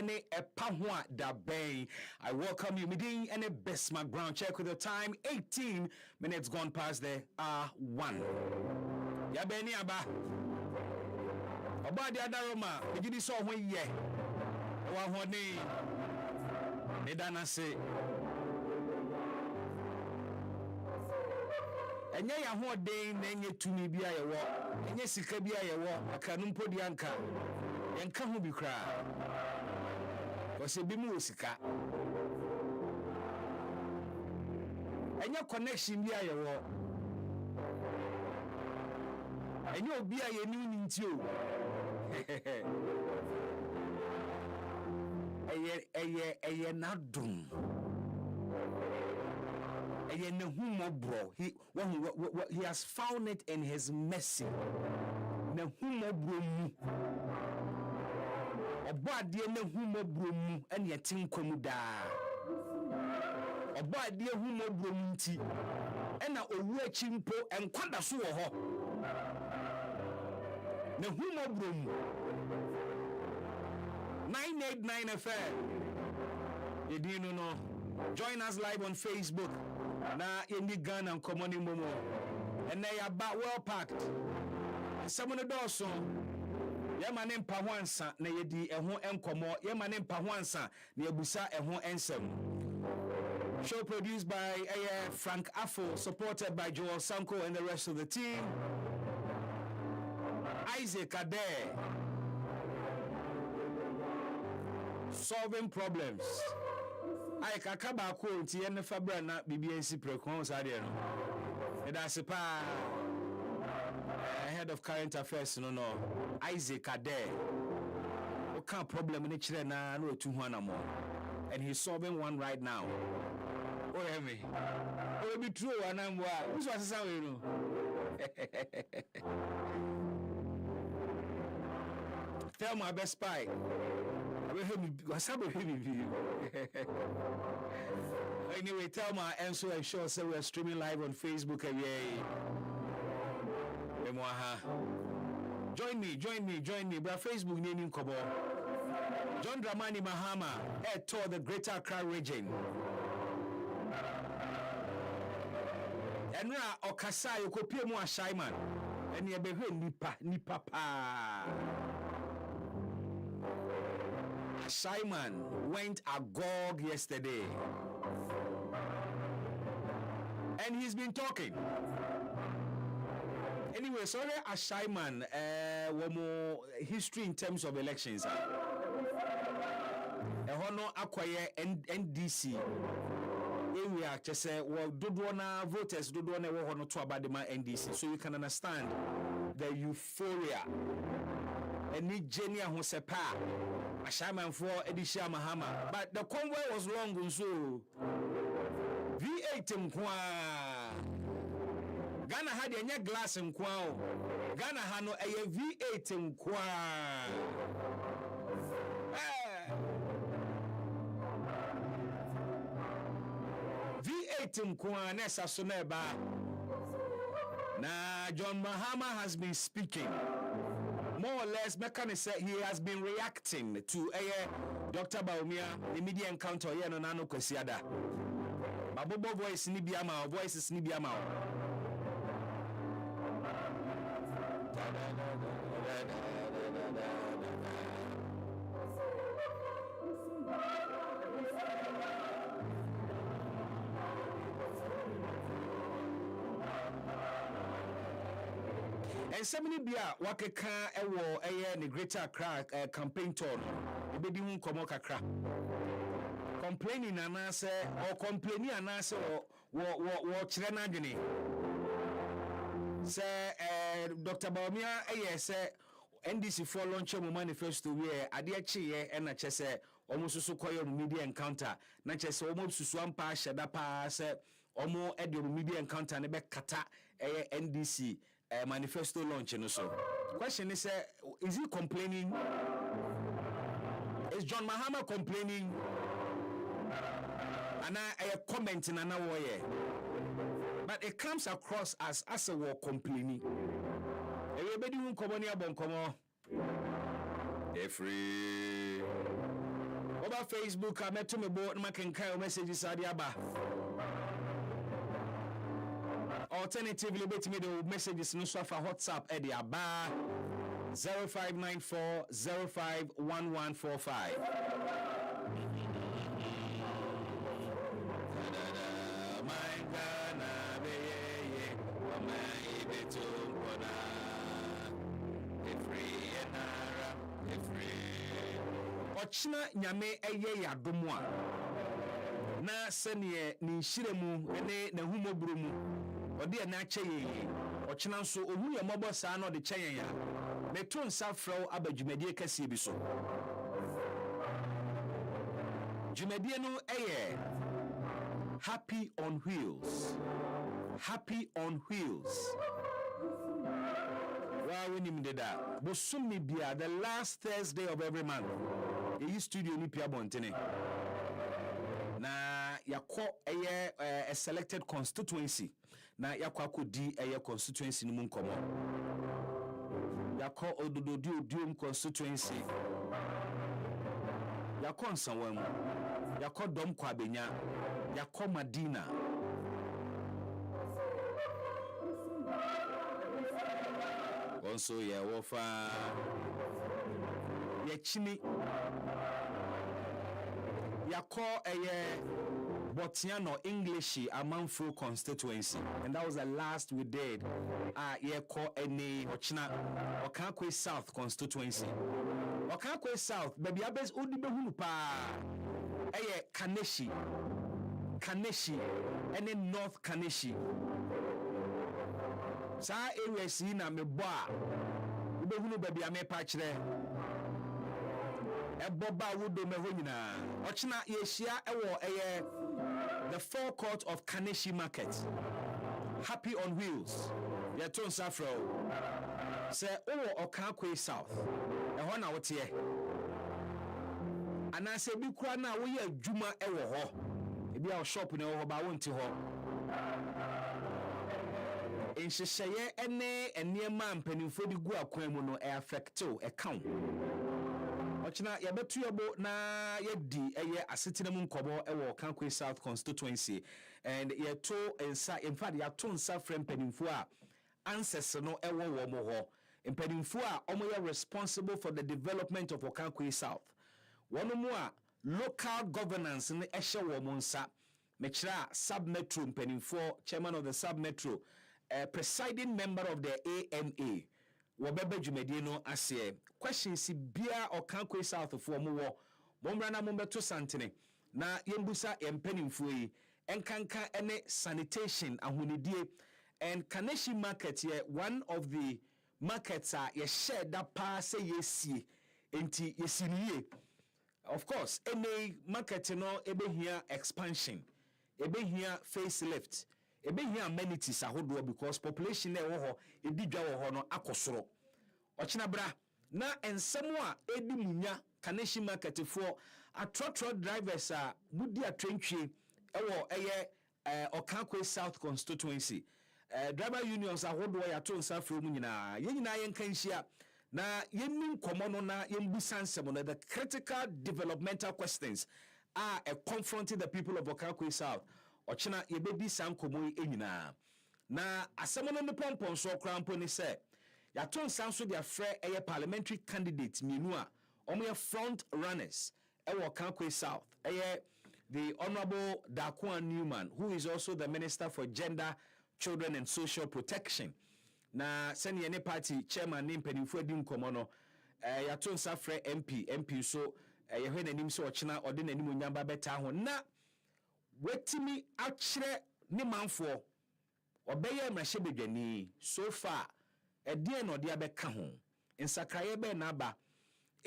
ene epahwa da bay. I welcome you. Midin ene best background check with the time 18 minutes gone past the R1. Ya beni aba. Oba dia daroma, ejidi so ho ye. Wa ho ni. Edana se. Enye ya ho den na enye tumi bia ye wo. Enye sika bia ye wo. Akanu podi anka. Yenka ho bi kra. Ose bi mu osika. Enye connection bia ye wo. Enye obi a ye ni nti o. Eye na dum. Eye na humo bro. He has found it in his mercy. Na humo bro mu. Obo ade na humo bro mu ene yetinkomu da. Obo ade humo bro mu nti ena owu achi mpo enkwada so wo ho. Na humo bro mu 989 FM. Yedino no. Join us live on Facebook. Na yendi Ghana nkomoni momo. Ene ya ba well packed. Samuno doso. Ye mane mpa ho ansa na yedi eho enkomo. Ye mane mpa ho ansa na yebusa eho ensem. Show produced by Frank Affo, supported by Joel Sanko and the rest of the team. Isaac Ade. Solving problems. I kakaba ko nti ene fabra na BBNC prekon sade no. E da sepa head of current affairs no Isaac Ade. O kan problem ni kire na na otu ho anamo. And he's solving one right now. Oh hear me. Oh be true anamwa. Who's asesa we no. Tell my best spy. Anyway, tell my answer and sure say we're streaming live on Facebook. Join me, bro. Facebook name Kobo. John Dramani Mahama tour the Greater Accra region. Enra okasa yokopie mu ashaiman. Eni ebehwe nipa pa. Simon went agog yesterday, and he's been talking. Anyway, sorry, Simon, one more history in terms of elections. Hono acquire NDC. Area just say, well, dodona voters dodona hono to about the NDC, so you can understand the euphoria. Any genia who sepa. A shaman for Edisha Mahama, but the convoy was long so V8 mkwa Ghana had a glass mkwa Ghana hano a V8 mkwa V8 mkwa nesa soneba. Na John Mahama has been speaking. More or less, Mekane said he has been reacting to Dr. Baumia, the media encounter here no nano kwesiada. Babobo voice ni biama, voices ni biama. And somebody bia wakeka ewo the Greater Accra campaign tour ebedi hu komo kakra complaining anase or complaining anase wo kire na adwene say Dr. Baumia say NDC for launch a manifesto where ade cheye na chese omo susu koyo media encounter na chese omo susu ampa sheda pa say omo e media encounter ne be kata NDC manifesto launch no so. Question is he complaining? Is John Mahama complaining? And I comment in another way. But it comes across as a war complaining. Everybody who come on here, bon come on. Free. over Facebook, I met to me board making messages at the Abba. Alternatively, bet me the messages no so for WhatsApp at the Abba 0594 051145. Ochina nyame eye yadomu a na sene ni nhiremu ne na humoburu mu ode na ache yeye ochina nso ohu ye mobo saa na ode kyen ya me to nsa frɛw abadwumadie kase bi so dwumadie no eye Happy on Wheels. Happy on Wheels. Wow, we need that. Bosumi bia the last Thursday of every month. Ye studio ni pia bontene. Na yakɔ a selected constituency. Na yakɔ akodi constituency no mu nkomo. Yakɔ odododium constituency. Yakɔ nsanwam. Yakɔ dom kwa benya. Yakɔ Madina. Also ya wofa ya chini yakɔ Botiano English Amanfo constituency, and that was the last we did. Yɛkɔ any Ochina Okankwe South constituency. Okankwe South baby abes odi behunu pa Kaneshi any North Kaneshi. Sa area si na me bo a ubehunu baby ame pa kire eboba wodo me ho nyina ochina yehia ewo the forecourt of Kaneshi Market. Happy on Wheels ye to nsafro se owo Okankwe South eho na wote ana se bi kura na wo ye adwuma ewo ho ebi a shop na wo ba wonti ho nhyehyeye ene enema mpanimfo bi gu akwan mu no affecto account ochina yabetu yebo na yedi asetena mu nkobo ewo Okankwe South constituency, and yeto ensa in fact yato nsa frem mpanimfo a ancestors no ewo wo mo ho mpanimfo a omo responsible for the development of Okankwe South. Wono mu a local governance ne ehye wo mo nsa mechira sub metro mpanimfo, chairman of the sub metro, presiding member of the AMA, wabebe dwumadie no ase questions bia Okankwe South for mo momra na mombeto santene na yembusa empanimfo yi enkanka ene sanitation ahunidie and Kaneshi Market here, one of the markets ye share that pass yesie enti yesiniye. Of course any market no ebe here expansion, ebe here facelift, ebe here amenities ahodo because population e wo ho edidwa wo ho no akosoro ochina bra na ensemo a edi munya Kaneshi Market for trotro drivers a mudi atwentwe ewo Okankwe South constituency. Driver unions ahodo ya to nsafro mu nyina yenyina yenkanhia na yennim komono na yembusa nsemo no the critical developmental questions are confronting the people of Okankwe South. Ochina yebedi sankomo enyina na asemono ne pompon so krampo ni se ya to nsanso dia frɛ parliamentary candidate mienu a omo front runners Okankwe South the Honorable Dakuan Newman, who is also the Minister for Gender, Children and Social Protection. Na seni ene party chairman ni mpanimfo edi nkomo no ya to nsa frɛ MP so yehwe nanim so ochina ode nanim onyamba beta ho na wetimi akyerɛ ne manfo obeye mrahye bedwani so far edie no de abɛka ho nsakraye be na aba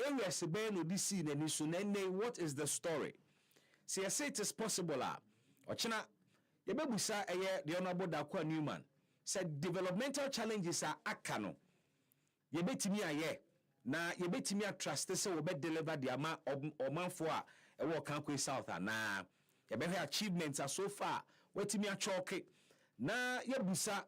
areas be no di si nani so na what is the story? See, I say it is possible. Ochina, yebebusa the Honorable Dakwa Newman said developmental challenges are akano. Yebetimi aye na yebetimi trust se obe deliver the ama omanfo a Okankwe South na yebehwe achievements are so far wetimi achoke na yebusa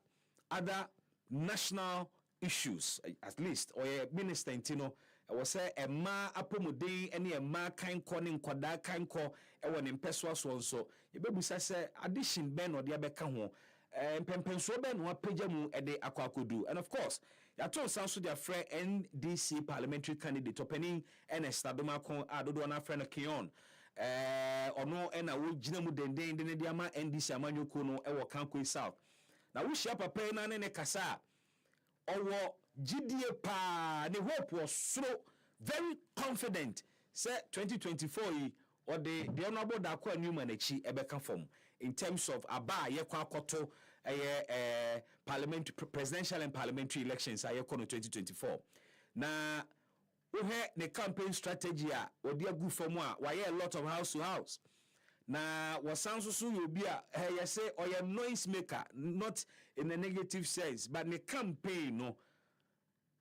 other national issues at least or minister intino was say a ma apomodin any a ma kind corning koda kind call ewan in peswas one so ye baby say addition ben or the abeka ho pempenso ben wa pajamu ede akwakodu. And of course ya told sounds to their friend NDC parliamentary candidate opening NS Tadoma kon adodo na friend Kion ono ena wo gina mu denden de ne ama NDC amanyoko no e wo Kankwe South na wo share papa na ne kasa owo GDA pa ne hope was so very confident say 2024 yi or the honorable Dakwa Newman echi ebeka form in terms of aba ye kwa akoto parliamentary presidential and parliamentary elections ayeko no 2024 na wohe the campaign strategy a odi agu form a why a lot of house to house na wasanso so you be a you say or a noise maker not in a negative sense but the campaign no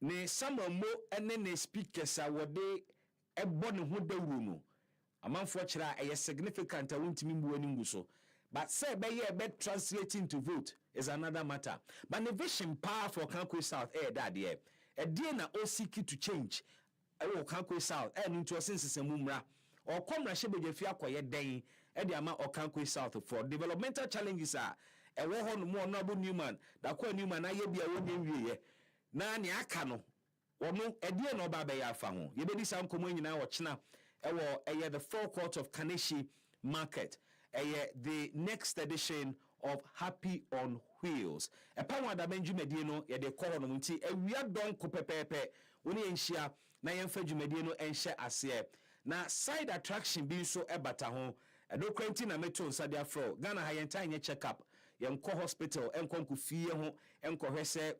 ne samamo ene ne speakers a wode ebo ne ho dawuru no amanfo kira a significant a wontimi mbuani nguso but say be ye be translating to vote is another matter but the vision power for Kankwe South that there e dey na o seek to change e Kankwe South nto sensesemu mra or come shebe fi akoye den e dey ama Kankwe South for developmental challenges are e wo ho no mo no Newman Dakwa Newman aye bia wo nwiye na ne aka no wono e dey no ba be ya fa ho ye be di sam komo nyina wo chena e the forecourt of Kaneshi Market the next edition of Happy on Wheels. A power da benju medie no ye de kɔ no nti awia don ko pepepe woni enhia na yemfa dwumedie no enhye ase na side attraction bi so ebata ho edo kwenti na meto nsade afro Ghana ha yenta nye check up yenkɔ hospital enkonku fie ho enkohwe se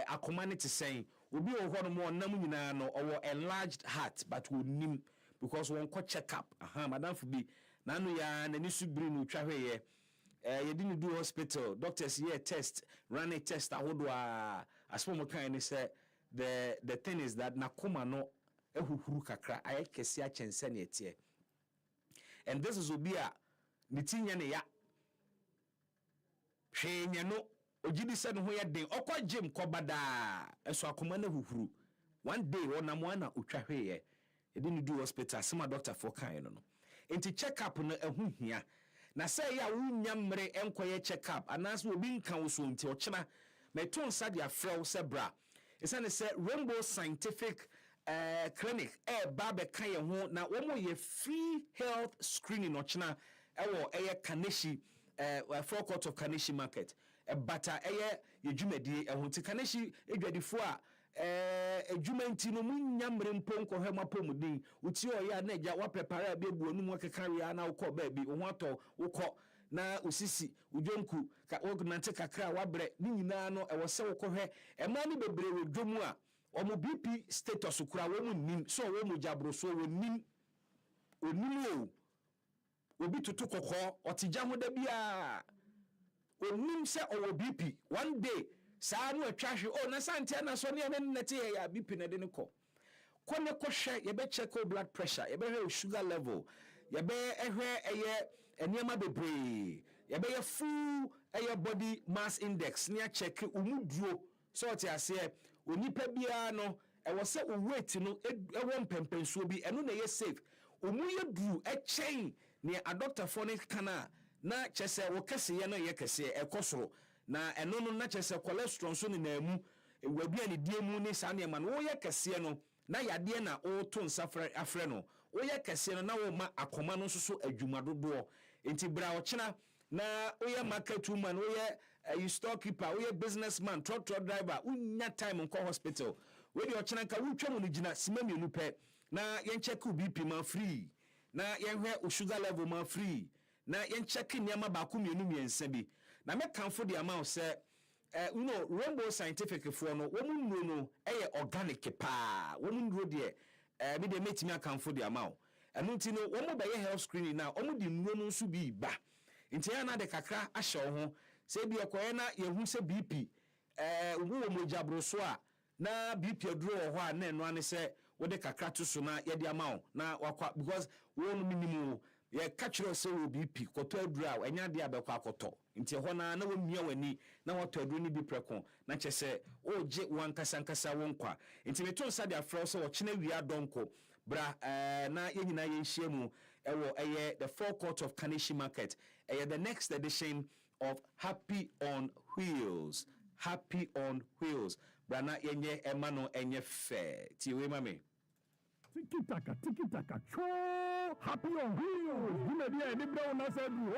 akoma ne tesen obi wo hɔ no mo nam nyina no owo enlarged heart but we nim because one ko check up madam fu bi na no ya na ni subiri no twahwe you didn't do hospital doctors here test run a test ahodo a aspomo kan ni say the thing is that nakoma no ehuhuru kakra aye kese a chense na etie and this is obi a nitinya ne ya hwenya no ogidi se no ho ye den okwa gym kobada eso akoma na huhuru one day wona mo na otwahwe ye didn't do hospital sema doctor for kan no enti check up no ehuhia na say ya wunya mre enkoye check up anas obi nkan wo so nti ochena meton sade afrew se bra esane say Rainbow Scientific clinic ba be kan ye ho na wo mo ye free health screening ochena ewo Kaneshi forecourt of Kaneshi Market bata ye dwumadi ho ti Kaneshi edwadifo a ejumenti no munya mre mponko hema pomudin uti oya na eja wa prepare be bu onum kekare na ukọ ba bi wo ato ukọ na osisi ujonku ka ognante kakra wa bre ni nyina no e wo se ukọhwe e ma ni bebre we dwomu a omo BP status kura wo mu nim so wo mu jabro so wo nim o obi tutu kokọ otija ho da bia onim se owo BP one day saa no atwahwe na sante na so ne nete ya BP na de ne kɔ ne kɔhwɛ ye be check blood pressure ye be hwɛ sugar level ye be hwɛ eniema bebre ye be full body mass index ne check umuduo so te ase onipa bia no wo sɛ weight no wo mpempensuo bi eno na ye safe omuye duru chain ne a doctor for ne kana na kyese wo kese ye no ye kese ekosoro na eno no na kyese cholesterol so ne na mu wadua ne die mu ne sa ne ma no wo ye kese no na yade na o to nsafre afre no wo ye kese no na wo ma akoma no so adwuma dodo enti bra o kyena na wo ye market woman wo ye you storekeeper wo ye businessman truck driver unya time nko hospital we de o kyena ka wo twam no gina simamienu pe na yen check BP man free na yen hwe o sugar level man free na yen check niam ba ko mienu miensa bi na me kanfo de amount say Rainbow Scientific for no woman no organic pa woman ro de me de metimi akanfo de amount enu nti no womo be health screening na omo de nuro no nso bi ba nti ya na de kakra ahye ho se bi ekoye na yehu se BP wo mo jabro so a na BP aduro ho a na eno ane se wo de kakra to so na ye de amount na wakwa because wo no minimum ye catch you say will be pi koto adura enya de abekọ akoto nti ho na wo mia wani na wato aduru ni bi preko na che se o je wan kasa wo nkwa nti me to nsa de afro so wo chena wia donko bra na yenyina ye nhia mu ewo eye the forecourt of Kanishi Market the next edition of Happy on Wheels. Happy on Wheels. Brana yenye emano enye fair. Tiwe mame. Tiki taka, cho. Happy on Wheels. You may be a liberal nasa do.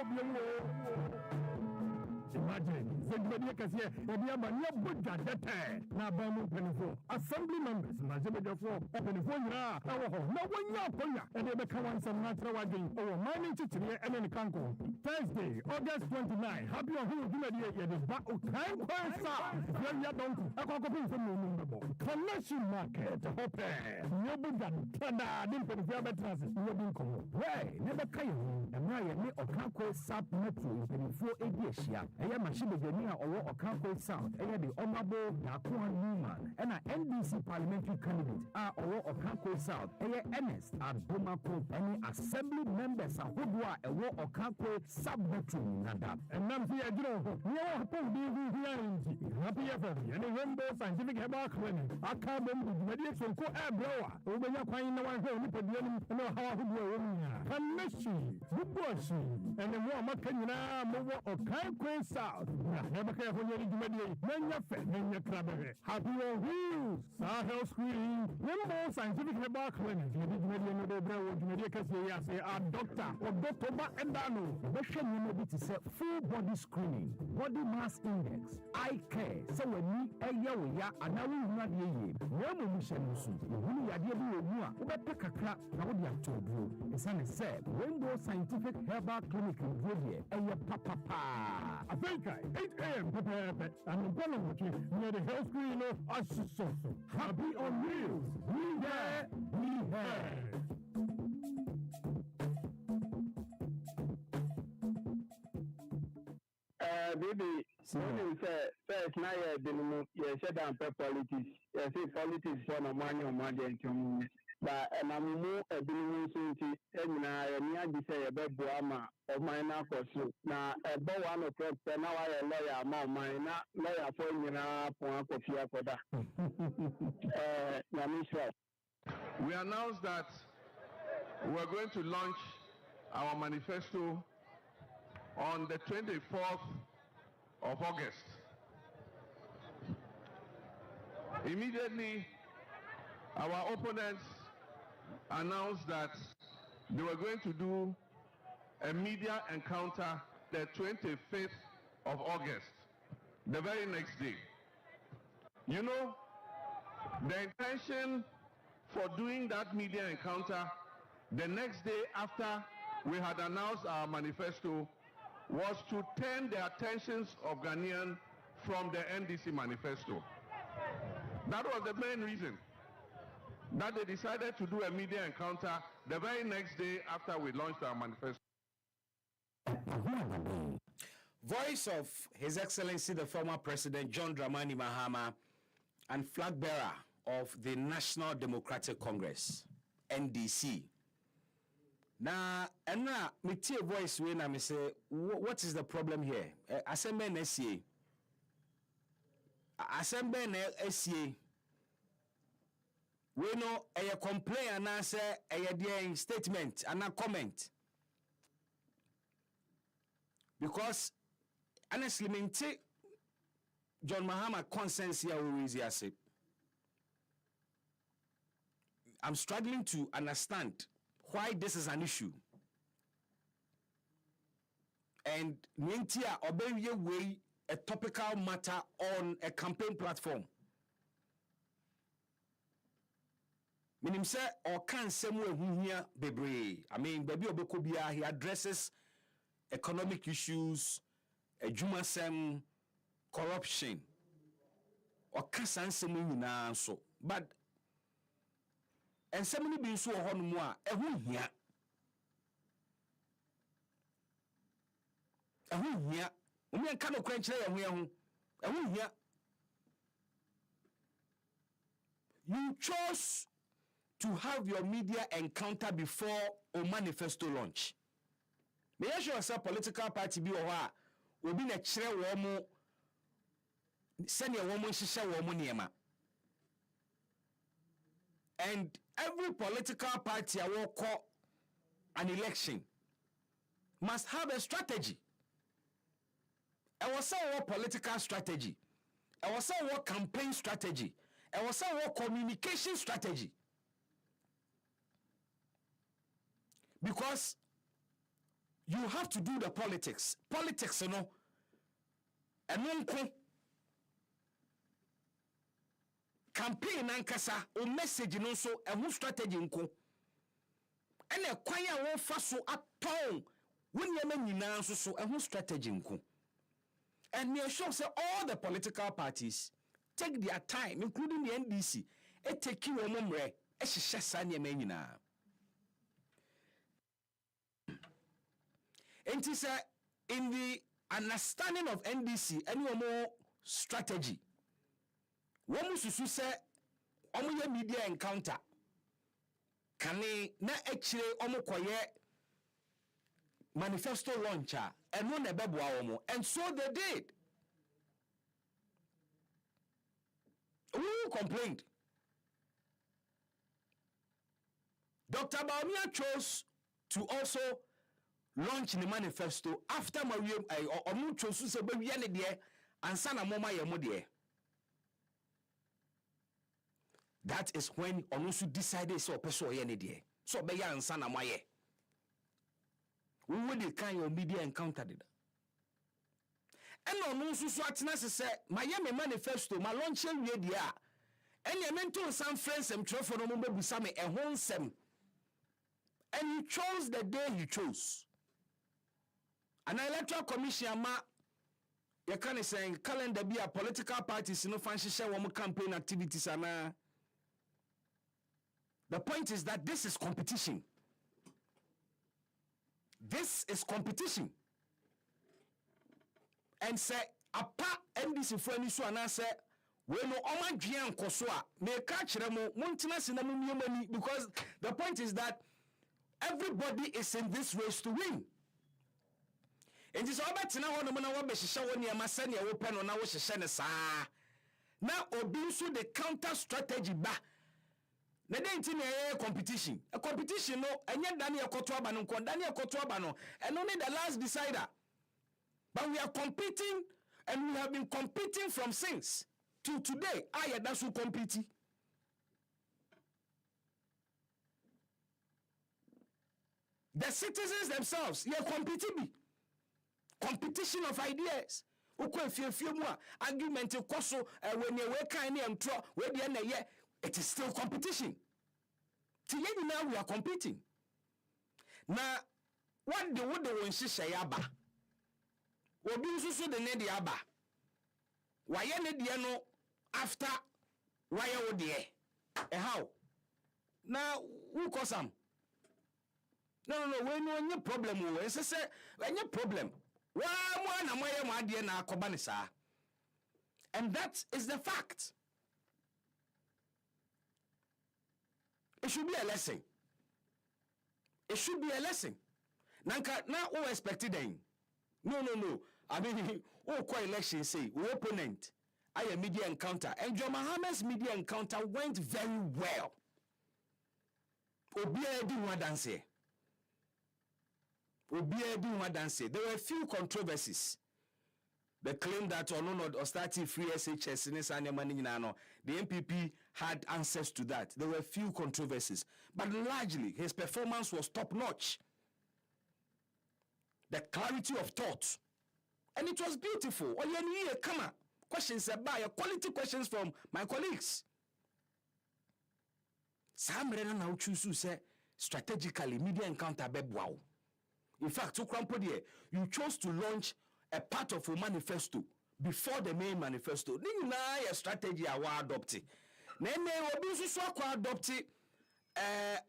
Imagine, Zedmedia Cassia, Edia Mania Buddha Dete, Nabamu Penifo, Assembly members, Nazamedia 4, Penifona, our home, no one yapoya, and they become some natural wagging, or mining chichiria and in Kanko. Thursday, August 29, Happy on Wheels, Gumedia, it is back to time, Yaya Donku, a cockapin from Mumbo, Connection Market, Hope, Nobudan, Tada, Dimpen, Transit, Nobin Congo. Way, never came, and Ryan, or Kanko Sap Metro, Penifo, Asia. Eya machine gani a owo Okanko South eya the honorable Dakuan Newman and a NDC parliamentary candidate a owo Okanko South eya Ernest Abomako any assembly members ahodwa ewo Okanko sub-metro nada enam fi agiro ho ne wo hapo bi hu nti happy FM and Rainbow Scientific Herbal Clinic akabom dwadi sonko ebrewa obenya kwan na wan hwe ni paduanim na hawa hodwa wo nya kanashi buboshi and mo amakanyina mo Okanko South. Never care for your Jumedia. Menya Fe, Menya Crabbe. Happy on Wheels. Sahel Screen. Rainbow Scientific Herbal Clinic. You did Media Nobel, Jumedia Cassia, say, a doctor or Dr. Endano. Beshan you know to say full body screening, body mass index, eye care. So when we a ya, and now we not ye. Ramu Mishanusu. When you are dear, you better kakra. Now we have told you. It's an said Rainbow Scientific Herbal Clinic in Gravia. And your papa. I think 8 a.m. Prepare and the near the health screen of us. Happy on Wheels. We there, we here. Baby, when first now you said down politics. You say politics on a money but I'm more a billion city, and I near the say a bed Buama of my narcos. Now, a bow one of now I a lawyer, my lawyer for you now, Pompia for that. We announced that we're going to launch our manifesto on the 24th of August. Immediately, our opponents announced that they were going to do a media encounter the 25th of August, the very next day. You know, the intention for doing that media encounter the next day after we had announced our manifesto was to turn the attentions of Ghanaians from the NDC manifesto. That was the main reason that they decided to do a media encounter the very next day after we launched our manifesto. Voice of His Excellency the former President John Dramani Mahama and flag bearer of the National Democratic Congress, NDC. Now, Enra, me tea voice when I say, what is the problem here? Assembly NSA. Assembly NSA. We know a complaint and answer a statement and a comment. Because honestly, me take John Mahama consents here we I'm struggling to understand why this is an issue. And Nintia obey way a topical matter on a campaign platform. Meaning say or can somewhere here bebre. I mean baby obekobia he addresses economic issues, jumasem, corruption. Or can somewhere na so. But and somebody being so on moi here. Here. We can quench here. You chose to have your media encounter before a manifesto launch. me sure say political party bi wo ha obi na kire wo mo sene wo mo hihye wo mo niema. And every political party I will call an election must have a strategy. I was say what political strategy. I was say what campaign strategy. I was say what communication strategy. Because you have to do the politics. Politics, you know. And campaign ankasa o message no so ehun strategy nko ene kwan a wo fa so atong woni ema nyina so ehun strategy nko. And me sure say all the political parties take their time, including the NDC, take you omomre e hihye sa ne ema nyina. Enti say in the understanding of NDC any more strategy womu susu se omo media encounter kane na echire omo koye manifesto launcher eno na beboa omo, and so they did. Who complained? Dr. Baumia chose to also launch the manifesto after Maria omo chose se be wiye ne de ansa na moma ye mo de. That is when Onusu decided so person ye ne de. So be ya ansa na moye. We will kind of media encounter did. And Onusu so atena se my manifesto my launch we dia. And ye mental some friends some trofo no mo busa me e ho nsem. And he chose the day he chose. An electoral commission ma you can say calendar be a political parties no fan share wo campaign activities ana. The point is that this is competition. This is competition. And say apa NDC for any so and say we no oma dwan koso a me ka kire mo montina se na mo miemani, because the point is that everybody is in this race to win. And this obatina ho no na wo be hihye wo niam asa ne wo pe no na wo hihye ne saa na obi so the counter strategy ba. Na dey nti na competition. A competition no enye dane ekoto aba no kon dane ekoto aba no and only the last decider. But we are competing, and we have been competing from since to today. I that's who compete. The citizens themselves, they compete. Competition of ideas. Argument when you it is still competition. Now we are competing. Now, what the wood won say aba? Obi susu de ne de aba. Why ne de no after why wo de? How? Now who cause am? No, we no any problem o. Ese say any problem. Wa mo na moye mo ade na akoba ne saa. And that is the fact. It should be a lesson. It should be a lesson. Nanka na o expected then. No. I mean, election say, opponent, I a media encounter. And John Mohammed's media encounter went very well. There were a few controversies. The claim that or starting free SHS the MPP had answers to that. There were a few controversies. But largely, his performance was top-notch. The clarity of thought. And it was beautiful. Questions about quality questions from my colleagues. Some now choose to say strategically media encounter wow. In fact, you chose to launch a part of a manifesto before the main manifesto. Then a strategy I was adopting. Then they will be so adopting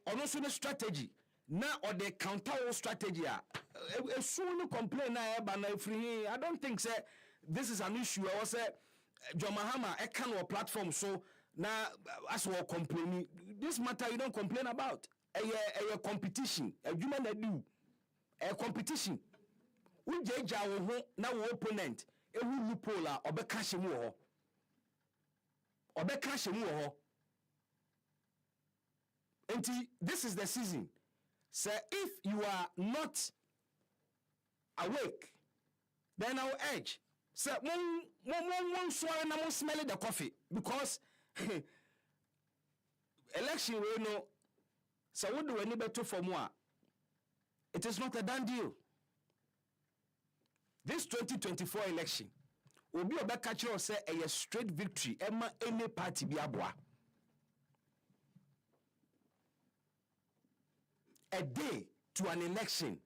also the strategy. Now or the counter strategy soon complain I don't think say this is an issue. I was say John Mahama a kind of platform so now as well complaining this matter you don't complain about a competition a human do a competition. We jeja wo ho na wo opponent ehu loophole a obeka hyemu wo ho. Obeka hyemu wo ho. Enti this is the season. So if you are not awake, then I will urge. So one swallow na mo smell the coffee because election we know. So what do any better for more? It is not a done deal. This 2024 election will be a catcher or say a straight victory. Emma any party be abwa. A day to an election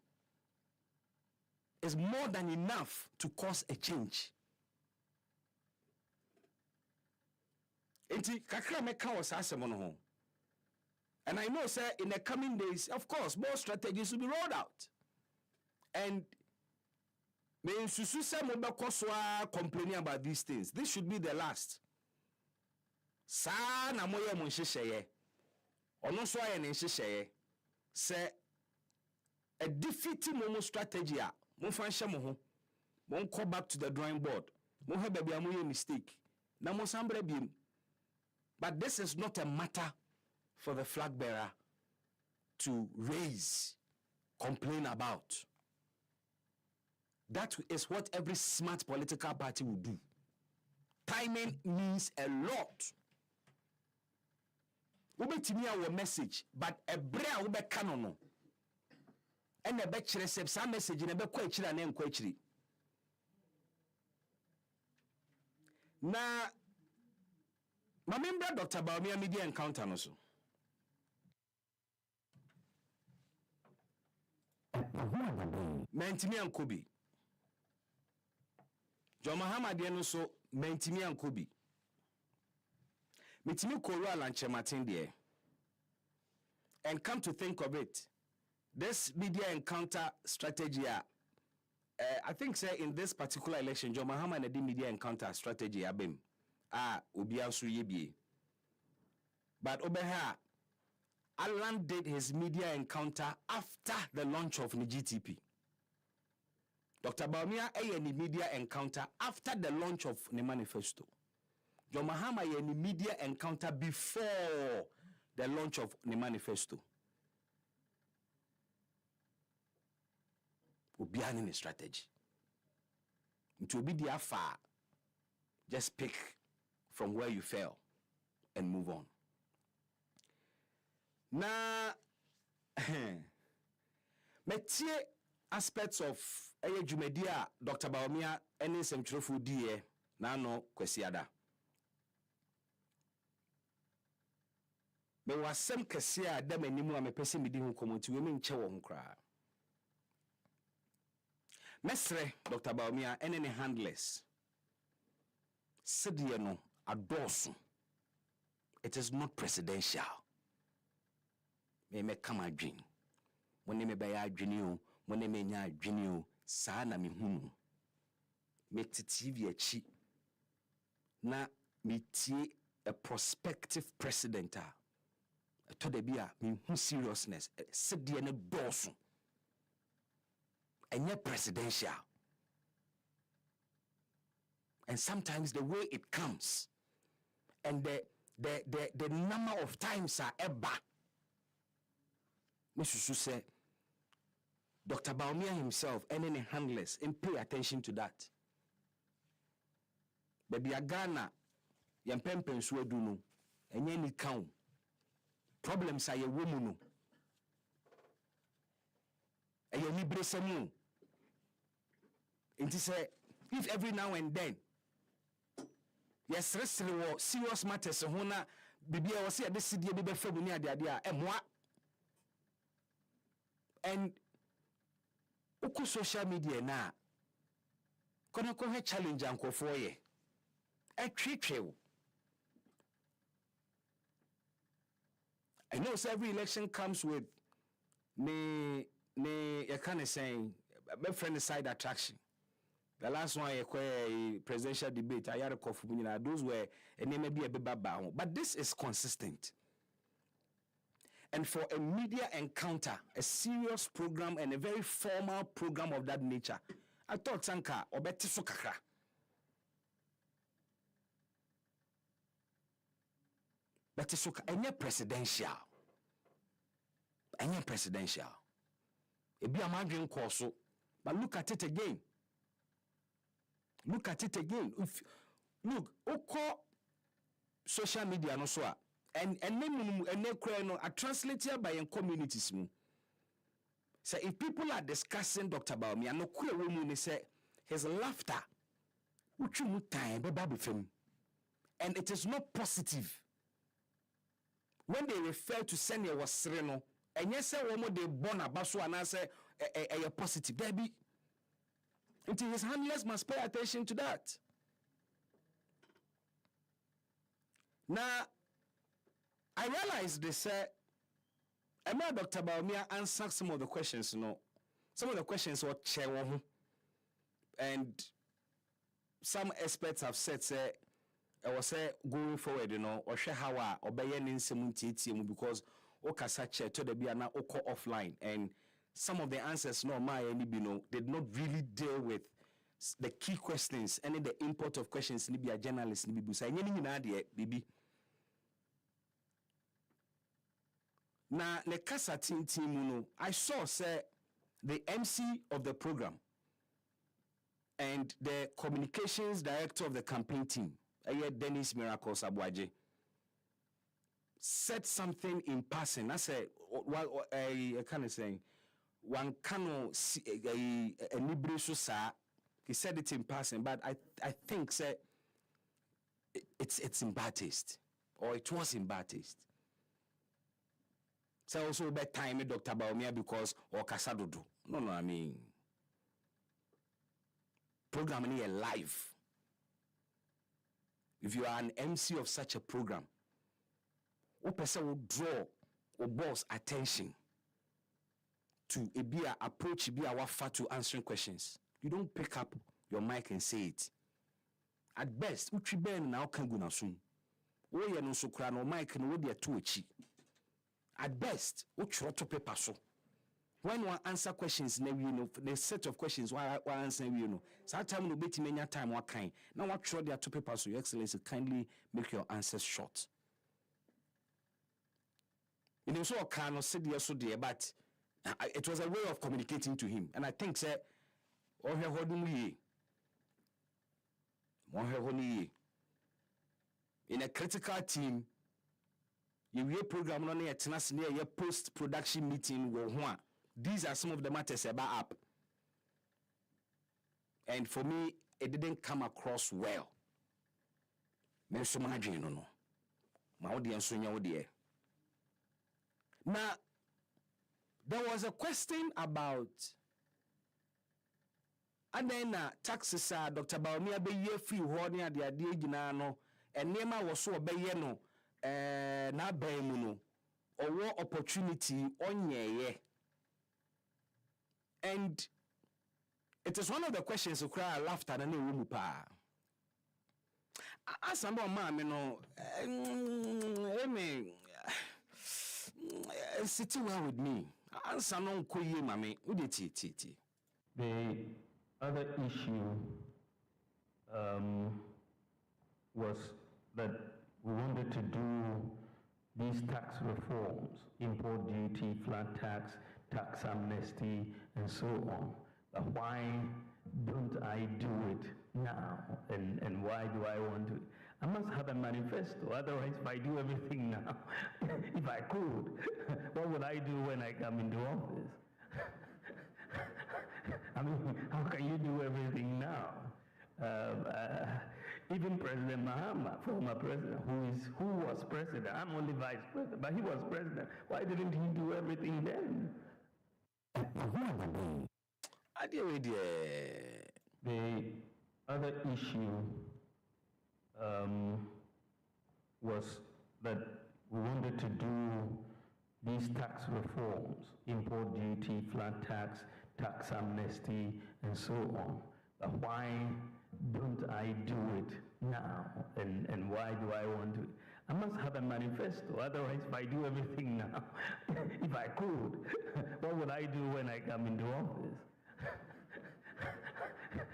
is more than enough to cause a change. Enti kakra meka was asemono ho. And I know, sir, in the coming days, of course, more strategies will be rolled out. And me susu se mo be koswa complaining about these things. This should be the last. Sa na moye mo nhyehyeye. Ono so aye ne nhyehyeye. Se a defeating momo strategy a mo fa nhye mo ho. Mo go back to the drawing board. Mo ha bia mo ye mistake. Na mo sambra biem. But this is not a matter for the flag bearer to raise, complain about. That is what every smart political party will do. Timing means a lot. Ube timi our message, but a brea ube kanono. And a betch receive some message in a bequechri and enquechri. Na my member Dr. Baumia media encounter no so. Mentimi ankobi. John Mahama de no so mentimi ankobi. Metimi koru alanche matin de. And come to think of it, this media encounter strategy I think say in this particular election John Mahama na di media encounter strategy abem obi anso yebie. But obeha Alan did his media encounter after the launch of the GTP. Dr. Baumia any media encounter after the launch of the manifesto. John Mahama any media encounter before the launch of the manifesto. Obiani the strategy. To be the far, just pick from where you fell and move on. Na metie aspects of jumedia Dr. Baumia any semtrofu die na no kwesiada. Me wasem kese a da manimu a mepese medi ho komoti we me nche wo nkra. Mesre Dr. Baumia any handless. Sidie no adosu. It is not presidential. Me come adwin mone me baya adwini o mone me nya adwini o saa na me hunu me TV achi na me tie a prospective president to the bia me hu seriousness sedie ne doso enye presidential, and sometimes the way it comes and the number of times are ever. Mr. say, Dr. Baumia himself, any handless, and pay attention to that. Baby Agana, Yampempen Sweduno, and any count. Problems are a woman. And you libre semu. It is if every now and then, yes, serious matters, Hona, Bibi, I was here, this city, Bibi Fabunia, the idea, and what? And uku social media na kono ko he challenge ankofo ye etwetwew. I know every election comes with you kind of saying my friend side attraction. The last one a presidential debate I had a coffee, those were and they may be a bit bad, but this is consistent. and for a media encounter, a serious program and a very formal program of that nature, I thought Sanka obeti so kakra. But it's any presidential. Any presidential. It be a margin course, but look at it again. Look at it again. If look, social media no so and no are translated by communities. So if people are discussing Dr. Baumia, I know woman say his laughter, and it is not positive. When they refer to Senya was Sereno, and yes, woman they born a basu and answer a positive, baby. Until his handlers must pay attention to that. Now, I realized they said, I know Dr. Baumia answered some of the questions, some of the questions were chair, and some experts have said, I was going forward, or share how or bayan in semunti because okasa chair to the biana oko offline, and some of the answers did not really deal with the key questions and the import of questions ni be a journalist ni be say bibi. Na le kasa team I saw the MC of the program and the communications director of the campaign team, Dennis Miracles Abuaje, said something in passing. I said, well, I kind of saying, one cannot see a libreso sa. He said it in passing, but I think it's in bad taste, or it was in bad taste. So also bad time Dr. Baumia because or Kasadodo. No, I mean programming here live. If you are an MC of such a program, a person will draw or boss attention to a approach a wafa to answering questions. You don't pick up your mic and say it. At best, uchi ben na okanguna soon. Oye no sokra no mic no dia to echi. At best, uchi roto paper so. When one answer questions, the set of questions one answer so time no beti many time what kind. Now what throw their two papers so your excellency kindly make your answers short. You so can say dear so dear, but it was a way of communicating to him, and I think say in a critical team, you program on a post-production meeting with one. These are some of the matters about up. And for me, it didn't come across well. No. My audience, now, there was a question about and then taxes Dr. Baumia be ye free warning at the idea no and Nema was so obey no na bemuno or war opportunity on ye. And it is one of the questions who cry laughter and room pa. As I'm sitting well with me. Answer no koye mame udeti. The other issue was that we wanted to do these tax reforms, import duty, flat tax amnesty, and so on. But why don't I do it now? And why do I want to? I must have a manifesto. Otherwise, if I do everything now, if I could, what would I do when I come into office? I mean, how can you do everything now? Even President Mahama, former president, who was president, I'm only vice president, but he was president. Why didn't he do everything then? The other issue was that we wanted to do these tax reforms, import duty, flat tax amnesty, and so on. But why don't I do it now? And why do I want to? I must have a manifesto. Otherwise, if I do everything now, if I could, what would I do when I come into office?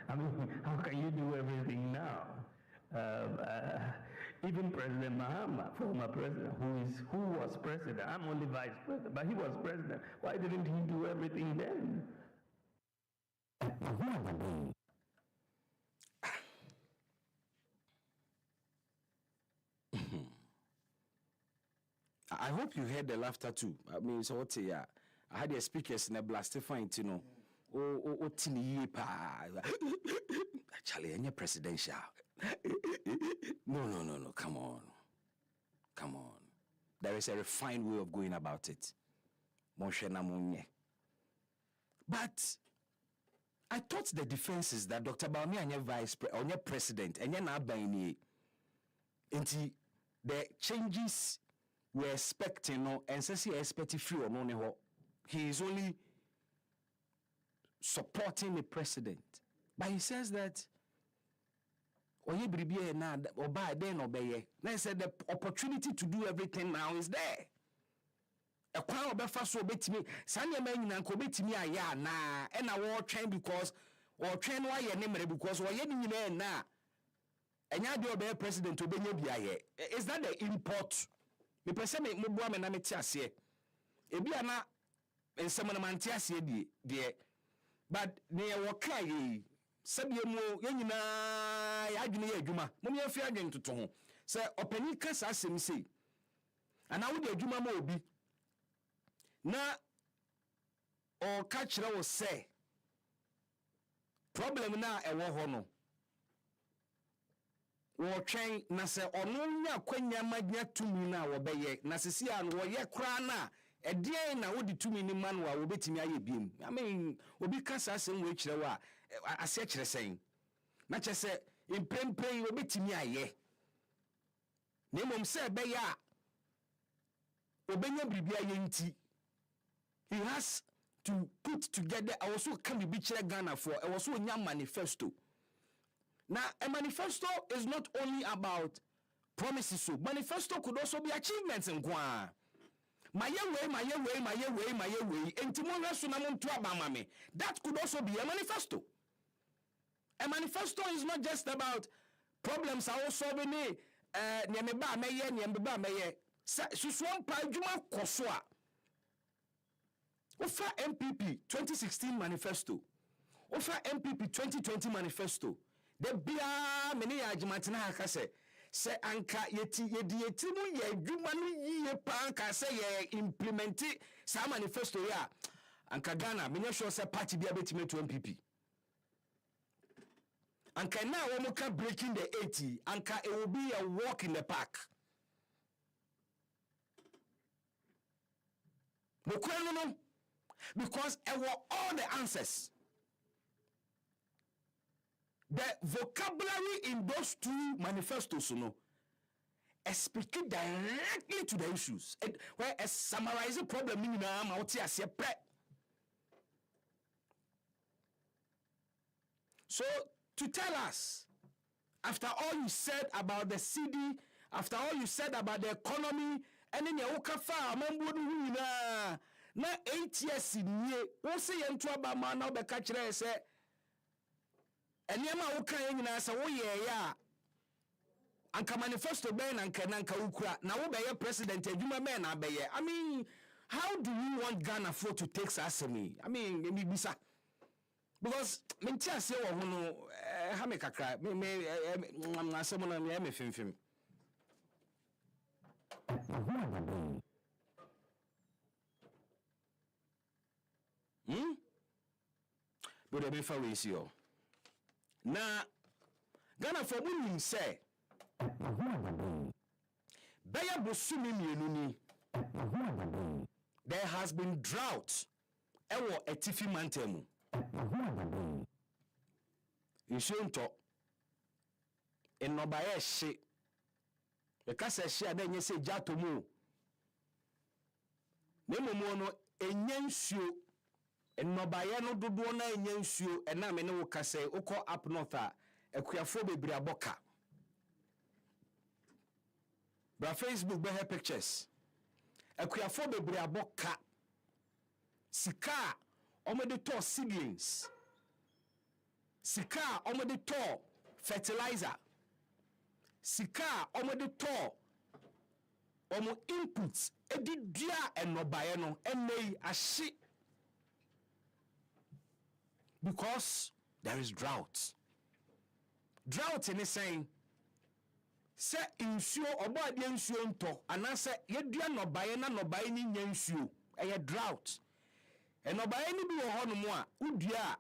I mean, how can you do everything now? Even President Mahama, former president, who was president, I'm only vice president, but he was president. Why didn't he do everything then? I hope you heard the laughter too. I mean, so what I had the speakers in a blast fine, you know. Oh, tini pa. Actually, any presidential. No. Come on. There is a refined way of going about it. But I thought the defense is that Dr. Bawumia and vice president and na baini. Inti the changes we're expecting no and says he expecting few or no. He is only supporting the president. But he says that oye bribiye na oba den obeye. They said the opportunity to do everything now is there. A kwa obefa so obetimi sanya ma nyina nko obetimi aya na e na wo twen because wo twen no aye ne mere because wo ye ni nyina na enya de obeye president obenya biaye. Is that the import? Me pese me mboa me na me tiase. Ebi ana ensem na man tiase die. But ne wo kai sabie mu yenyina ya adwene ya adwuma mo me afi adwen toto ho se opani kasa asem sei ana wo de adwuma ma obi na o ka kire wo se problem na e wo ho no wo twen na se ono nya kwanya magnya tumi na wo beye na sisi an wo ye kra na edie na wo di tumi ni man wa wo betimi aye biem. I mean obi kasa asem we kire wa ase kire sen na che se imprempren wo betimi aye na mom se be ya obenya bribia ye nti he has to put together. I also can be kire Ghana for I also nya manifesto. Now a manifesto is not only about promises, so manifesto could also be achievements in kwa. My way. That could also be a manifesto. A manifesto is not just about problems are also solving nyameba meye. Suswan pa juma koswa. Ofa MPP 2016 manifesto. Ofa MPP 2020 manifesto. The bia many ajimatina hakase. Se anka yetimu ye dwuma no yiye pa anka se ye implement sa manifesto ya anka Ghana menye sure se party bia betime to MPP anka na wo muka breaking the 80 anka it will be a walk in the park no because I want all the answers. The vocabulary in those two manifestos, speaking directly to the issues. Where a summarizing problem in so to tell us, after all you said about the CD, after all you said about the economy, and then you na 8 years in ye, who say into about man now the catcher say. And yama uka yena sa wo ye ya anka manifesto be na anka ukura na wo be ye president adwuma me na be ye. I mean, how do you want Ghana for to take asemi? I mean, me bisa because menti ase wo ho no ha me kakra me asemo na me fimfim. But the befa we see yo. Na Ghana for munim say Baya bosumi mienu ni there has been drought ewo etifi mantemu inshento enobaye hye e kasa hye ada nye se jatomu nemomo no enyansuo enobaye no dodo na enyansuo ena me ne wo kasa ukọ up north a akuafo bebre aboka bra Facebook be pictures akuafo bebre aboka sika omede to seedlings sika omede to fertilizer sika omede to omo inputs edidua enobaye no enei ahye because there is drought in saying se insuo obo ade insuo nto anase yedua nobaye na nobaye ni nya insuo eye drought enobaye ni bi wo hono a udua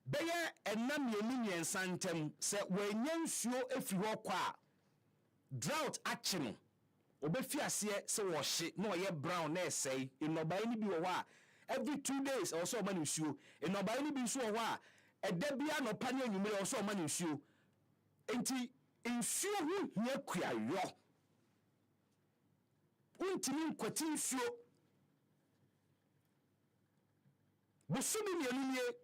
beye enam yemi nsantem se wanya insuo efi ho kwa drought ache no obefi ase se wo hye na oye brown na esei enobaye ni bi wo a every 2 days also o mani nsuo enobaye ni bi nsuo ho a edabia no pa ne anyumere also o mani nsuo enti nsuo hu hia kuayo untimi nkwati nsuo busumi mienumie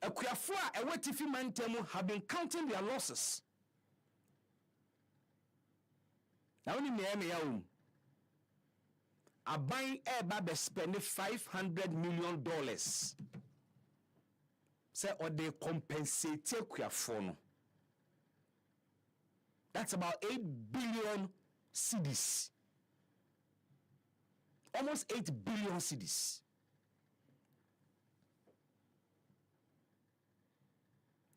akuafo a ewatifi mantemu have been counting their losses now ni me ya aban eba be spend $500 million say or they compensate akuafo no. That's about 8 billion cedis. Almost 8 billion cedis.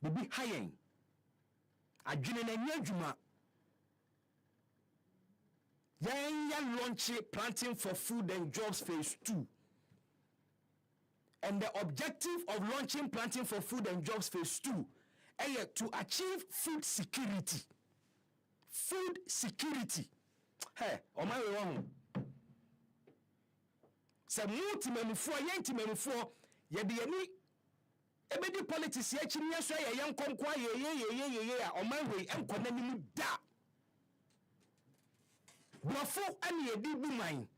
Bibi hayen. Adwene na nyadwuma. Ya launch planting for food and jobs phase 2. And the objective of launching planting for food and jobs phase 2 is to achieve food security. Food security. Hey, o my wrong. Se multimanufo yentimanufo ye de yani ebedi politics ye chiri so ye yankonkwa ye o my way enkonanimu da. Brofo ani edi buman.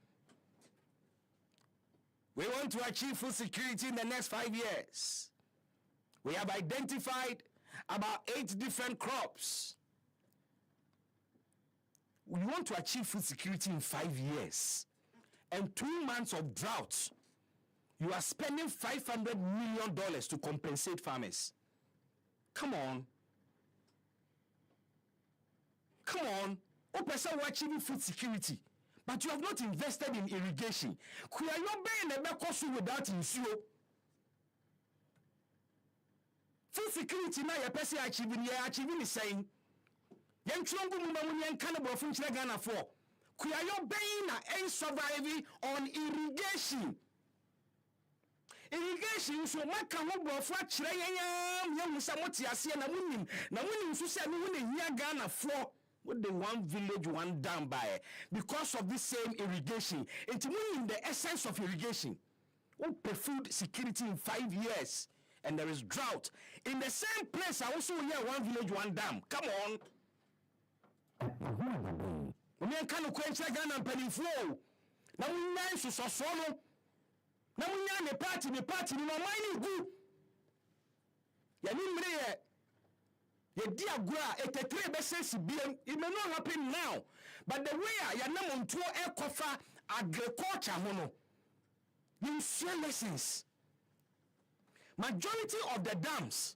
We want to achieve food security in the next 5 years. We have identified about 8 different crops. We want to achieve food security in 5 years. And 2 months of drought, you are spending $500 million to compensate farmers. Come on. Come on. O person who achieving food security, but you have not invested in irrigation. Could you be without insuo? Food security now your person achieving is saying. Yentrongu mumamu yankana brofun chire Ghana for. Kuyayo beina en surviving on irrigation. Irrigation so maka ho brofu chire yanyam yamusa moti ase na munim so se no ne hia Ghana for. With the one village, one dam by because of this same irrigation. It's meaning the essence of irrigation. We pay food security in 5 years, and there is drought. In the same place, I also hear one village, one dam. Come on. We can't quench Ghana and penny flow. Now we nice to solo. Now we the party, no mind good. Yanimre. Ye dia gura etetre be sense biem. It may not happen now, but the way ya nam onto e kofa agriculture ho no, you share lessons. Majority of the dams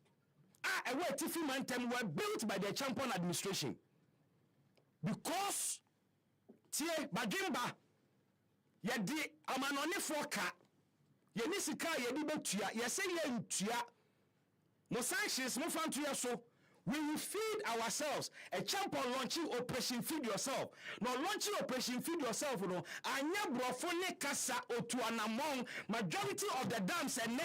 are away Tifi Mantem were built by the Champion administration because tie bagimba ye di amanone foka ye ni sika ye di betua ye say ye ntua mo sanctions mo fantua so. We will feed ourselves. A champion launching Operation Feed Yourself. No launching Operation Feed Yourself, no. Anya brofone kasa otuanamong. Majority of the dams and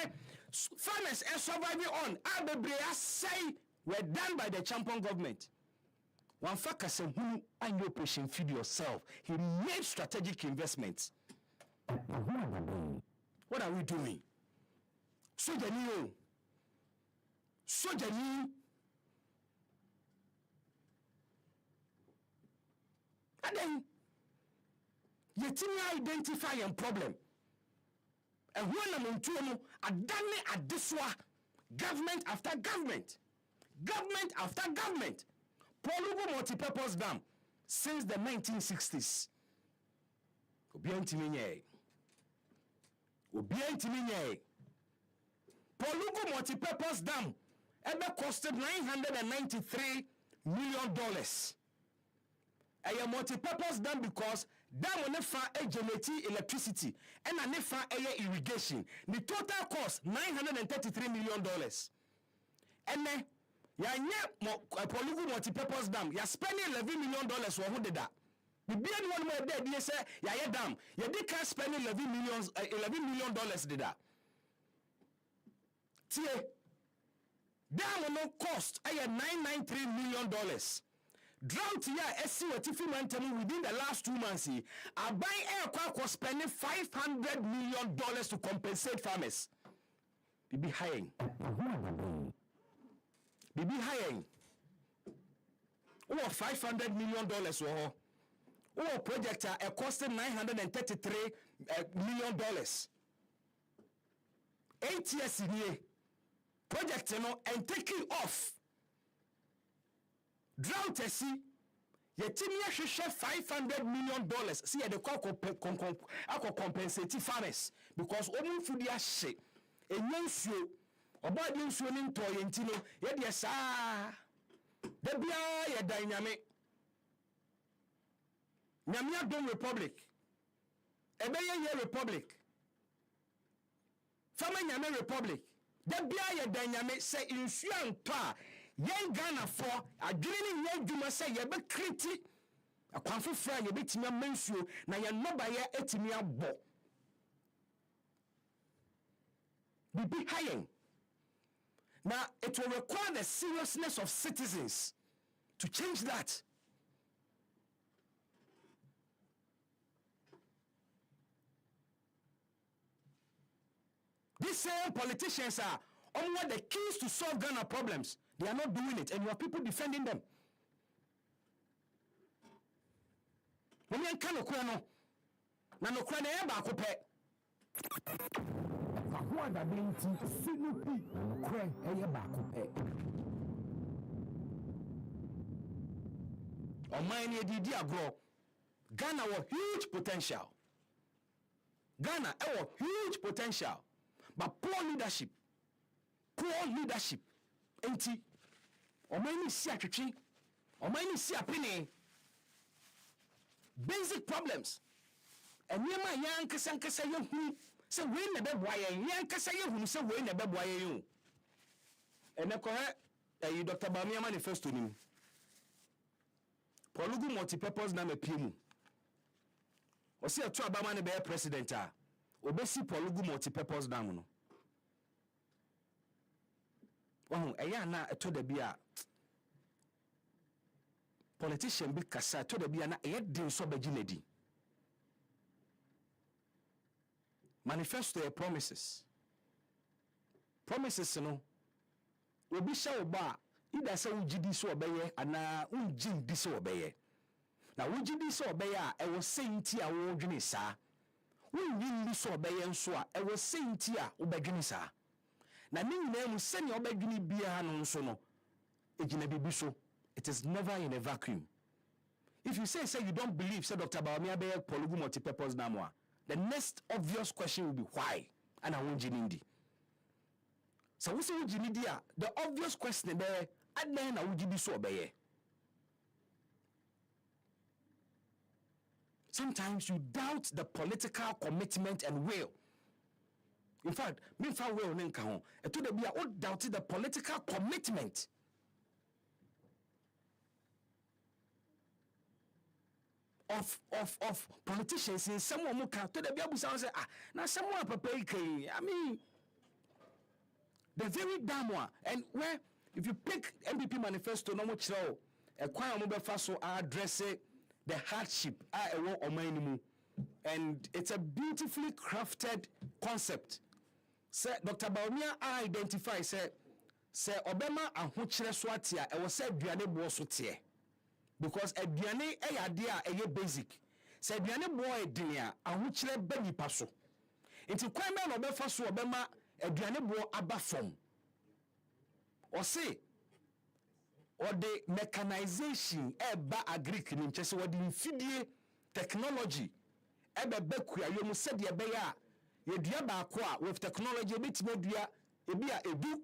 farmers are surviving on. Abebrea say were done by the champion government. One faka se hunu anya Operation Feed Yourself. He made strategic investments. What are we doing? Sojani. And then, you identify a problem. And when I'm on tour, I done it at this one, government after government. Polugo multi-purpose dam, since the 1960s. Obiantimi nye. Polugu multi-purpose dam ever costed $993 million. A multi-purpose dam because dam on nefa generate electricity and a nefa irrigation. The total cost $933 million. And then ya Polugu multi-purpose dam ya spending $11 million for who did that. The being one more dead, you say, ya dam, ya did can't spend $11 million did that. Tie, dam no cost $993 million. Drought here, SC within the last 2 months, I buy air was spending $500 million to compensate farmers. Bibi hiring. Over $500 million. Our project costed $933 million. 8 years in here. Project and taking off. Drought see. Yetimia should share $500 million. See the compensate farmers because only food ya shit. A young show about the swimming toy and tino. Yes, the bia ya dynamic. Nyamia Dom Republic. Ebeye ye Republic. Fama Nyame Republic. The bia ye dynamic say insuan pa. Yen Ghana for a greening yen duma say ye be kriti. A kwanfu fra ye be timia mensuo na ye no ba ye etimia bo. Bibi hayen. Now it will require the seriousness of citizens to change that. These same politicians are on what the keys to solve Ghana problems. They are not doing it, and you have people defending them. When you can't no, na no kwana ya ba kope. Ahwa da binti sinupi kwen eye ba kope. Oman ye didi agro. Ghana was huge potential. Ghana was huge potential. But poor leadership. Enti omani si atwetwe omani si apene basic problems enyema yan kasa yehu se we na beboa yan kasa yehu se we na beboa yen eneko he Dr. Bawumia manifesto nim Polugu multi-purpose na mapiemu o se ato abama ne be president a obesi Polugu multi-purpose dam no. Oh, na to the bia politician be kasa to the bia na din so bagiledi. Manifesto promises no obi sha oba ida say ugidi so obeye ana ungidi so obeye na ugidi so obeye a e wo senti a wo dwene saa unyi so obeye nso a e wo senti a wo badwene saa na ninna mu sene obadwini bia no nso no ejina bibi so. It is never in a vacuum. If you say you don't believe say Dr. Bawumia be Polugu multi-purpose dam, the next obvious question will be why and I won't jinindi. So we say jinindi the obvious question there and then I would be so obey. Sometimes you doubt the political commitment and will. In fact, me fa will nka ho eto da bia o doubt the political commitment of politicians in some one ka to da bia busa say na someone papa kai. I mean the very damn one. And where if you pick MPP manifesto no mo kire o kwan mo be fa so address the hardship ewo oman ni mu, and it's a beautifully crafted concept. Say Dr. Bawumia identify say obema ahokyere so atia e wo say aduane bo so tie because aduane ade a basic. Say aduane bo edin a ahokyere ba nipa so nti kwan be no obefa so obema aduane bo aba fom o say or the mechanization eba agric ni nkyese or the infidie technology ebe bekua yomu said ye beya ye dua baako a with technology ebetime dua ebi a edu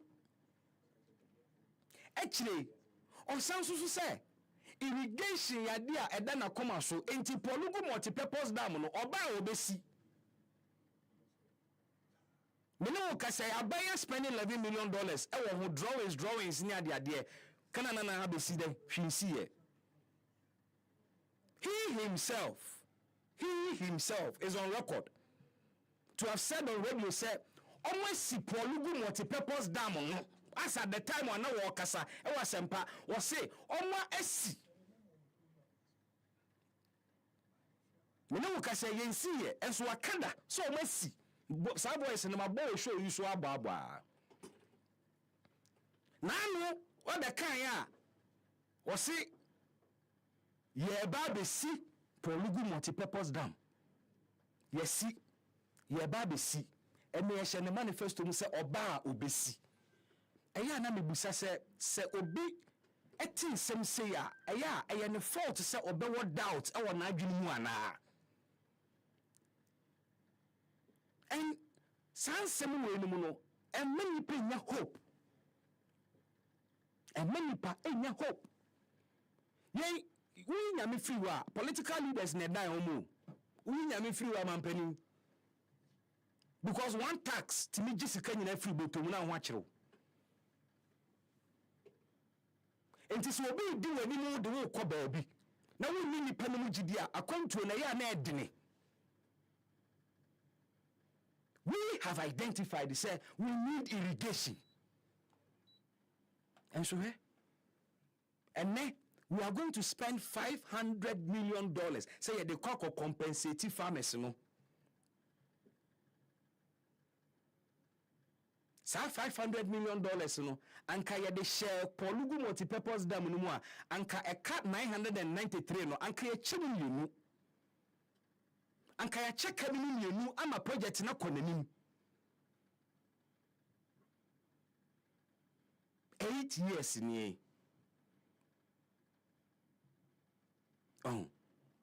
actually on sansusu say irrigation yade a eda na koma so enti polugu multipurpose dam no oba obesi Mino ka say abaya spending $11 million e wo drawings ni ade kana na ha besi dem hwinsi ye he himself is on record to have said on radio say almost si polugu multipurpose dam no as at the time when na kasa e wa sempa wo say almost esi Mino ka say yensi ye enso akada so almost si sa boys na mabo show you so ababa nanu what the kan ya o si ye ba be si polugu multipurpose dam ye ba be si ene ye hye ne manifesto mu se oba obesi eya na mebusa se obi etin sem se ya eya ne fault se obe wo doubt e wo na adwene mu ana and sansem we no mu no and many people nya hope and many people nya hope ye we nya me free wa political leaders na dan omo we nya me free wa mampani because one tax to me jisika nyina free botom na ho akyerew enti so obi di wani mu de wo kɔ baabi na wo ni nipa no mu gidi a akwantuo na ya na edene. We have identified, say, we need irrigation. And so, and then we are going to spend $500 million. Say, the cocoa compensate farmers, no. So $500 million, no. Anka ya de share polugu multipurpose dam no more. Anka a cut 993, no. Anka ya chemu you. Anka ya cheka ni ama project na konanim 8 years ni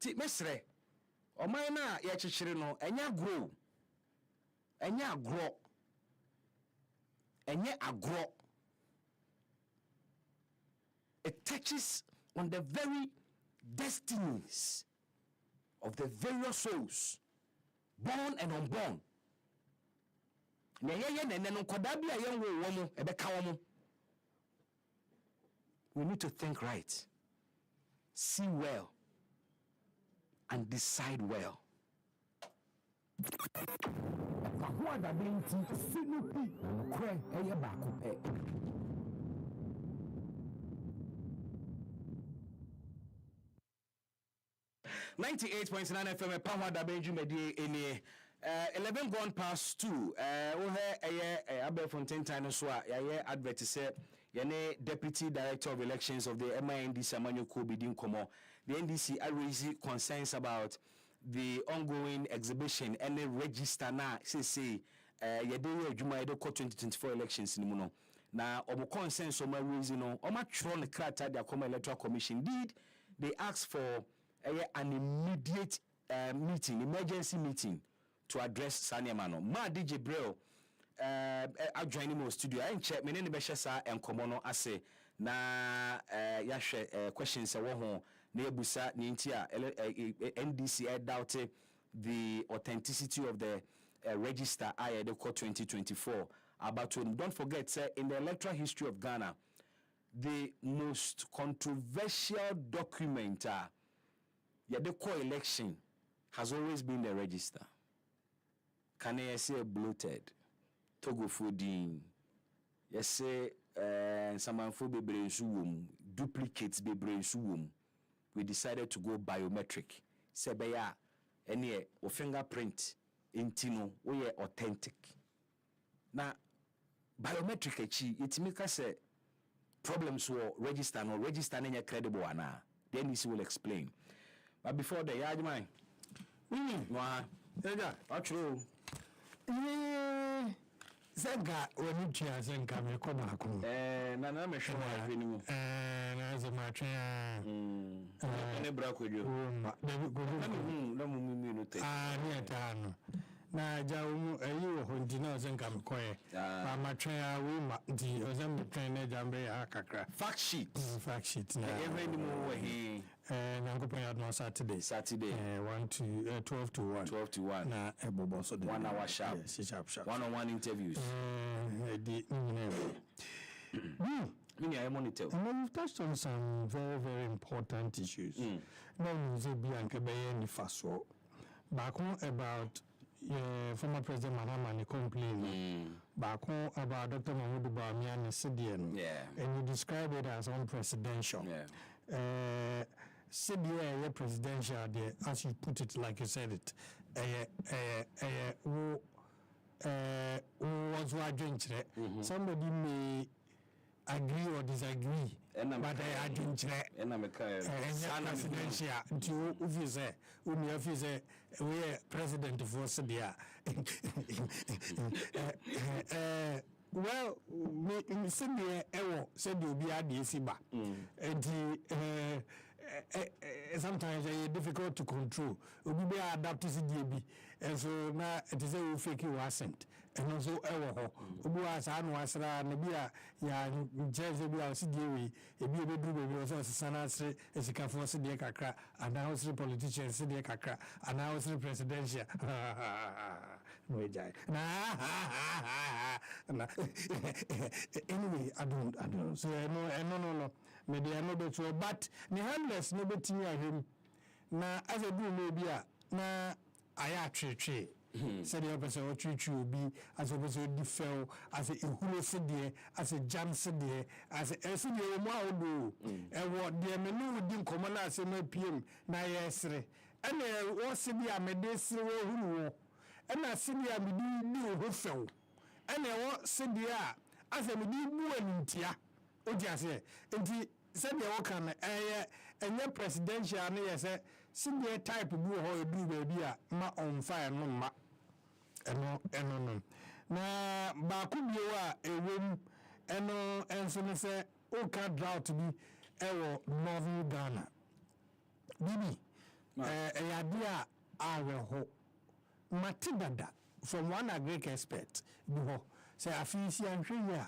ti mesre oman na ya chichire no enya agro it touches on the very destinies of the various souls, born and unborn. We need to think right, see well, and decide well. 98.9 FM power da benju medie eni 11 gone past 2 Abel Fontaine time so ya advert say yene deputy director of elections of the NDC Amanyo Kobidin Komo. The NDC are raising concerns about the ongoing exhibition and the register na say yede adwuma yede 2024 elections ni mu no na omo concerns o ma raising no o ma tro ne krata the electoral commission did they ask for an immediate emergency meeting to address Sanyamano. Ma DJ Brel joining me studio. I check me ne be hye and enkomo no ase na ya hwe questions wo ho na ebusa ni ntia NDC doubted the authenticity of the register I the 2024 about to don't forget say in the electoral history of Ghana the most controversial document the core election has always been the register. Can I say bloated? Togo fooding. Yes, say some be brain suwum, duplicates be brain suwum. We decided to go biometric. Sebeya, any or fingerprint intino, we are authentic. Now, biometric it make us say problems were register no register any credible ana. The NDC will explain. But before the yard mine, Zenga when you chia zenga me ko ba ko na me hwe na hwe ni mu na ze ma twa ne bra ko jo na mu no te ni eta no na ja wo ayi wo hondi na zenga me ko e ba ma twa we ma di ozem me twa na jambe akakra fact sheet na every ni mu wo he Nangopa ya no Saturday 1 to 12 to 1 na ebobo so 1 hour sharp one-on-one interviews Mini I monitor. We've touched on some very, very important issues. Now, back about former President Mahama complaining. Back about Dr. Mahmoud Bawumia Sidian. And you describe it as unpresidential. CDA presidential, as you put it, like you said it, was somebody may agree or disagree, but I didn't presidential until we president for CDA. Well, said you'll be at the SIBA. Sometimes it's difficult to control. We be adapted to DB, and so now it is a fake you accent, and also we was anwasra nebia ya jersey bi a CDA e bi obedu be bi so sana sre esika for CDA kakra and house politicians CDA kakra and house presidential no jai na anyway I don't so no maybe I know better but the handless no betimi ahim na as a do maybe na aya twetwe said the person or treat be as a person defel as a hulu CDA as a jam CDA as a CDA do and what the menu didn't come on as a PM na yesre and what CDA made this hulu and I CDA me do who fell and what CDA as a me do tia Odiase enti said the worker and your presidential yes CDA type do how do baby ma on fire no ma no na ba ku biwa ewem eno enso ne se o ka drought bi ewo northern Ghana bibi eyadia aweho matidada from one agric expert bi ho say afisi anhwe ya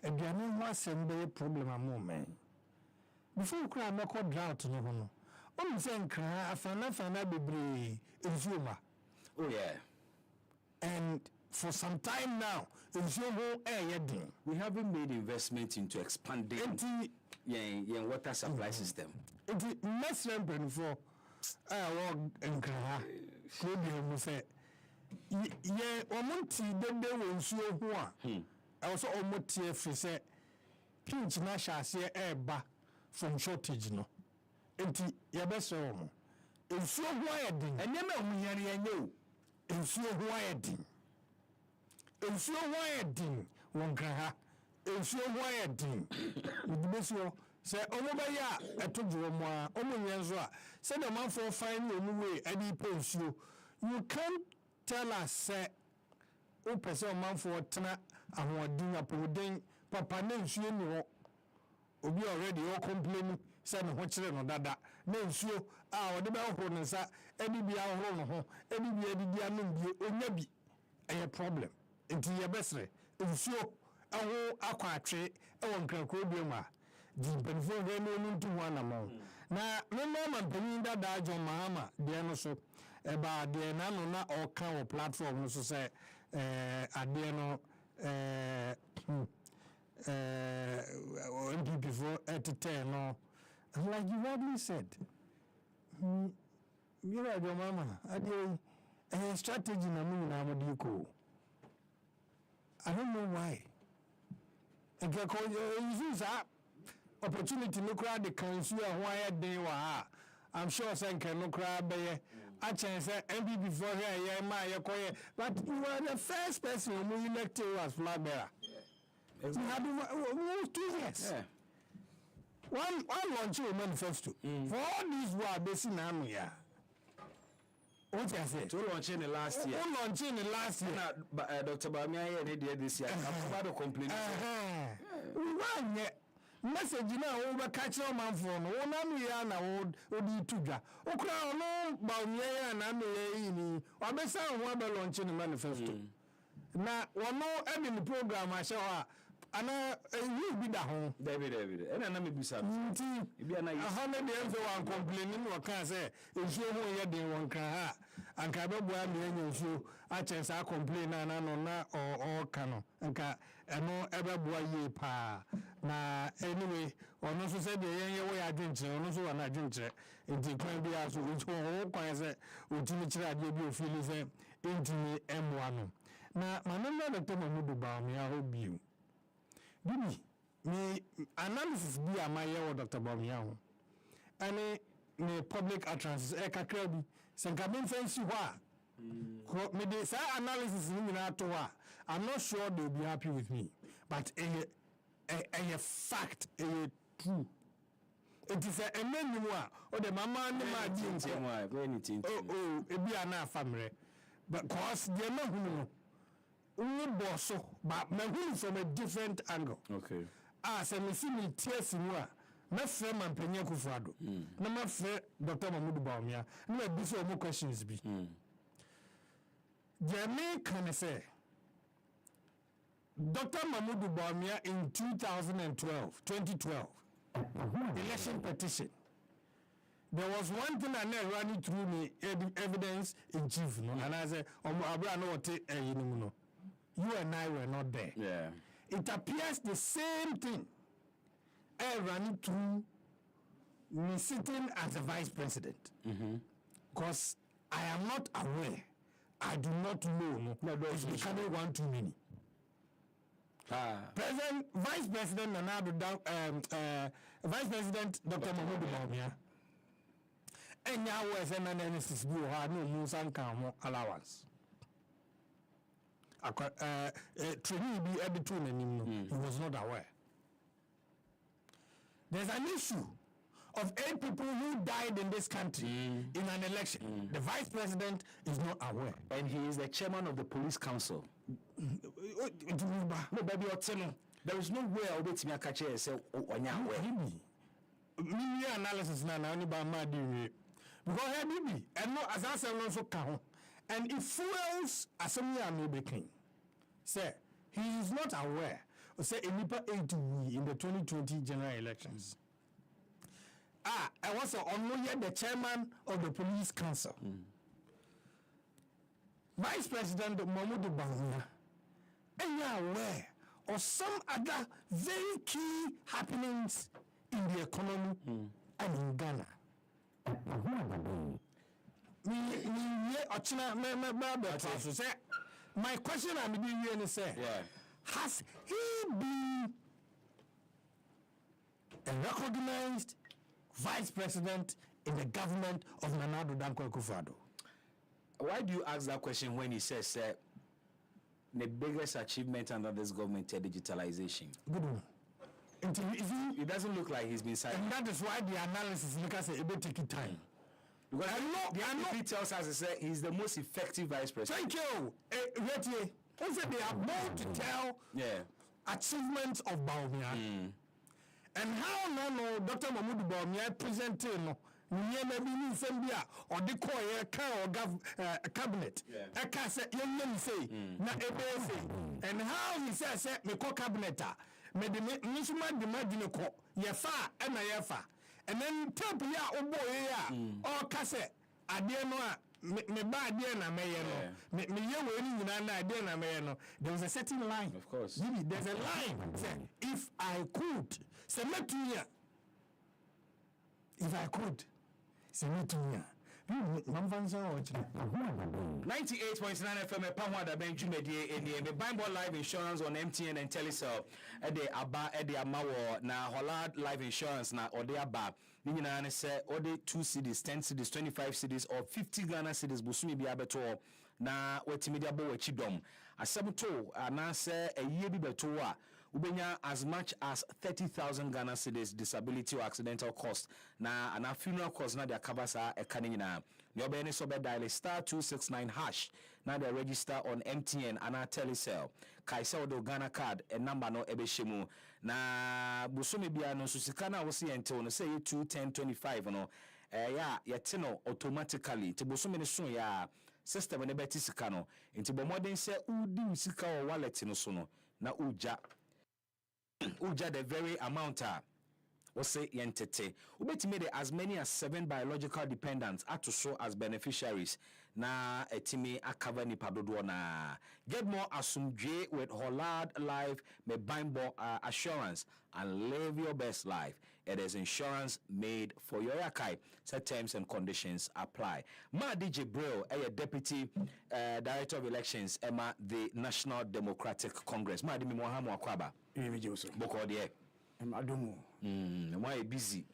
aduane ho asem problem amomen before kra meko drought no ho no o se nkra afana bebre ensuoma oh yeah. And for some time now, we haven't made investment into expanding the water supply system. The next time for also almost say pinch na from shortage no. Enti ya best room. Ensuo ho ayedin. Enyema omunyare enyo. Ensuo ho ayedin wonkraha ensuo ho ayedin udibesio se omobeya etojo mo a omunyenzo a se the man for fine omuwe adi pensuo you can't tell us say o person man for tena ahoodin apoden papa na ensuo ni ho obi already o complain say no ho kire no dada na ensuo a ode be ho no sa edi bia ho no ho edi bia didi anum bi onya bi a problem enti ye besre ensuo aho akwatwe e won krankro bi ma di benfo he no ntu ho anamo na no man panin dada John Mahama de no so e ba de na no na o kan o platform no so say ade no before at 10 no like you rightly said you are your mama a strategy na mu na modiko I don't know why and use opportunity no crowd the council why they were I'm sure say can no crowd be a chance MB before here but you are the first person who elected as flag bearer. We have 2 years. Yeah. One launch manifesto. For all these who are based in Amia. What you say? To launch in the last year. Who launched in the last year? Dr. Bamia did this year. I'm about to complain. One yet. Message now over catch your man phone. One am na odi tuja. Okra no Bamia and Amele. Wabesa one by launching the manifesto. Na one in the program I show ana you be that home. David. And I'm a bisa. Be a 100 years one complaining or can say if you want you one can and can be boy you I chance I complain na or cano and can no ever boy ye pa na anyway or no so said the way I drink or so and I drink it can be as which one can say ultimately I give you feelings into me M1 na manana the time I do ba me I hope you Bibi, me analysis bi amaye wo Dr. Bamiya ani me public utterances kakra bi senka me fancy ho a me dey say analysis ni nyina to ho I'm not sure they will be happy with me but a fact true it is a menu o the mama ni ma di nko ebi ana famre but cause dey ma hunu bosso, but my wheel from a different angle. Okay. As I see me tears in war, my friend and Penya Kufado. No, my friend Dr. Mahmoud Bawumia. No, these are more questions. Be Jeremy can say Dr. Mahmoud Bawumia in 2012, election petition. There was one thing I never ran it through me evidence in chief, no, and I said, I know what you know. You and I were not there. Yeah. It appears the same thing. I ran it through me sitting as a vice president. Because I am not aware. I do not know. No, it's becoming one too many. Vice President Vice President Dr. Mahmoud Bawumia. And now was an analysis view had no Musan Kamo allowance. Trainee be between him, he was not aware. There's an issue of 8 people who died in this country in an election. The vice president is not aware. And he is the chairman of the police council. No, baby, there is no way I'll be to me a catcher and say, Me analysis now only by my degree. Because here baby, and no as I say also count. And it fuels as some year may be clean. Say he is not aware. Say Enipa 80 in the 2020 general elections. I was on the chairman of the police council. Vice President Mahmoud Bawumia. And you are aware of some other very key happenings in the economy and in Ghana. My question I'm being here to say, has he been a recognized vice president in the government of Nana Addo Dankwa Akufo-Addo? Why do you ask that question when he says the biggest achievement under this government is digitalization? Good one. It doesn't look like he's been silent. And that is why the analysis because it will take time. Because I know he tells us he's the most effective vice president. Thank you. Also, they are bold to tell achievements of Bawumia. And how no Dr. Mahmoud Bawumia presented no maybe Zambia or the core cabinet. I can say na and how he says me co cabinet me the misuma the madine ko yefa and yefa. And then tell ya obo ya or kase ade no a me ba ade na meye no me ye we ni nyina na ade na meye no there was a certain line. Of course there's a line say if I could say metunya if I could say metunya 98.9 FM Pamwada Benjumedi in the Bible Life Insurance on MTN and Telecel Ede Amawo na Holland Life Insurance na Ode Aba Nina say Ode 2 cedis 10 cedis 25 cedis or 50 Ghana cedis Busumi bi abeto na wetimedia bo wachidom asebto anase eye bi beto a ubenya as much as 30,000 Ghana cedis disability or accidental cost na funeral cost na dia kabasa ekane nyina The obene so be dial *269# now they register on MTN and Telecel. Kaisa do Ghana card and number no ebeshemu na busumi bia no susika na wo se ente no say 21025 no ya yetino automatically te busumi ne so ya system ne beti sika no nti bo modern say udi sika o wallet no so no na uja the very amount we say yentete ubetime de as many as 7 biological dependents are to show as beneficiaries na etime akava ni padodo na get more asumdwe with Hollard Life me bimbo assurance and live your best life. It is insurance made for your yakai. Set terms and conditions apply. Ma DJ Brill, deputy director of elections Emma the National Democratic Congress. Ma dimi mohamu akwaba boko de Adomo. Why busy?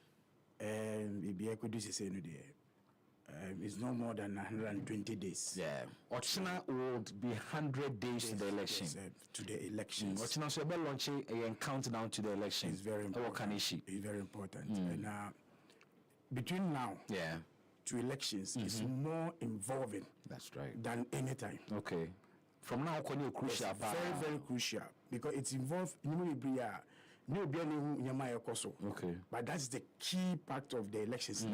It's no more than 120 days. Yeah. Ochina would be 100 days to the election. To the elections. Ochina so be launching a countdown to the election. It's very important. It's very important. And between now to elections is more involving. That's right. Than any time. Okay. From now on, crucial. Very, very crucial because it's involved okay. But that's the key part of the elections.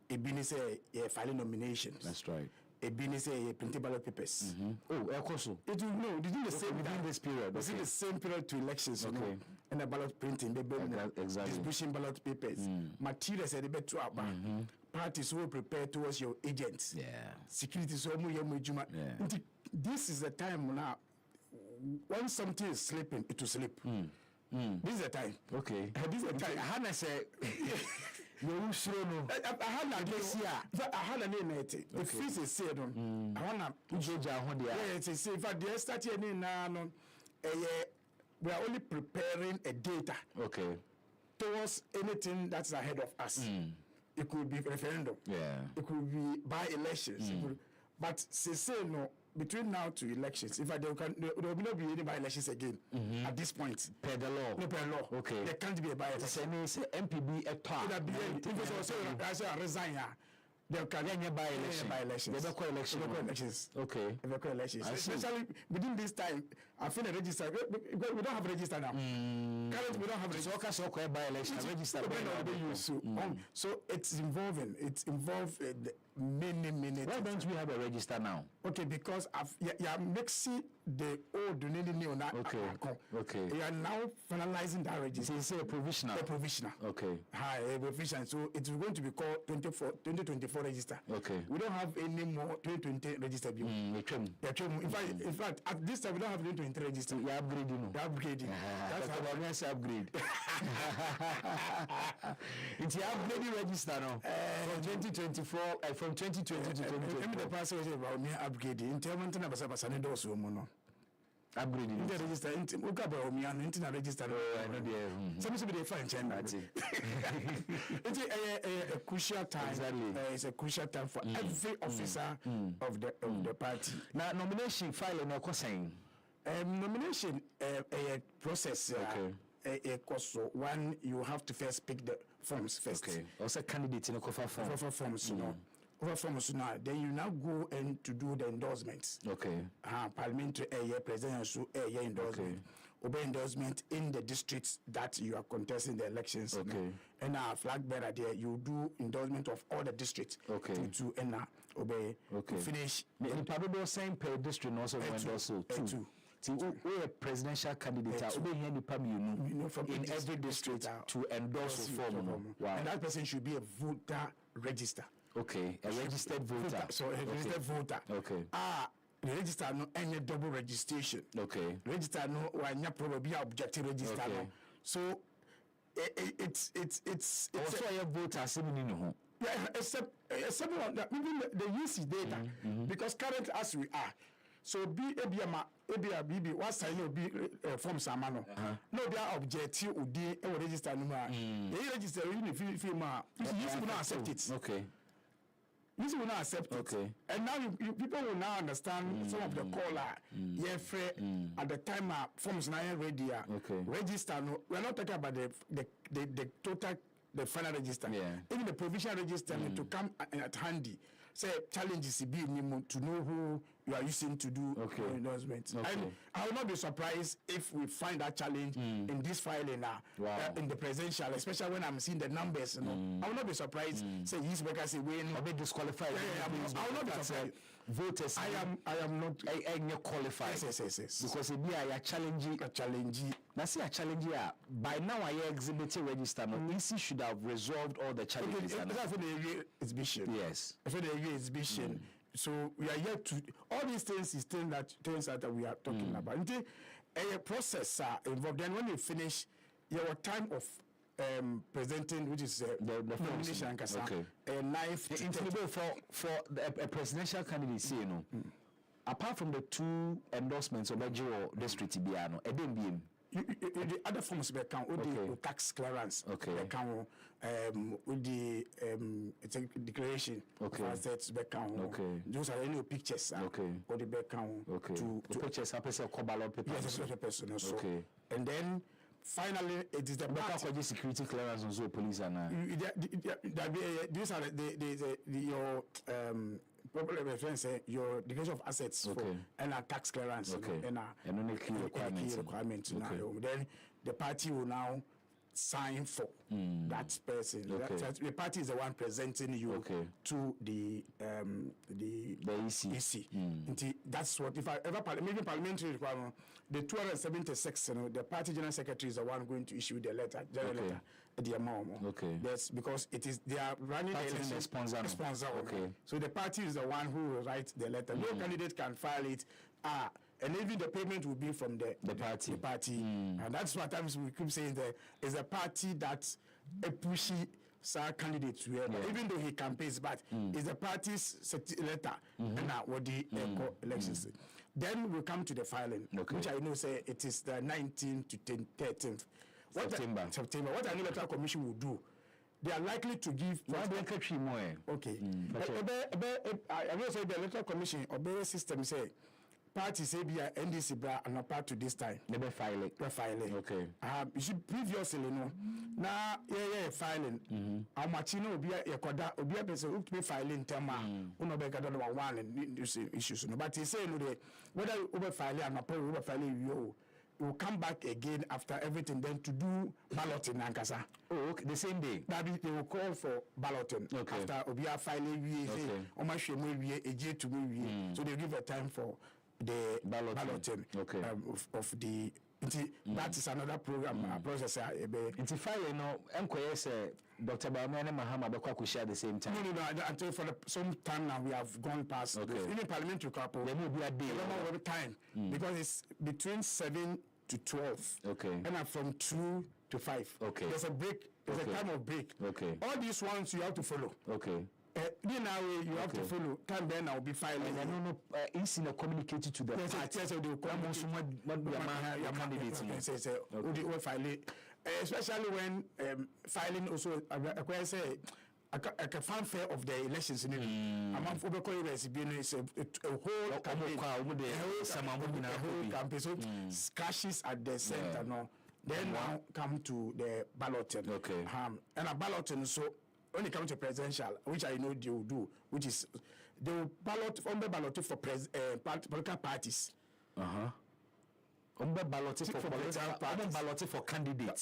Ebini say filing nominations. That's right. Ebini say printing ballot papers. Oh, also. It will no. Within the same within this period. Within the same period to elections. Okay. You know, and the ballot printing, exactly. distribution ballot papers, materials are the better parties will prepare towards your agents. Yeah. Security so this is the time now. When something is sleeping, it will sleep. This is the time. Okay. This is the time. Hana say. You should know. I had a name. The fees is said on. I want to judge our home. Yes, it's if I dare start here now. We are only preparing a data. Okay. Towards anything that's ahead of us. It could be referendum. Yeah. It could be by elections. But say no. Between now to elections, if there will not be any by-elections again at this point. Per the law. No, per law. Okay. There can't be a by-election. Say MPB a part. If it's also resign, there can be by-elections. There are elections. Okay. Elections. Especially within this time, I feel a register. We don't have a register now. Currently, we don't have a register. So by-election register. So it's involving. It's involved many. Why don't we have a register now? Okay, because you're mixing the old new now. Okay. You are now finalizing that register. It's a provisional. A provisional. Okay. A provisional. So it's going to be called 2024 register. Okay. We don't have any more 2020 register. In fact, at this time we don't have 2020 register. You're upgrading. That's how we're going to upgrade. It's the upgrading register now. From 2024. From 2020 to 2020. The person was about me upgrading. In terms of Basani Dosu Mono. Upgrading. The register in Ukaba me and internet register. I know the some people they find China. It's a crucial time. Exactly. It's a crucial time for every officer of the party. Now nomination file no saying. Nomination process. Okay. So one, you have to first pick the forms first. Okay. Also candidate in a cover form. Cover forms, Over forms now. Then you now go and to do the endorsements. Okay. Parliamentary presidential endorsement. Obey endorsement in the districts that you are contesting the elections. Okay. And flag bearer there, you do endorsement of all the districts. Okay. To obey. Okay. Finish. In probably same per district also also two. We a presidential candidate in every district to endorse form. Wow. And that person should be a voter register. Okay, a registered voter. So a registered voter. Okay. The register no any double registration. Okay. Register no wanya probably objective register no. So it's also a voter assembly. Yeah, except that even the UC data because currently as we are. So be ABB what sign will be form samano. No be objective udi e register no ma. You register you film you will not accept it. Okay. You will not accept it. Okay. And now you people will now understand some of the caller. At the time forms na ready. Okay. Register no. We are not talking about the total the final register. Yeah. Even the provisional register to come at handy. say challenges be to know who you are using to do endorsement. I will not be surprised if we find that challenge in this filing in the presidential, especially when I'm seeing the numbers. You know, I will not be surprised. Say his workers say when be disqualified. I will not be surprised. Voters, I am not qualified. Yes. Because it be a challenge. Now see a challenge here. By now I exhibiting register. No, NDC should have resolved all the challenges. For the exhibition. Yes. For the exhibition. So we are yet to all these things is things that we are talking about. A process involved. Then when you finish your time of presenting, which is the nomination, 9th for a presidential candidacy, you know, apart from the 2 endorsements of the district, the other forms of account with the tax clearance, account with the declaration of assets account. Those are any pictures or the account to pictures ballot papers. Yes, and then finally it is the back for the security clearance and so police and these are your popular reference your declaration of assets and a tax clearance and only key requirements now. Then the party will now sign for that person. The party is the one presenting you to the EC. That's what if I ever maybe parliamentary requirement, the 276, the party general secretary is the one going to issue the letter, letter at the amount. That's because it is they are running the election sponsor. So the party is the one who will write the letter. No candidate can file it. And even the payment will be from the party. And that's what times we keep saying that is a party that's a pushy candidate even though he campaigns, but is the party's letter and what the elections. Then we come to the filing, which I know say it is the 19th to 13th September. What I know electoral commission will do, they are likely to give I will say the electoral commission or better system say party say be a NDC bra and not part to this time. Never filing. You see previously now filing. How much you know be a person who be filing tema uno be number 1 and issues. But he say no whether over filing and not over filing you will come back again after everything then to do balloting Nankasa. The same day. That they will call for balloting after Obia filing so they give a time for the balloting of the that is another program process. Filing Dr. Baumane Mahama Bekwa at the same time. No, until for some time now we have gone past even parliamentary couple. There will be a day over time because it's between 7 to 12. And from 2 to 5. There's a break. There's a time of break. All these ones you have to follow. Now you have to follow. Time then I'll be filing. And it's in a communicated to the party. Yes, they will come your candidates. Especially when filing also requires a fanfare of the elections in among is a whole campaign. So clashes at the center now. Then now come to the balloting. And a balloting so when it comes to presidential, which I know they will do, which is they will ballot for political parties. Balloting for candidates.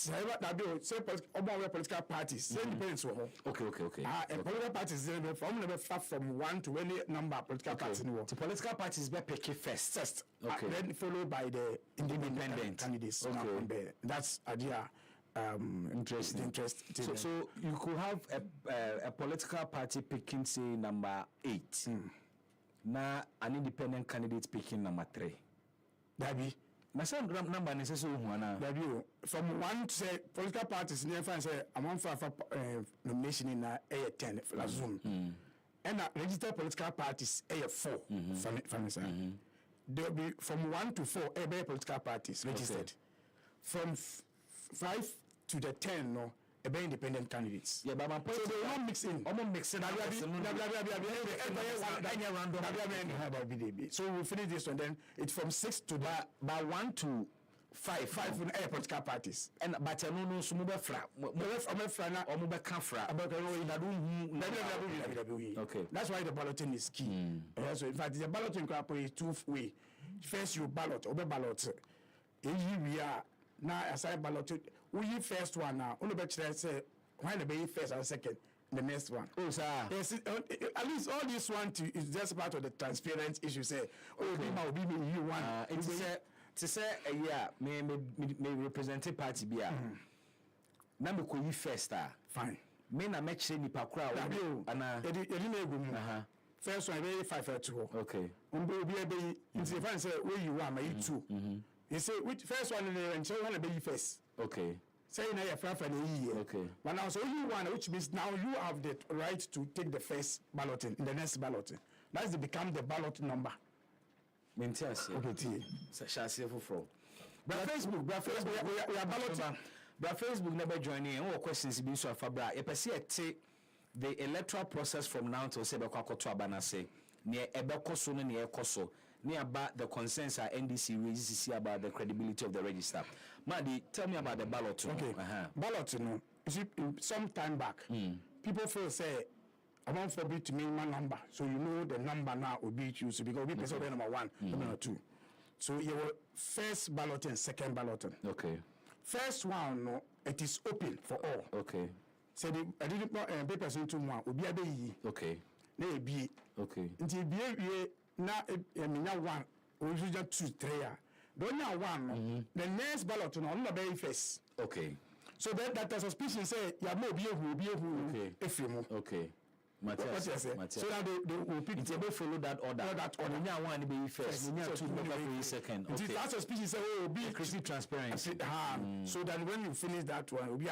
Say political parties. Say independents. And political parties from 1 to any number of political parties. The political parties be pick first. Then followed by the independent candidates. That's idea. Interesting. So you could have a political party picking say number 8. Now an independent candidate picking number 3. That be. Number necessary from 1 to say political parties never say among for nomination in a 10 for Zoom. And registered political parties a 4 there will be from 1 to 4 political parties registered. From 5 to the 10 independent candidates. But my point so they will not mix in. So we'll finish this one then. It's from 6 to by 1 to five in air political parties. And but no so mobile fra na or mobile kafra. Okay. That's why the balloting is key. So in fact the balloting is two-way. First you ballot, ballot. We are now aside ballot. We first one now. Only better say why the be first and second. The next one. Oh, sir. Yes, at least all this one is just part of the transparent issue. Say, be you one. To say a year may represent a party be number could you first fine. Men are matching the crowd and first one very 5-2. Okay. Be if I say where you are, my 2. You say which first one and so one be first. Okay. Say now you're for a year. Okay. But now so you one, which means now you have the right to take the first balloting in the next balloting. That's the become the ballot number. Maintains. Okay. Shall see for. But Facebook, we are balloting. But Facebook never join in. All questions be so fabra. You perceive the electoral process from now to say Bekako to Abanase. Near Ebekoso near Koso. Near about the concerns our NDC raises about the credibility of the register. Madi, tell me about the ballot. Okay. Ballot, you see, some time back, people feel say, I want for to mean my number. So you know the number now will be choose because we present number 1, number 2. So your first ballot and second ballot. Okay. First one, no, it is open for all. Okay. So the I didn't papers into one will be a day. Okay. They be okay. Until be now one or just 2, 3. Don't now one. The next ballot on the very first. Okay. So that a suspicion say ya mo be who okay. If you okay. Matthias. So that they will pick it will follow that order. Now one be first. Now 2 be second. Okay. That suspicion say oh be transparency. So that when you finish that one will be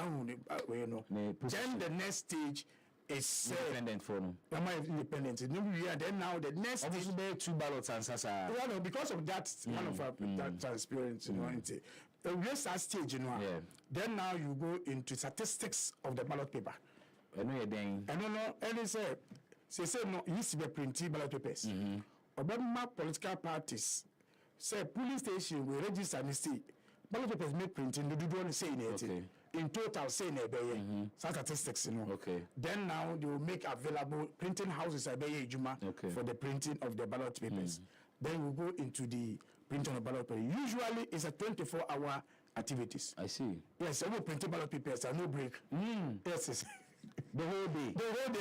you know. Then the next stage is independent for them. Independent. Then now the next stage be 2 ballots and sasa. Well, because of that one of that transparency, you know, the rest stage, you know. Yeah. Then now you go into statistics of the ballot paper. I know you're doing. I don't know. And they say no. You see the printed ballot papers. Obama political parties say polling station will register and see ballot papers make printing. They do only say it. Okay. In total, say statistics, you know. Okay. Then now they will make available printing houses for the printing of the ballot papers. Then we go into the printing of the ballot paper. Usually, it's a 24-hour activities. I see. Yes, I will print ballot papers and no break. Yes. The whole day,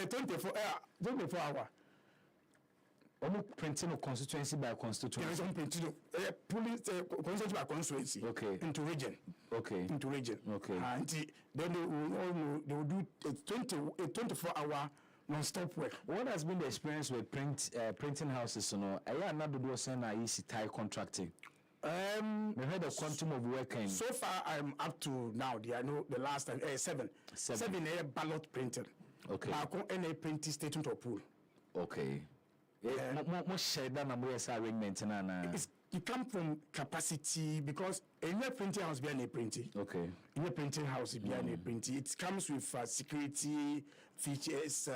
24 hours. Almost printing of constituency by constituency. There is some printing police constituency by constituency. Okay. Into region. Okay. Into region. Okay. And then they will do a 24-hour non-stop work. What has been the experience with printing houses? You know, I another do send a easy tie contracting. We heard the quantum of working. So far, I'm up to now. I know the last time 7 ballot printed. Okay. And printing statement of pool. Okay. It comes from capacity because in your printing house, be a printing. Okay. In your printing house, be a printing. It comes with security features.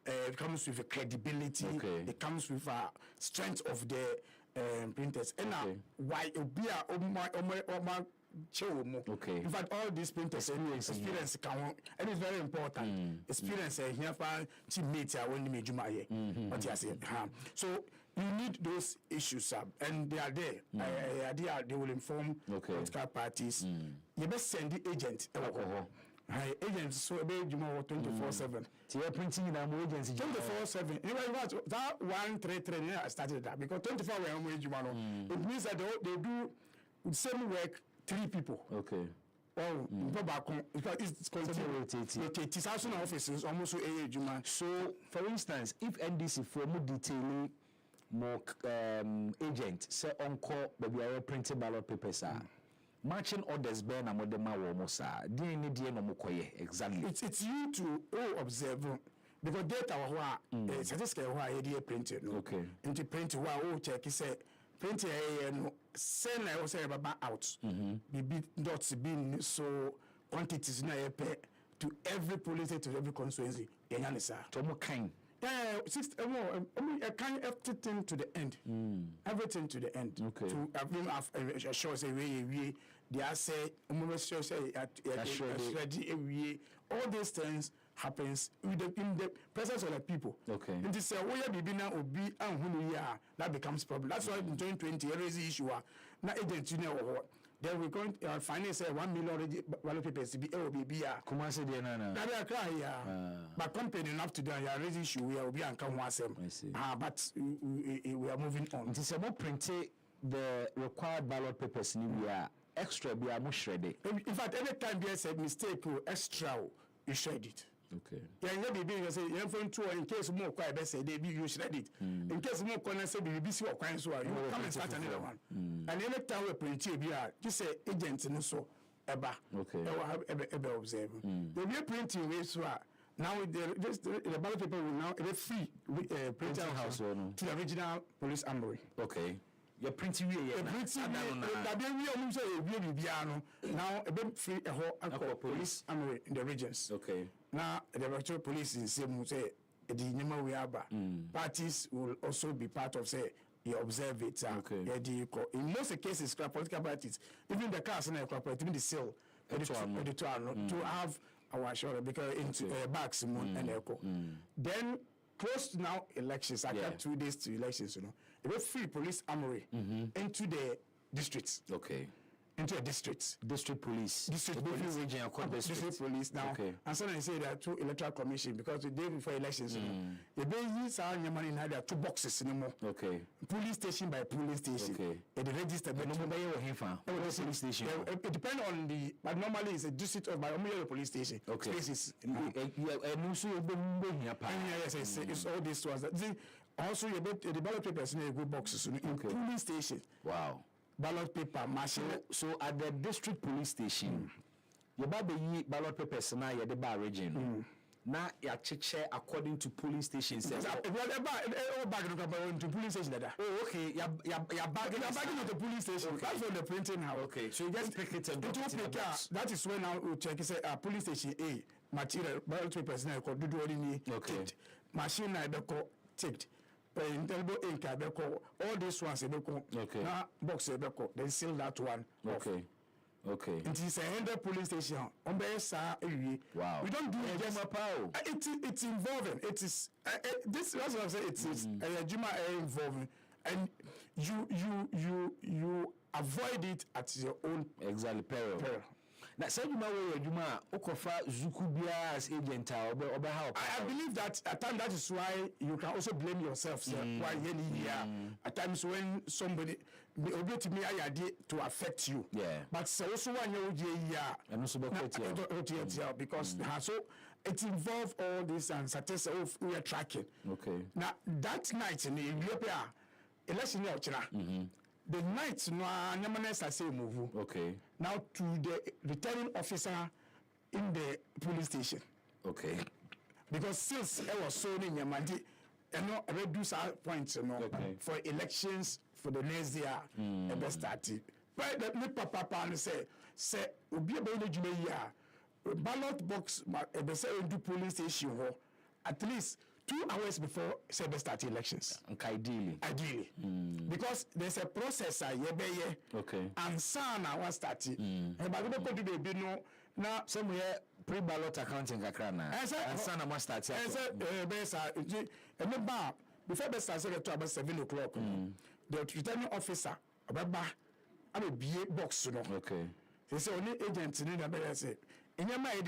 It comes with credibility. Okay. It comes with strength of the printers. And now, why be a okay. In fact, all these printers experience count, and it's very important. Experience here for teammates when you make what you say. So you need those issues and they are there. They will inform political parties. You best send the agent. Agents so obey you 24/7. So you're printing in our agency 24/7. You know that 133 I started that because 24 we are it means that they do the same work 3 people. Okay. Oh, it's continued. It's also offices almost so for instance, if NDC for more detailing more agent say on-call but we are printing ballot papers matching orders burn and modema womosa exactly. It's you to observe because data statistics printed. Okay. Into print check say print send I say about out. Be dots being so quantities na to every police to every constituency. Tomo kind. Everything to the end. Everything to the end. Okay. To assure say we they say all these things happens in the presence of the people. Okay. And this that becomes problem. That's why in 2020 there is the issue now agent then we're going to finance 1 million ballot papers to be Kumasi de nana. but company enough to do a raise issue we will be and come once but we are moving on. It is a more printed the required ballot papers in the extra be a shredded. In fact, every time there's a mistake or extra, you shred it. Okay. Yeah, you say you're from two in case more quiet, they say they be you shred it. In case more corner say be busy or quiet, so you come and start another one. And every time we print you, just say agent and so eba. Okay. Eba observe. They be printing way so. Now the ballot paper will now be free printing house to the original police armory. Okay. You're printing now a bit free police armory in the regions. Okay. Now the virtual police in same say the parties will also be part of say you observe it. Okay. In most cases, political parties, even the cars and even the sale, to have our shoulder because into backs and echo. Then close to now elections, I got 2 days to elections, a free police armory into the districts. Okay. Into a district. District police. District police now. Okay. And so I say there are 2 electoral commission because the day before elections, the basis are money in there are 2 boxes anymore. Okay. Police station by police station. Okay. The register by police station. It depends on the but normally it's a district of by police station. Okay. Spaces. Yes, it's all these ones. Also you the ballot papers in a good boxes in police station. Wow. Ballot paper machine. So at the district police station, you buy the ballot papers now you the bar region. Now you check according to polling stations. Bag to police station. Oh, okay. You're bagging to the police station. Okay. That's from the printing house. Okay. So you just pick it and drop it in the box. That is when now we check. Say police station A material ballot papers now called do already ticked. Machine now be called ticked. Indelible ink all these ones okay. Now box then seal that one. Okay. Okay. It is a 100 police station. Wow. We don't do it. It's involving. It is this. That's what I'm saying. It is involving, and you avoid it at your own peril. Now, say you know Okofa Zukubia as agent or I believe that at times that is why you can also blame yourself. Why at times when somebody to me to affect you. Yeah. But so also when you because so it involves all this and statistics we are tracking. Okay. Now that night in Ethiopia election the night no I say move. Okay. Now to the returning officer in the police station. Okay. Because since I was so in Yamandi, I reduce our points for elections for the next year. Best started. But the papa say be a ballot box do police station at least 2 hours before Saber start elections. Ideally. Because there's a process okay. And sana was starting. But we no now somewhere pre-ballot accounting kakrana. And sana must start. Before they start about 7 o'clock. The returning officer I'm a BA box Okay. They say only agents in the say in your mind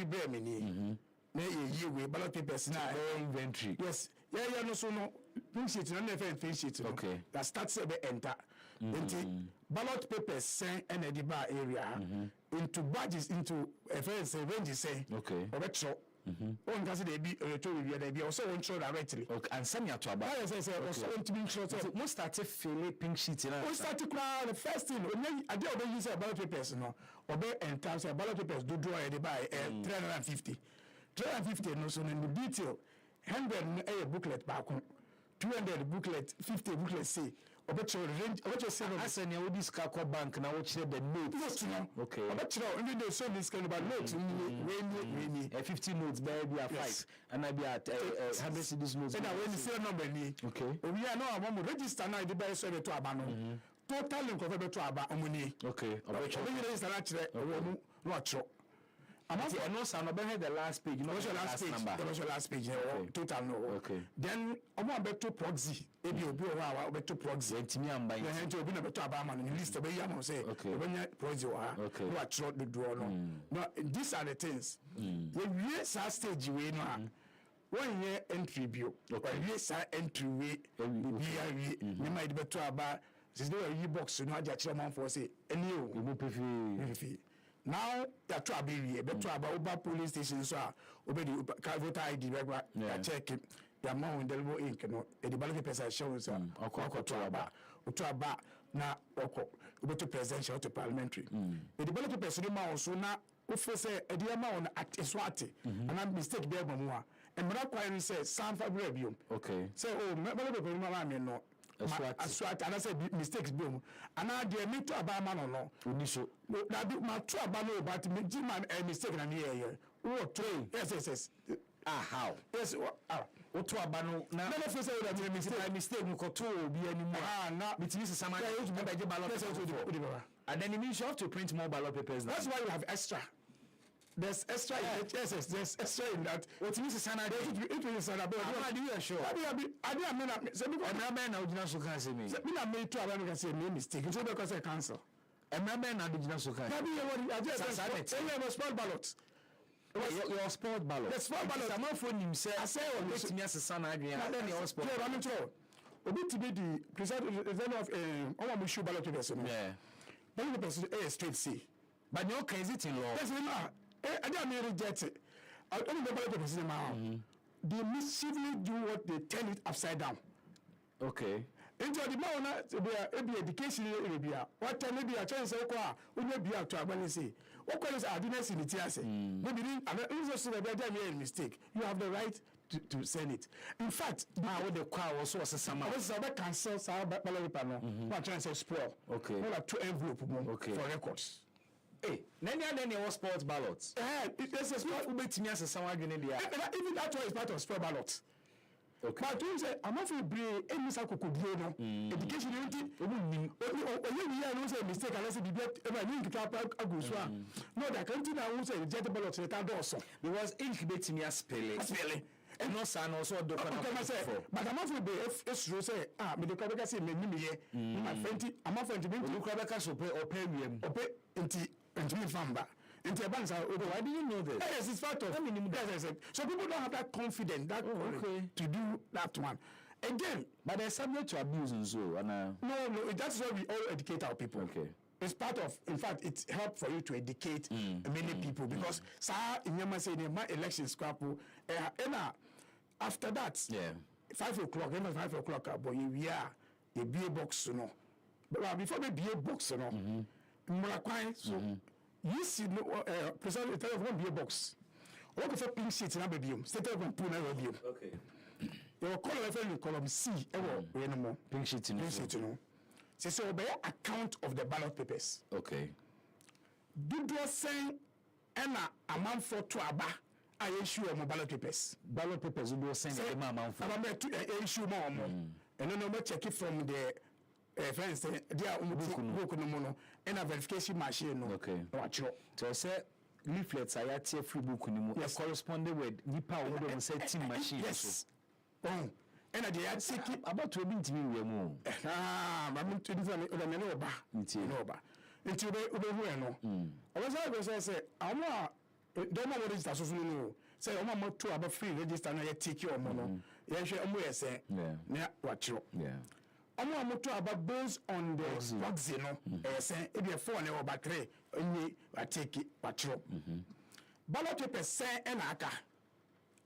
the ballot papers now inventory. Yes. No so no pink sheet no never sheet. Okay. That starts enter. Ballot papers send any the bar area into badges into a range say okay. One can say they be also on show directly. Okay. And send you to about. Yes, also want to be sure. Most started filling pink sheets. Most started the first thing. I did obey use ballot papers obey and time say ballot papers do draw the buy 350. 350 no so in the detail 100 a booklet back 200 booklet 50 booklet say Asɛn ya wodi sika kɔ bank na wɔkyerɛ the notes. Okay. Even though so this kind of notes, we 50 notes baby are 5 and I be at 100 cedis notes. And when the serial number ni. Okay. We are now about register now the buy so to abano. Total link of to aba omuni. Okay. When you register actually what I know some of the last page. What's your last page? What's your last page? Total no. Okay. Then I'm about to proxy. Maybe you'll be about to proxy. To me, I'm buying. The hand to be about to Abama and list of the Yamo say. Okay. When you proxy, okay. You are short the draw. No, these are the things. The years are stage we know. 1 year entry bill. Okay. Years are entry way. You might be to about. This is the box. You know, I just want for say. And you. Now you try be better about police station so obey voter ID regular check the amount in the ink no the ballot papers show so to aba na oko to presidential to parliamentary the ballot papers no ma so na o for say e dey ma on at swati and am mistake be eba mu a e mra kwai say san fa bra biom okay say oh ballot paper ma me no aswat and I said mistakes boom and now the me to aba man no uniso na bi ma to aba no but me gi man mistake na me here oh train yes how yes o to aba no na no for say that mistake no ko to obi anymore na bitimi sesama e be gi ballot paper and then it means you have to print more ballot papers now. That's why you have extra. There's extra in yes, there's extra in that. What means is it means sana but how do you sure? I mean say because remember na original so can say me. Me na me to aba me can say me mistake. So because I cancel. Remember na original so can. Maybe what I just say sport ballot. Your sport ballot. The sport ballot. Some of him say I say o let me asesa na adwen. Na then your sport. I mean to obi to be the president of our issue ballot papers. Yeah. Ballot papers straight C. But no can it in law. Yes, no. I don't reject it. I don't know about the president. They mischiefly do what they turn it upside down. Okay. Into the man, be education area. What time maybe a chance of qua, would be out to a say. What colors are dinners in the TSA? Maybe a mistake. You have the right to send it. In fact, now the car also was a summer. This is about cancel, ballot panel. One chance of spoil. Okay. More like 2 envelopes for records. Hey, then was sports ballots. It's a sport with me as a someone in India. Even that one is part of sport ballots. Okay. But you say, I'm not for brain, any circle could do education. You say mistake unless it be ever need to cap a good one. No, that country now will say reject ballots at that also. Because incubating me as spelling. And no son also do but I'm not be if true say me the Quebec say me my friend I'm not friend to be Quebec so pay or pay me or pay into me famba into a bank. Why do you know this? Yes, it's part of so people don't have that confidence that to do that one again, but they're subject to abuse and so and no that's why we all educate our people. Okay. It's part of, in fact, it's help for you to educate many people because in Yama say the my election scrapple after that 5 o'clock, 5 o'clock, boy, we are the beer box, you know. But before the beer box, you know, so you see president of one beer box. What for pink sheets in a baby? State of one review. Okay. They were calling column C, no pink sheets, you know. So by account of the ballot papers. Okay. Did you say a month for to aba? I issue my ballot papers. Ballot papers do send a amount for to issue more. And then I check it from the friends. They are book no and a verification machine. Okay. Watch you. So say leaflets I had free book no more. Corresponded with Nipa or say team machine. Yes. Oh. And I had say about to be to me more. I'm to different no ba. No ba. Into the no. I was always say I'm don't know what is that so no. Say I'm not to about free register na take your mono. Yeah, sure say. Yeah. Watch you. Yeah. I'm not to about based on the box no. Say if you phone or battery only I take it watch you. Ballot paper say and aka.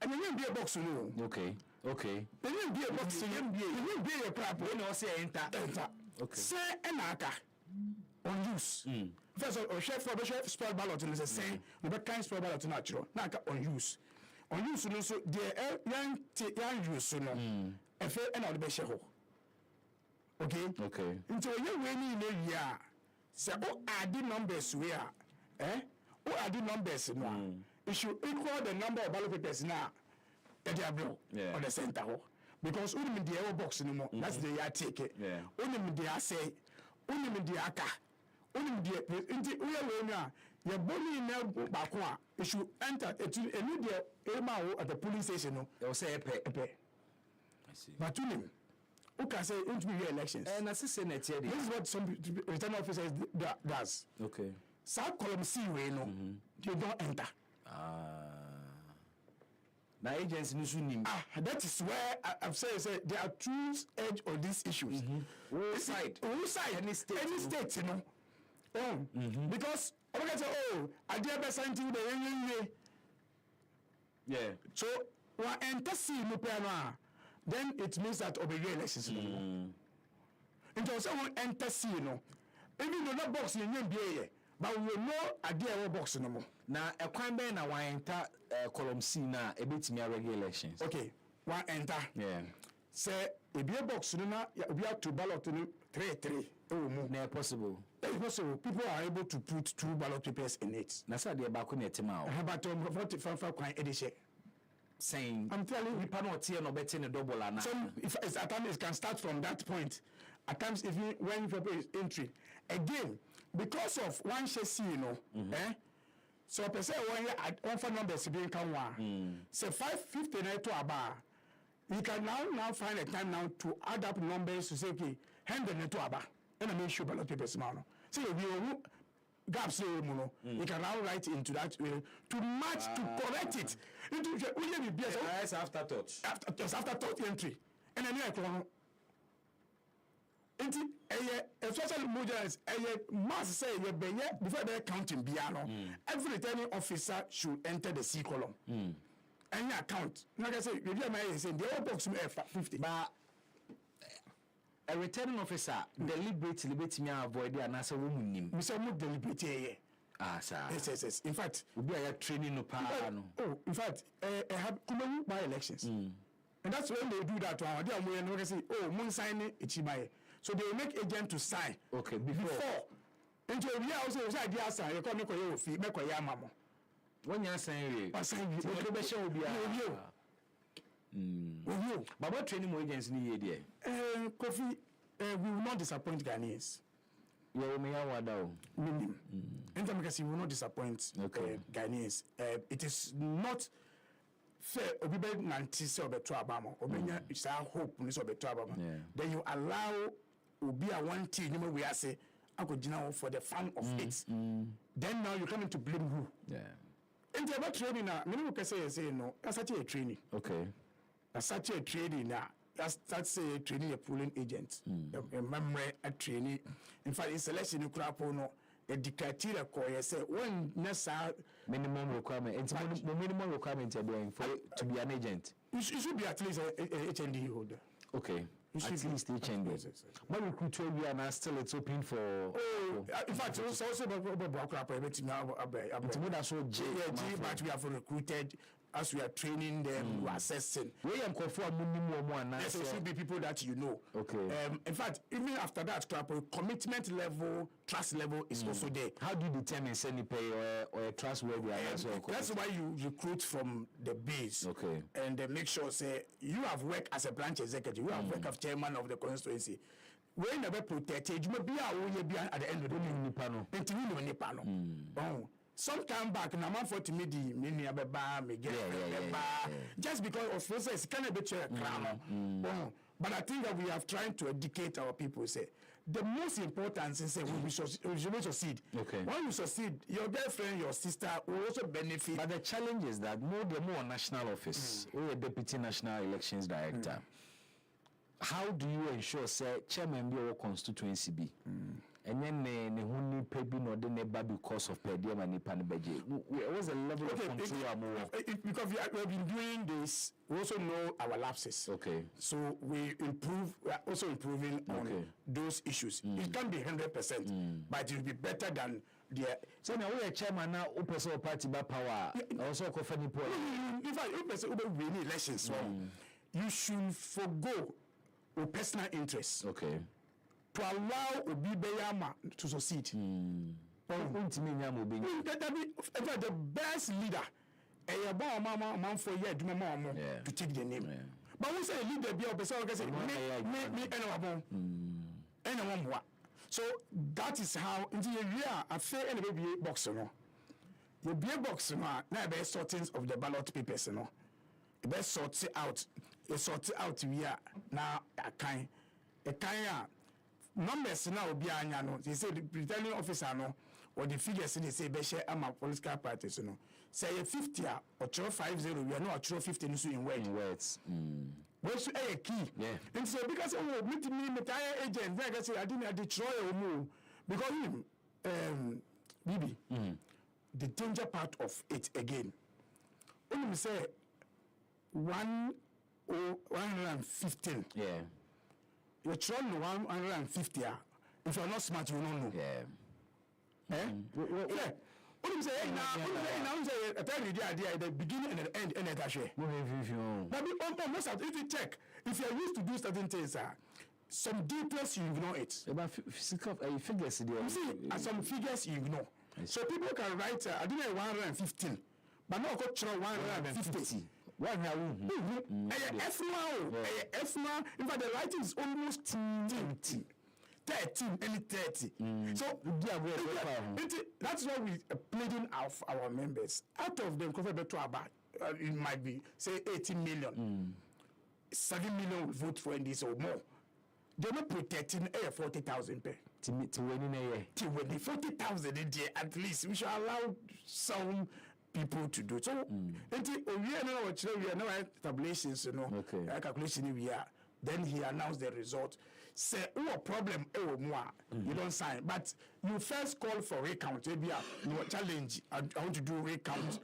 And you be a box no. Okay. Okay. Then you be a box, you be a crap when you say enter. Okay. Say enaka on use. First of all, chef for the chef spell ballot and say, the kind spell ballot natural. Naka on use. On use, so the young use, no. And fair and all the best. Okay. Until you win in a year, say, oh, add the numbers where, oh, add the numbers no. It should equal the number of ballot papers now. That they are on the center. Because only the air box no more. That's the year take it. Only the say, only the aka, only the into your body now back one. It should enter a new at the police station. No, they'll say a pay. I see. But to him, who can say it will be elections? And as I say, this is what some return officers does. Okay. South column C, you know, you don't enter. Now agents that is where I've said there are two edge on these issues. Which side? Any state, you know. Because I can say, I did best something the yeah. So when enter C no piano, then it means that obey elections. And so when enter C, you know, even though that box in NBA, but we know idea what box no more. Now a crime ben na one enter column C na a bit me regular elections. Okay, one enter. Yeah. Say a beer box no we have to ballot to 3-3. No possible. It's possible. People are able to put 2 ballot papers in it. Na sa de ba ko net ma o. But 45 kwan edition. Saying I'm telling you, people not here no bet in a double ana. So if at times it can start from that point. At times even when people is entry again because of one chassis, you know, so per se one for numbers being come one. Say 559 to a bar. You can now find a time now to add up numbers to say okay, hand the to a bar. And I make sure ballot papers man. So we gaps you can now write into that to match to correct it. Into afterthought. Afterthought entry. And then you especially models must say before they counting piano. Every returning officer should enter the C column. Any account. Like I say, if you are saying the whole box 50. But a returning officer deliberately me avoid the answer woman. We say more deliberate sir. Yes. In fact, we are training no power. Oh, in fact, I have come by elections. And that's when they do that to our dear we say, oh, moon sign it. So they make agent to sign. Okay, before. Into a year also, idea sign, you come make your fee, make your yamamo. When you're saying, the show will be you. But what training more agents need here? Kofi, we will not disappoint Ghanaians. You may have we will not disappoint Ghanaians. It is not fair. Obibe nanti se obeto abamo. Obenya is our hope ni se obeto abamo. Then you allow Obia one team we are say akojina for the fun of it. Then now you come into blame who? Yeah. Into about training now, minimum can say no. That's such a training. Okay. That's such a training now. That's a training a pooling agent. A memory a trainee. In fact, in selection you could no. The criteria say one necessary minimum requirement. It's minimum requirement for to be an agent. You should be at least a HND holder. Okay. At least HND. But recruit we are now still it's open for. In fact, it's also about but we have recruited as we are training them, we are assessing. We am confirm minimum yes, it should be people that you know. Okay. In fact, even after that, commitment level, trust level is also there. How do you determine sending pay or trustworthy? That's why you recruit from the base. Okay. And make sure say you have worked as a branch executive, you have worked as chairman of the constituency. We never protected. You may be at the end of the day. Some time back, na man for me the mini abeba me get just because of process can be a crown. But I think that we have tried to educate our people. Say the most important is say we should succeed. Okay. When you succeed, your girlfriend, your sister will also benefit. But the challenge is that the more national office, or a deputy national elections director. How do you ensure say chairman be our constituency be? And then the only pay no the neighbor because of per diem and nipa budget. What was the level of control? Because we have been doing this, we also know our lapses. Okay. So we are also improving on those issues. It can be 100%, but it will be better than the. So now we are chairman now, person party by power. Also, company power. In fact, you person win elections, so you should forgo personal interests. Okay. to allow Obi Beyama to succeed. The best leader, a for year to take the name. But we say leader be a person can say me anyone. So that is how in the year a fair and baby box the beer box now best sortings of the ballot papers the best sort it out we are now a kind numbers now be they say the returning officer or the figures they say be share among political parties say 50 or 50 we are not 50 in words. What's a key? Yeah. And so because meet me agent, like I say, I didn't destroy or move because Bibi, the danger part of it again. When you say 115, yeah, you're trying 150. If you're not smart, you don't know. Yeah. Yeah. What do you say now? A idea at the beginning and the end, and at share. But most of if you check, if you are used to do certain things, some details you ignore it. About figures, you see, some figures you ignore. So people can write, I didn't know 115, but now go try 150. F1, in fact, the writing is almost 20. 13 and 30. So that's why we are pleading our members. Out of them, it might be say 18 million. 7 million will vote for NDC or more. They're not protecting 40,000 pay. To win a year. To win 40,000 a day at least. We should allow some people to do so. We are now tabulations, calculation we are. Then he announced the result. Say, oh, problem, you don't sign. But you first call for recount. Maybe you challenge. I want to do recount.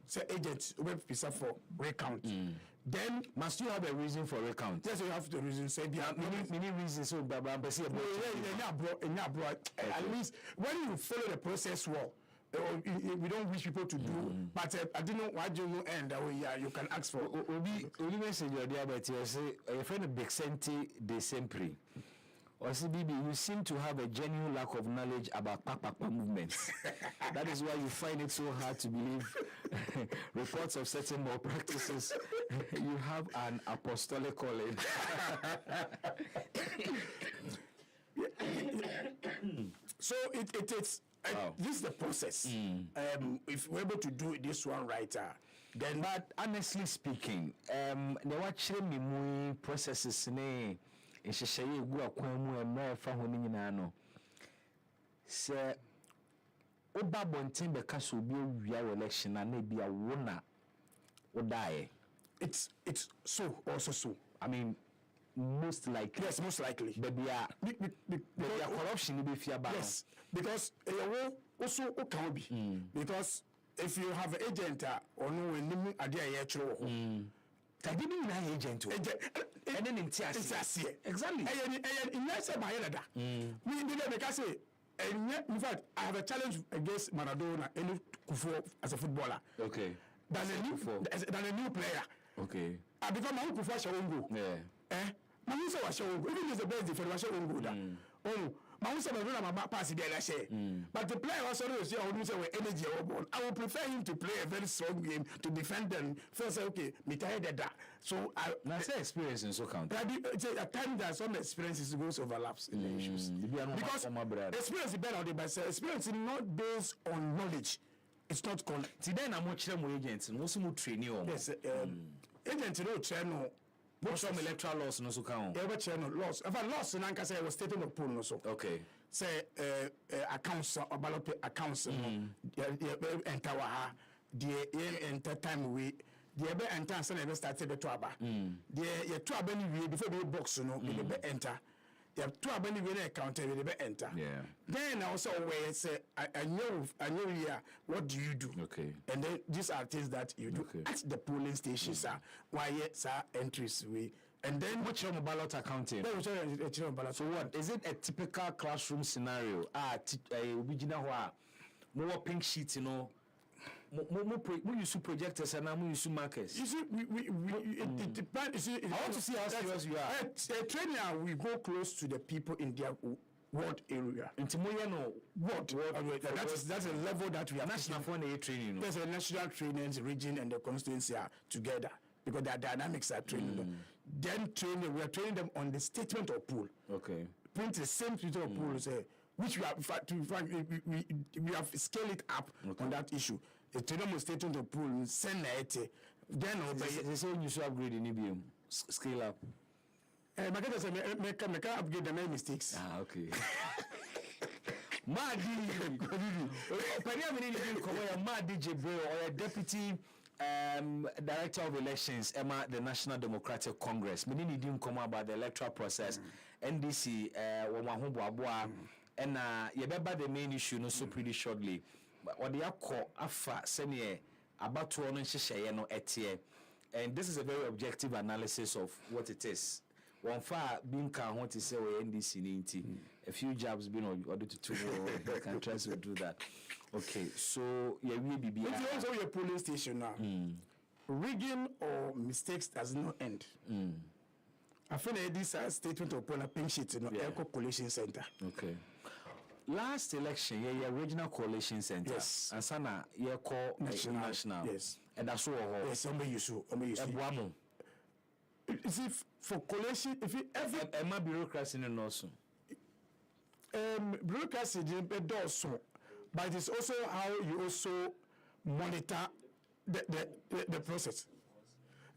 Say, agent, for recount. Then must you have a reason for recount? Yes, you have the reason. Say, many reasons. So, at least when you follow the process well. We don't wish people to do, but I don't know why you end. You can ask for. Only message your dear, but you say a friend of Bexenti de Sempre. Or CBB, you seem to have a genuine lack of knowledge about Papa movements. That is why you find it so hard to believe reports of certain more practices. You have an apostolic calling. So it is. This is the process. If we're able to do this one right, then. But honestly speaking, the watching me processes ne isheshaye gu akwamu emma fa honi nyina no. Se oba bonten be ka so bi owia election na bi a wona odae. It's so also so. I mean, most likely. Yes, most likely. But the corruption be fear back. Yes, because also can be because if you have an agent or no when idea yetro tagini na agent and then exactly in yes my dada we did make us say in fact I have a challenge against Maradona and Kufuor as a footballer. Okay, than a new player. Okay, I become my Kufuor shall go. Mamusa was shown, even is the best defender, showing good. Oh, Mamusa was not about passing the share. But the player also knows your energy or ball. I would prefer him to play a very strong game to defend them. First, okay, me tired that. So I say experience in so count. At times there are some experiences goes overlaps in the issues. Because experience is better, but experience is not based on knowledge. It's not called. Today, I'm watching agents and also training. Yes, agents don't train. What's some electoral laws no so count? Yeah, laws. If a laws in Anka say was stating of pool no so. Okay. Say accounts or ballot accounts enter the enter time we the be enter and say started the twaba. The two abani we before the box no be enter. The two abani we account we be enter. Yeah. Then also where say I know here what do you do? Okay. And then these are things that you do at the polling stations why sir entries we and then what's your ballot accounting? So what is it a typical classroom scenario? Original more pink sheet, we use projectors and now we use markers. You see, it depends. I want to see how serious you are. A trainer, we go close to the people in their ward area. That's a level that we have. National training. There's a national training, the region and the constituency are together because their dynamics are training. Then we are training them on the statement of pool. Okay. Print the same statement of pool, say, which we have we have scaled it up on that issue. The trainer statement of pool, send it. Then they say you should upgrade in EBM, scale up. Make upgrade the main mistakes. Okay. Madi Jibril, or a deputy director of elections, Emma, the National Democratic Congress. We need to come about the electoral process. NDC, and yebeba the main issue no so pretty shortly. What they are called afa senior about to no etie. And this is a very objective analysis of what it is. One far being can want to say NDC ninety. A few jobs been audited to can try to do that. Okay, so yeah, we be. If you also your polling station now, rigging or mistakes does not end. I feel this statement upon a pink sheet in the Eco Coalition Center. Okay. Last election, yeah, regional coalition center. Yes. And sana, yeah, call national. Yes. And that's all. Yes, somebody you so. You see, for coalition, if you ever bureaucracy in also. Bureaucracy does so, but it's also how you also monitor the process.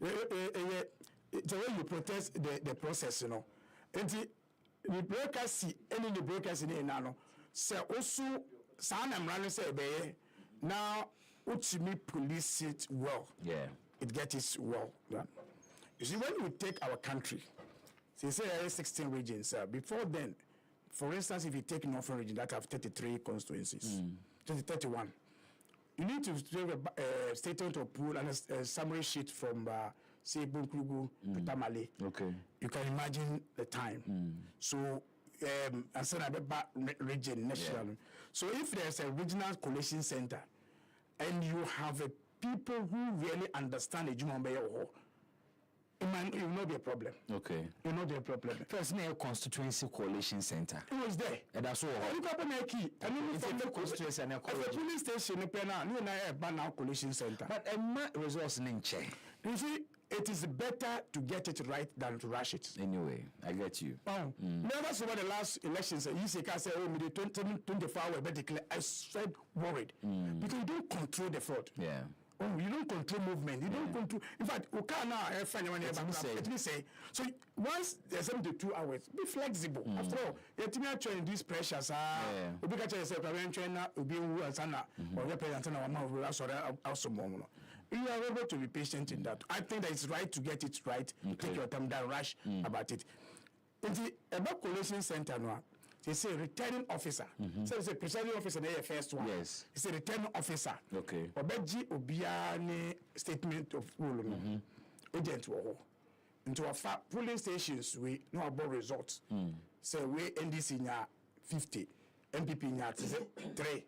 The way you protest the process, you know. And the bureaucracy, any the bureaucracy in Nano, so also, San and Rano say, now, Uchimi police it well. Yeah. It gets it well done. You see, when you take our country, so you say 16 regions, before then, for instance, if you take Northern region that have 33 constituencies, 31, you need to take a statement of pool and a summary sheet from, say, Bunkrugu to Tamale. Okay. You can imagine the time. So, and so region, national. Yeah. So, if there's a regional coalition center and you have a people who really understand the Jumambe it will not be a problem. Okay. It will not be a problem. First, near constituency coalition center. It was there. And that's all. You got a key. And then from the constituency and a police station, you now coalition center. But a mat resource in check. You see, it is better to get it right than to rush it. Anyway, I get you. Never saw the last elections. You say, oh, me the 24 hours, but I said worried because you don't control the fraud. Yeah. Oh, you don't control movement. You don't control. In fact, you can't find anyone say. So once there's 72 hours, be flexible. After all, you're trying these pressures. You be catching yourself. You're trying to be or you're paying attention you are able to be patient in that. I think that it's right to get it right. Take your time, don't rush about it. In the about coalition center now, they say returning officer. So it's a presiding officer, the first one. Yes. It's a returning officer. Okay. Obeji obiane statement of rule. Agent wo. Into a polling stations we know about results. Say we NDC nya 50, MPP nya 3.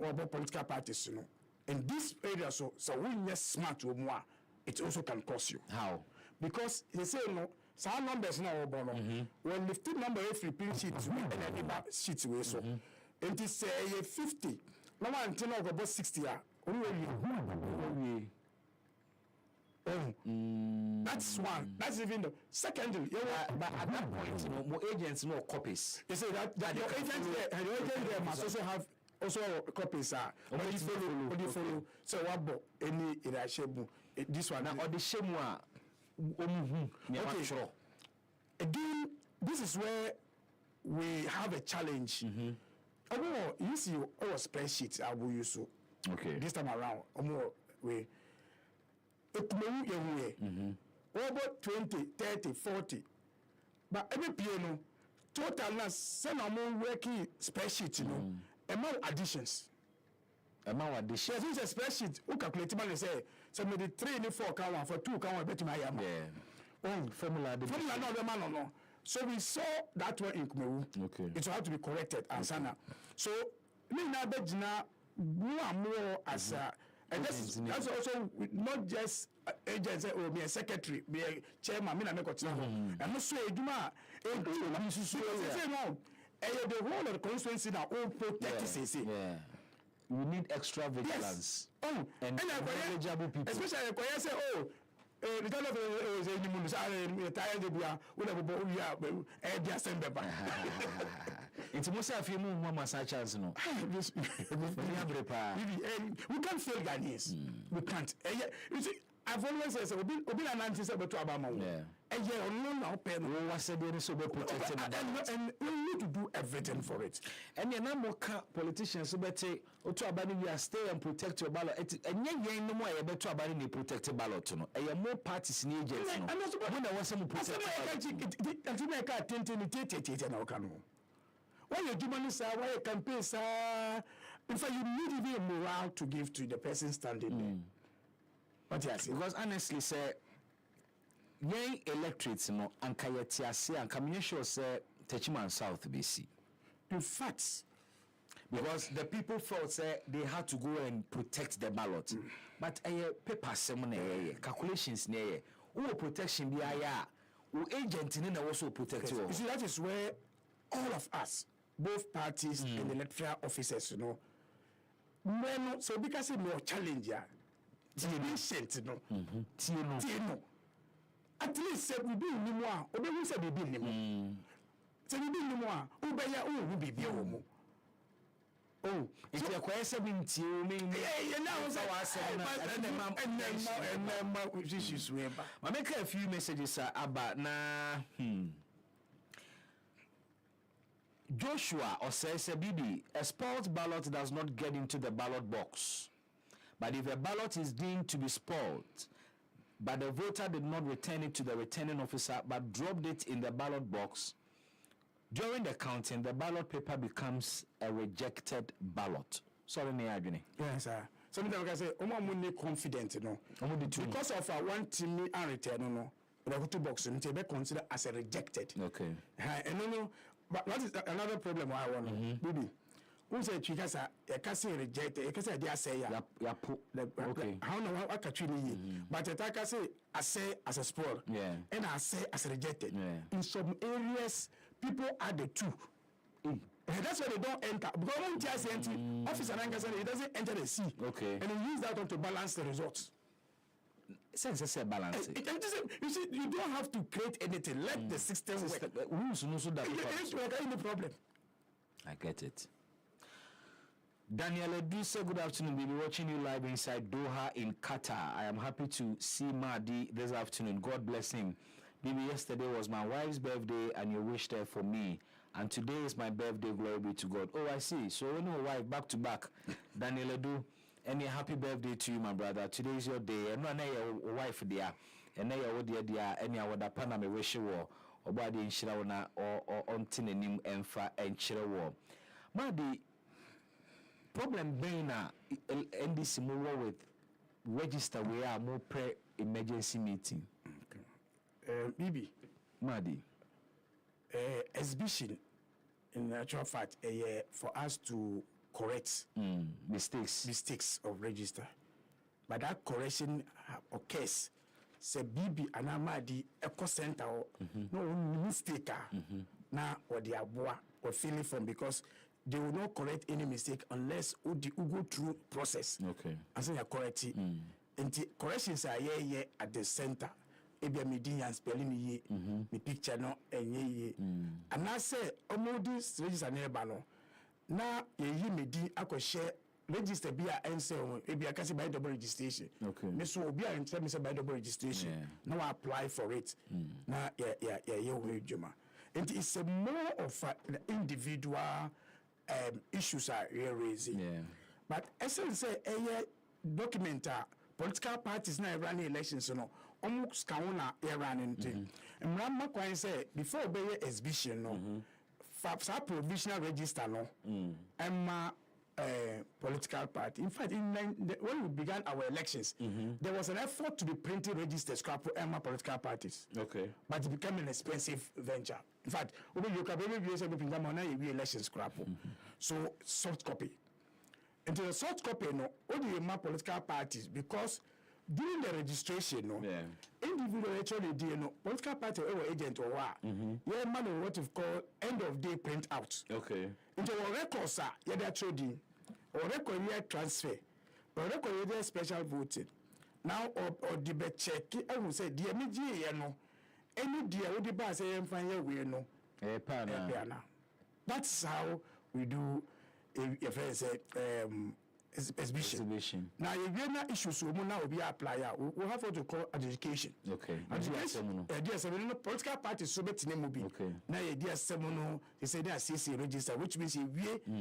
Oh, about political parties, you know. In this area, so when you're smart to more, it also can cost you. How? Because they say, you know, some numbers now, when the number every print sheets, we sheets way so. And it say 50. No one until now about 60. That's one. That's even the secondly. But at that point, you know, more agents, more copies. They say that your agents there must also have copies are follow. So what any this one now or the shame okay. Again, this is where we have a challenge. You see our spreadsheets I will use so. Okay. This time around, we about 20, 30, 40. But every piano total now send our working spreadsheet, you know. Amount additions. This is a spreadsheet. Who calculate money say so maybe 3 and 4 count for 2 count bet my yam. Yeah. Formula no. So we saw that one in Kumewu. Okay. It will have to be corrected and sana. So me na bejina more and more as a. And that's also not just agents or me a secretary, me a chairman, me na make and not so Juma. The whole of the constituency now all protect. Yeah. We need extra vigilance. Yes. Oh, and knowledgeable people. Especially when you say, oh, the kind of tired we are it's most of you move such as no. We can't fail Ghanaians. We can't. You see, I've always said, Obi and Nancy said to Obama. And you're no pen. And we need to do everything for it. And your number politicians who better to abandon you stay and protect your ballot. And yet, no more better abandon the protected ballot. And you're more parties in agents. And also, when I was some protected. Why your humanists are, why your campaigns are. In fact, you need even a morale to give to the person standing there. What yes, because honestly, say, young electorates, you know, and Kayetiasi and Kaminisho say, Techiman South BC. In fact, because the people felt say they had to go and protect the ballot, but paper semone calculations near who protection be who agent in also protect you. You see, that is where all of us, both parties and the electoral officers, you know, men, so because it's more challenging. Patient, no. Tino. At least say we be ni mo a, obe hu say be ni mo. Say we be ni mo a, obe ya o hu be bi o mo. Oh, if you acquire 70, you mean now say wa say na issues we ba. I make a few messages about na Joshua or says Bibi, a spoiled ballot does not get into the ballot box. But if a ballot is deemed to be spoiled, but the voter did not return it to the returning officer but dropped it in the ballot box, during the counting, the ballot paper becomes a rejected ballot. Sorry, Niagini. Yes, sir. Sometimes I say, I'm confident, you know. Because of one team and return, no, the voter box will be considered as a rejected. Okay. And no, but what is another problem I want, Bibi? Who said Chicasa, a cassie rejected, a cassie, they say, okay. How no, I catch you, but a taka say, I say as a sport, and I say as rejected. In some areas, people add the two. And that's why they don't enter. Because when just enter, officer it doesn't enter the sea. Okay. And they use that one to balance the results. Sense say balance. You see, you don't have to create anything. Let the system work. Rules no so that. Any problem. I get it. Daniel Edu say good afternoon. We'll be watching you live inside Doha in Qatar. I am happy to see Mahdi this afternoon. God bless him. Baby, yesterday was my wife's birthday and you wished her for me. And today is my birthday, glory be to God. Oh, I see. So when your wife back to back, Daniel Edu, any happy birthday to you, my brother. Today is your day. And no, your wife dear. And now your dear, any other Panama wish you or body in Shirawana or on Tinanim and Fa and Shirawa. Mahdi, problem being NDC more with register we are more pre-emergency meeting. Bibi. Mahdi. Exhibition, in actual fact, for us to correct mistakes of register. But that correction occurs. Say Bibi and Amadi Eco Center no mistake now or the aboa or feeling from because they will not correct any mistake unless you go through process. Okay. And say you correct it. And the corrections are here at the center. Ebi amidi and spelling ye me picture no enye and I say this register nearby no na ye medi akɔhye register bi a ense ebi akase by double registration. Okay. Me so obi a ense me say by double registration. Now I apply for it. Na we juma. And it's a more of an individual issues are raising. But essence say document political parties now running elections no almost kauna running thing. And Ramma Kwan say before be exhibition no for provisional register no Emma political party. In fact, when we began our elections, there was an effort to be printing registers scrap Emma political parties. Okay. But it became an expensive venture. In fact, you can maybe be election scrap. So soft copy. Into the soft copy, no, only my political parties because during the registration, no, individual actually did no political party or agent or what, yeah, man, what you call end of day print out. Okay. Into our records, sir, yeah, they're trading or record year transfer or record year special voting. Now, or debate check, I will say, dear me, you know, any dear would the bus say, and find your way, no, that's how we do. If I say exhibition. Now, if you're not issues, so now we apply. We have what you call education. Okay. Education. Yes, political parties so better name will be. Okay. Now, yes, someone they say they are CC register, which means you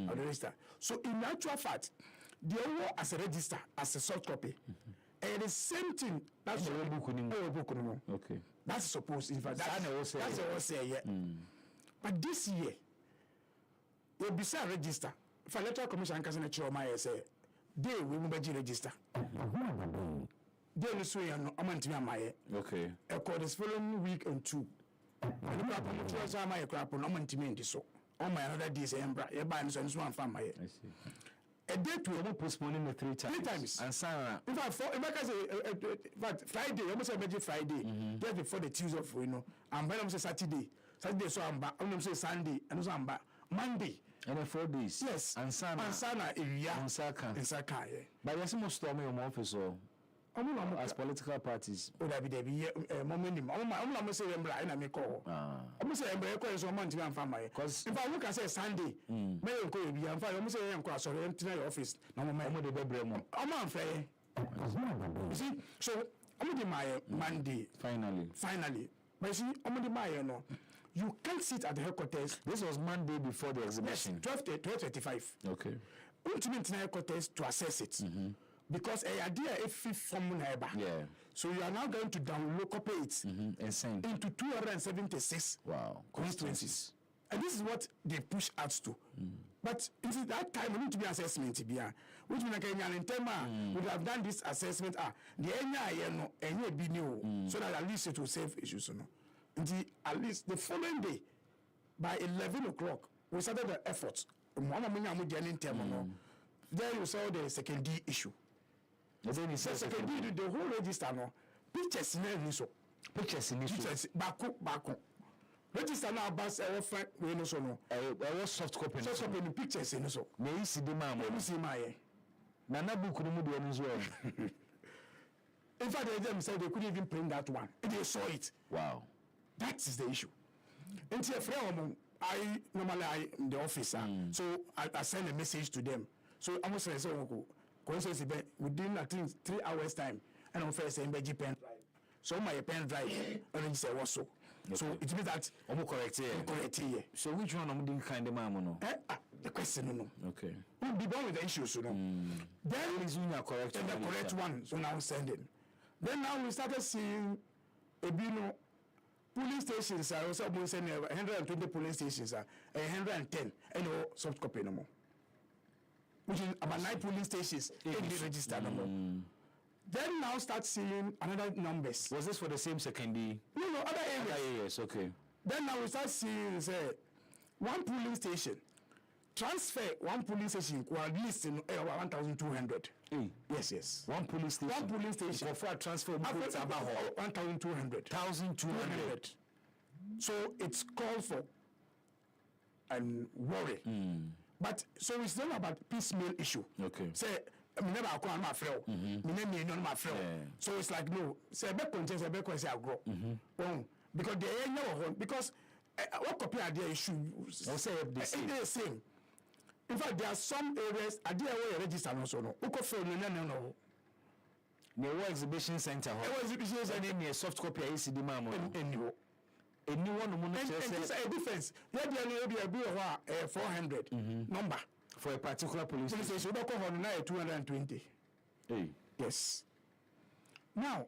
are the register. So, in actual fact, the overall as a register, as a soft copy, and the same thing. That's the book. Okay. That's supposed. In fact, that's what I say. Yeah. But this year, you'll be register. For electoral commission can say my say they will be register. They will say no amount to my okay. Accord this following week and 2. And the problem my crap on amount to me so. On my another days embra e buy so one farm my. I see. A date will postponing the 3 times. 3 times. And Sarah. In fact, but Friday, almost every Friday, just before the Tuesday of and when I'm say Saturday so I'm back. I'm say Sunday and so I'm back. Monday. And then 4 days. Yes. And Sana area. And Saka. Yeah. But there's more stormy in office or as political parties. Oh, that be moment. I'm say Embra and I make call. I'm say Embra call so month and family. Because if I look at say Sunday, may go be and I'm say I'm cross or enter your office. No man the bebremo. I'm fair. You see, so I'm the my Monday. Finally. But you see, I'm the my no. You can't sit at the headquarters. This was Monday before the exhibition. Yes, 12:35. Okay. Ultimately, headquarters to assess it. Because a idea if from neighbor. Yeah. So you are now going to download copy it into 276 constituencies. And this is what they push us to. But in that time, we need to be assessment. Which means in term would have done this assessment. So that at least it will save issues. At least the following day, by 11 o'clock, we started the efforts. There you saw the second D issue. The second D, the whole register, pictures in so. Pictures back. Register now, bus, friend, we know so no. Soft copy pictures in so. May you see the man, may you see my. Nana book as well. In fact, they said they couldn't even print that one. They saw it. Wow. That is the issue. Until I normally in the office, so I send a message to them. So I must say, within I think 3 hours time, and I'm first saying pen drive. So my pen drive, and say what so. Okay. So it means that I'm correct here. So which one I'm doing kind of man? The question, no. Okay. We'll be done with the issues, Then is correct. And the correct one, so now I'm sending. Then now we started seeing a police stations are also 120 police stations are 110 and no soft copy no more. Which is about 9 police stations in the register no more. Then now start seeing another numbers. Was this for the same second D? No, other areas. Okay. Then now we start seeing one police station transfer one police station or at least in 1,200. Yes. One police station. For a transfer about 1,200. 1,200. So it's called for and worry. But so it's not about piecemeal issue. Okay. Say never acquire my friend. My friend. So it's like no. Say a content. Say a grow. Because they ain't because what copy idea issue. Say the same. In fact, there are some areas I did away register also no. No. The exhibition center. Exhibition center near soft copy ICD mamo. Anyone it's a difference. There be 400 number for a particular police station. We don't 220. Yes. Now,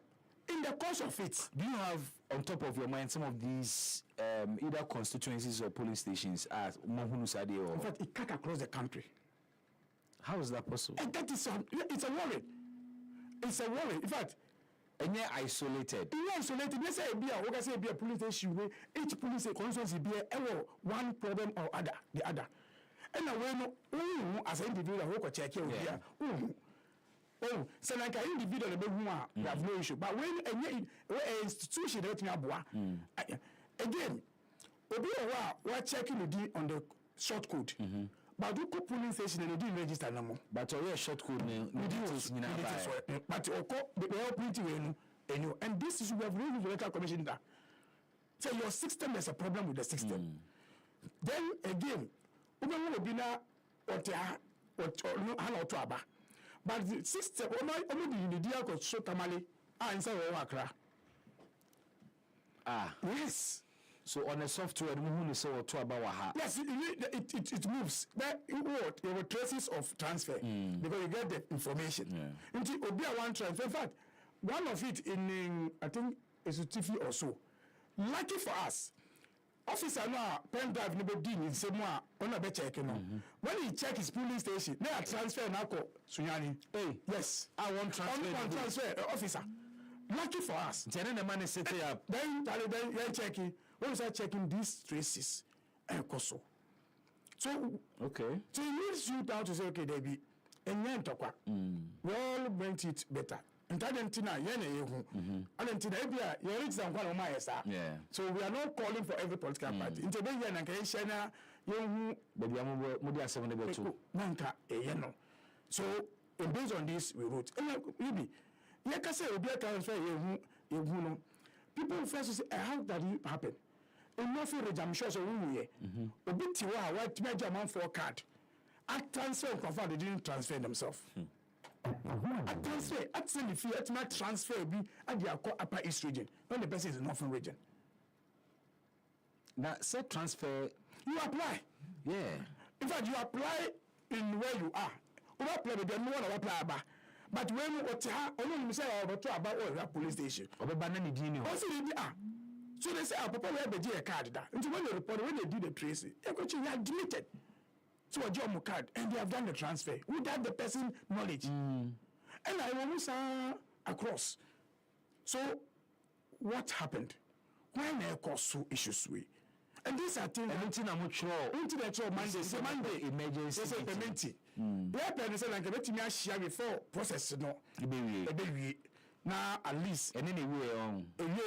in the course of it, do you have on top of your mind some of these either constituencies or police stations as Mohunusade or? In fact, it cut across the country. How is that possible? And that is it's a worry. It's a worry. In fact, and you're isolated. You're isolated. Let's say be a police station. Each police constituency be one problem or the other. And away no, as an individual who could check here. Oh, so like an individual, you have no issue. But when an institution that you have, again, we're checking the D on the short code. But you could police station and you didn't register no more. But your short code, but they are printing and this is we have raised the local commission that. So your system, there's a problem with the system. Then again, we will be now what but the system, only the deal could show Tamale answer Wakra. Yes. So on the software, yes, it moves. That there were traces of transfer because you get the information. Until Obia one transfer. In fact, one of it in I think is a TV or so. Lucky for us, officer now pen drive never did in same one on a better check. When he check his polling station, they are transfer now. Sunyani. Hey, yes, I want transfer officer. Lucky for us. Then the money set up. Then checking. When we start checking these traces, so okay. So it needs you down to say, okay, Debbie, and then talk. We all make it better. And Argentina, yeah. So we are not calling for every political party. So based on this, we wrote. People first say, how did it happen? Enough I'm sure so we a bit what major amount for card. At transfer confirm they didn't transfer themselves. At transfer, at send the fee, at my transfer be at the upper east region. When the person is in northern region. Now say transfer you apply. Yeah. In fact, you apply in where you are. You apply with them, no one apply about. But when what only say about all police station. Also they are. So they say, Papa, we have a card. Until when they report, when they do the tracing, they are deleted. So a job card, and they have done the transfer without the person knowledge. And I almost across. So what happened? Why there cause so issues we? And these are things. Until Monday emergency. They say payment. Where parents say like let me share before process no. Now at least and anyway and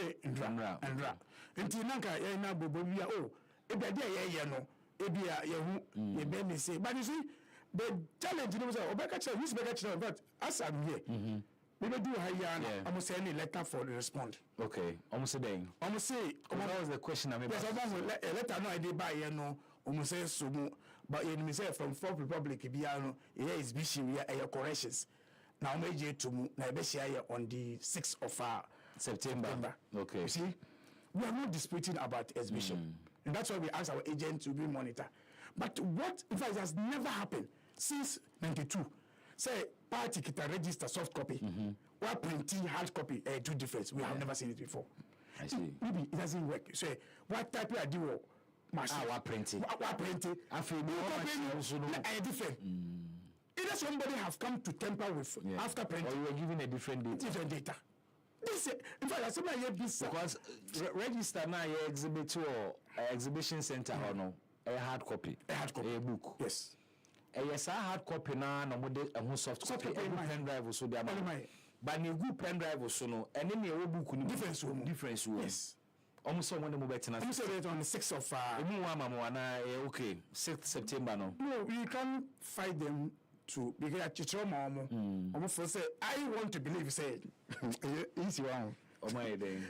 until nanka na bobo bia oh e be dey no e bia ye hu ye be me say but you see the challenge is obeka challenge this beka challenge but as I'm here we do higher I'm saying a letter for the respond okay almost saying that was the question I mean yes a letter no I did buy here no almost say so but you say from Fourth Republic bia no here is bishop here corrections. Now, major to on the 6th of September. Okay. You see, we are not disputing about exhibition. And that's why we ask our agent to be monitor. But what, in fact, has never happened since 92. Say, party can register soft copy. While printing hard copy, two difference. We have never seen it before. I see. Maybe it doesn't work. Say, what type of do machine? What printing? What printing? I feel different. Either somebody have come to temper with after printing. Or you were given a different data. Different data. This, in fact, I said this because register now your exhibit or exhibition center or no a hard copy. A book. Yes. Yes, a hard copy now no more soft copy. Pen drive so there. But you good pen drive so no and then your book difference. Yes. Almost someone the mobile tenant. Almost on the 6th of okay 6th September no. No, we can't fight them. To because at your mom, almost say I want to believe. Say, easy one. Oh my day.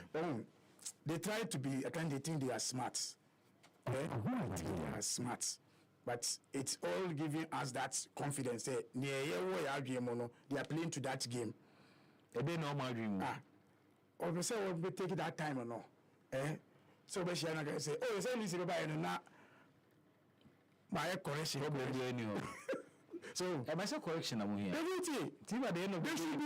They try to be. I think they think they are smart. They are smart, but it's all giving us that confidence. Say, they are playing to that game. A bit normal dream. Or we say we take that time or no. So we shall not say, oh, say this by now. My correction. So, am I so correction? I'm here. They should be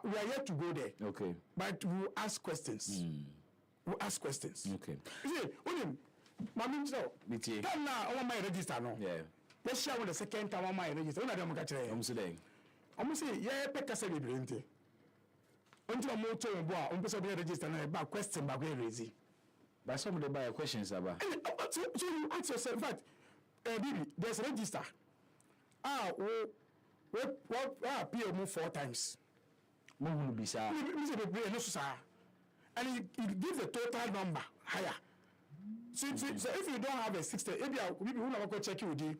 we are yet to go there. Okay. But we'll ask questions. We'll ask questions. Okay. You see, Mammy, so, now, I want my register. No? Yeah. Let's share with the second time on my register. I'm saying, yeah, Pekka celebrity. Until a motor, I'm register and about question by raising. But some of the buyer questions about. So you ask yourself, in fact, baby, there's a register. What appear more 4 times? Mohun bisa. And he gives the total number higher. So if you don't have a 60, maybe who never check you with you,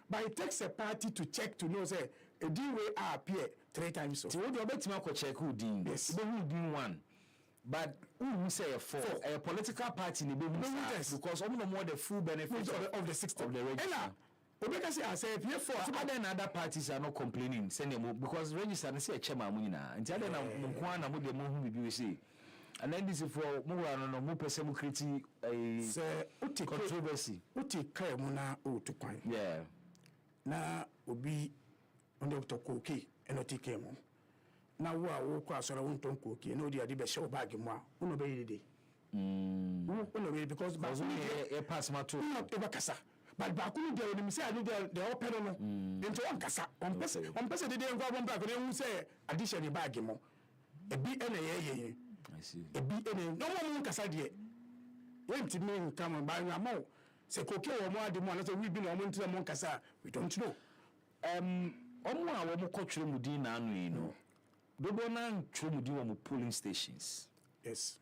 but it takes a party to check to know say a deal way appear 3 times. So what do you bet me check who did? Yes, who did 1. But who say a 4? A political party in the because no more the full benefits of the 60 of the register. Obeka say I say if you for other parties are not complaining send them because register say a chairman munina nti ade na mkwa na mo de mo hu bibi we say and then this for mo wa no mo pese mo create a controversy uti kai mu na o to kwan yeah na obi on the to koke eno ti kai mu na wo kwa so na won ton koke na odi ade be show bag mu a uno be yide uno be because e pass ma to no e ba kasa but bakunu de oni say ade de open no into one kasa on pese de ngwa bomba ko de hu say addition e bag mu ebi ene ye I see ebi ene no mo kasa de yenti me nka ba nwa mo se koke wo mo ade mo na say we bi na mo ntira mo kasa we don't know omo a wo mo kotwere mu din na anu yi no dodo na ntwere mu din wo mo polling stations yes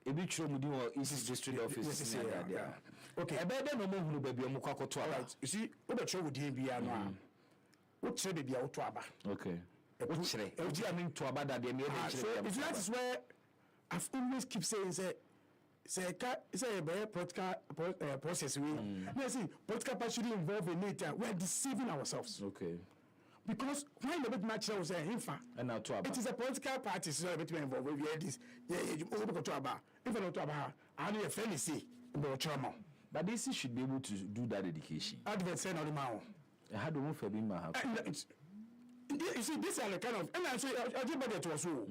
ebi twere mu din wo East District Office yeah. Okay, ebe de no mo hunu ba bi o mo kwakoto aba you see we be twere mu din bia no a wo twere bia wo to aba okay wo kyere e di amin to aba da de me e kyere so that is where I've always keep saying say a political process we see political party should involve in it we're deceiving ourselves okay because when the bit match was saying it is a political party so bit involved we hear this to about if not to about I need a friendly say about trauma but this should be able to do that education advert say no man how do we for be ma you see this are the kind of and I say I budget was so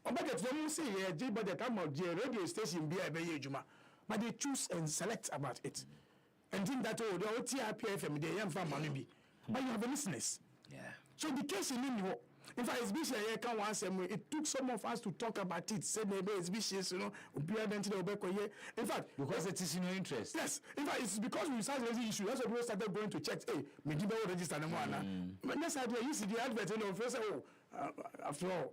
budget them say yeah budget am the radio station be ejuma but they choose and select about it and think that the OTRPFM they am from money be but you have the listeners yeah so the case in fact exhibition here can once it took some of us to talk about it say maybe exhibitions in fact because it is in your interest yes in fact it's because we started raising issue that's why we started going to check hey me give register no one but next idea you see the advert first after all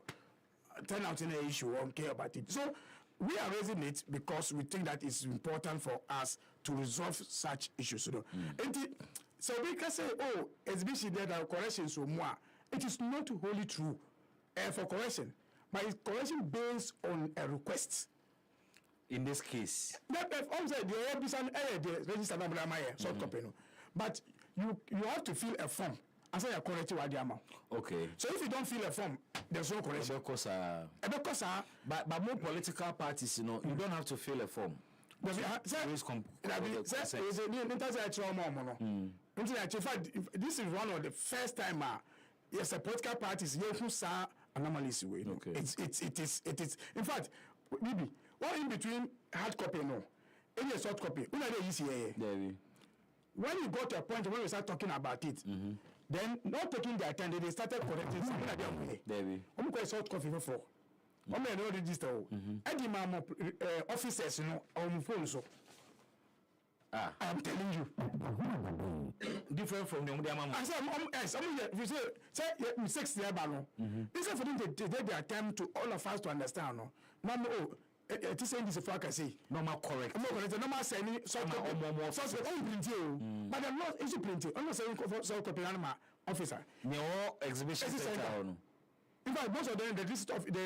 turn out in an issue we don't care about it so we are raising it because we think that it's important for us to resolve such issues so we can say exhibition there are corrections so more it is not wholly true for correction but it's correction based on a request in this case the register number short copy no but you have to fill a form as I correct what the amount okay so if you don't fill a form there's no correction because but more political parties you don't have to fill a form this is one of the first time yes, a political parties who saw anomalies way. Okay. It is. In fact, maybe what in between hard copy no, any soft copy. When you got to a point when we start talking about it, then not taking their time, they started correcting something like that. I'm going soft copy for. I'm going to register. Any mama officers, on phone so. I am telling you. Different from the mama. I said, if you say mistakes there, instead for them to take their time to all of us to understand. No, it is saying this for I can say. Normal correct. Normal saying but I'm not issue printing. I'm not saying so copy officer. No exhibition center. In fact, most of them, the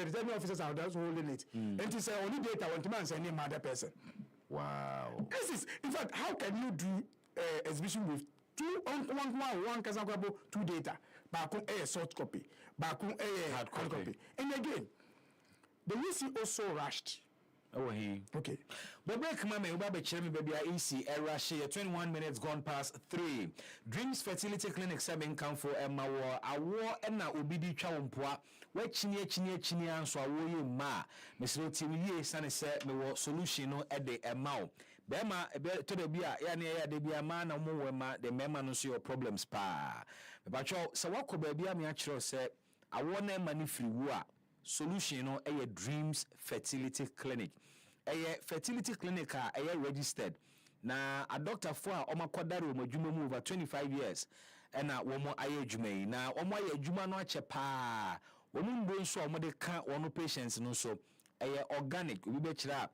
returning officers are just holding it. And it is only data when man send him other person. Wow. This is, in fact, how can you do exhibition with one Kazakwabo, 2 data, back on a soft copy, back on a hard copy. And again, the UC also rushed. Oh, he. Okay. But break mama, you baby cherry baby AC rush 21 minutes gone past 3. Dreams Fertility Clinic 7 come for Emma war a war and now obidi chawmpua. Where chini so a woye ma. Miss Roti ye sunny set me war solution no at the Emma. Bema to the beer, ya de be a man or more ma the memma no see your problems pa. But so what baby me actually said I want money free war. Solution no a Dreams Fertility Clinic. fertility clinic registered. Na a doctor for omakodare omadwuma over 25 years. Ena womo aye adwuma na omo aye adwuma no ache pa. Womo ndo nso omode ka wono patients no so organic obi be kira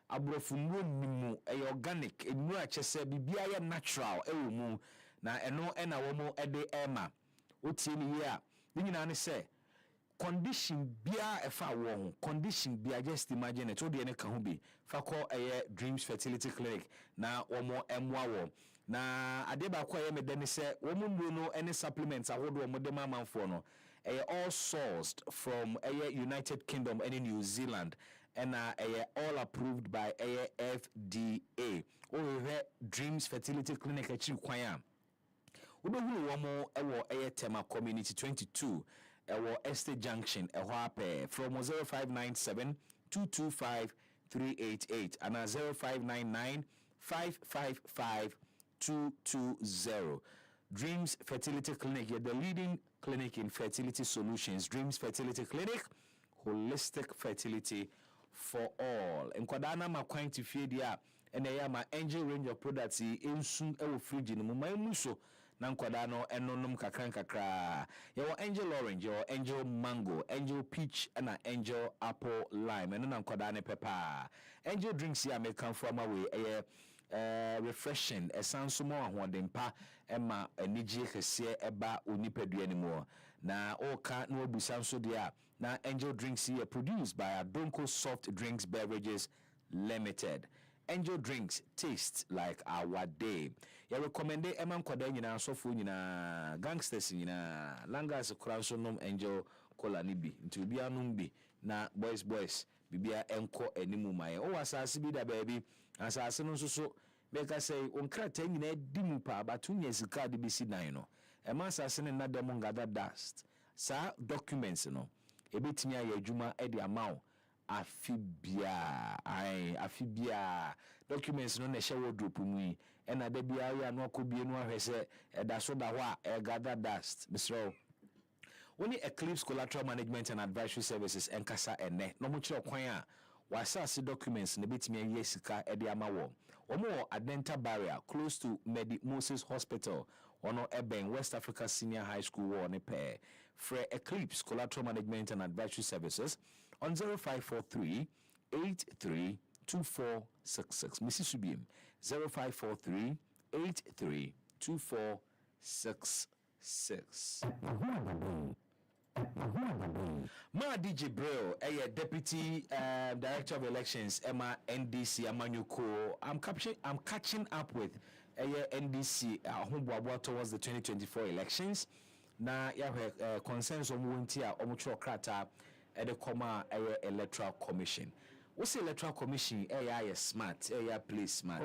abrofo mu organic enu achese bibia ye natural ewo mu na eno ena womo ede ema otie ni ye a nyina ne se condition bia efa wo condition bia just imagine it odi ene ka ho bi fa call dreams fertility clinic na womo emwa wo na ade ba kwa ye mede ne se womo ndu no any supplements ahodo womo de mamanfo no all sourced from United Kingdom and New Zealand and all approved by FDA. Dreams Fertility Clinic at Chikwaya. Ubehu womo Tema Community 22 Estate Junction from 0597 225 388 and 0599 555 220. Dreams Fertility Clinic, you're the leading clinic in fertility solutions. Dreams Fertility Clinic, holistic fertility for all. In Kwadana makwanti fedia and my angel range of products in soon fridge in muso nan Kwadano enonum kakra. Your angel orange, your angel mango, angel peach, and an angel apple lime, and nan Kwadane pepper. Angel drinks here may come from away. Refreshing sounds so more hodempa emma eniji kese eba onipadua anymore na oka no abusan so dia na Angel Drinks here produced by Adonko Soft Drinks Beverages Limited. Angel Drinks taste like our day. Ya recommend emma kwada nyina sofo nyina gangsters nyina langas kranso nom Angel cola ni bi nti obi anum bi na boys bibia enko animu maye o wasase bi da baby asase no so beka say onkrata nyina dimu pa batunya sika de bisi dan no e ma asase ne na dem ngada dust sa documents no ebetimi aye adwuma e de amaw afibia documents no na hye wardrobe mu yi e na da bia ya no akobie no ahwese e da so da ho a e gather dust misro Only Eclipse Collateral Management and Advisory Services enkasa ene no mo kire kwan a wasase documents ne betimi yesika e de amawo omo Adenta barrier close to Moses Hospital ono Eben West Africa Senior High School war ne pair Fre Eclipse Collateral Management and Advisory Services on 0543 832466 Mrs. Subim 0543 832466 Ma DJ Bro, Deputy Director of Elections, Emma NDC Amanyuko. I'm catching up with NDC towards the 2024 elections. Na ya concerns omuwentia omucho krata the comma electoral commission. What's the electoral commission? Smart, play smart.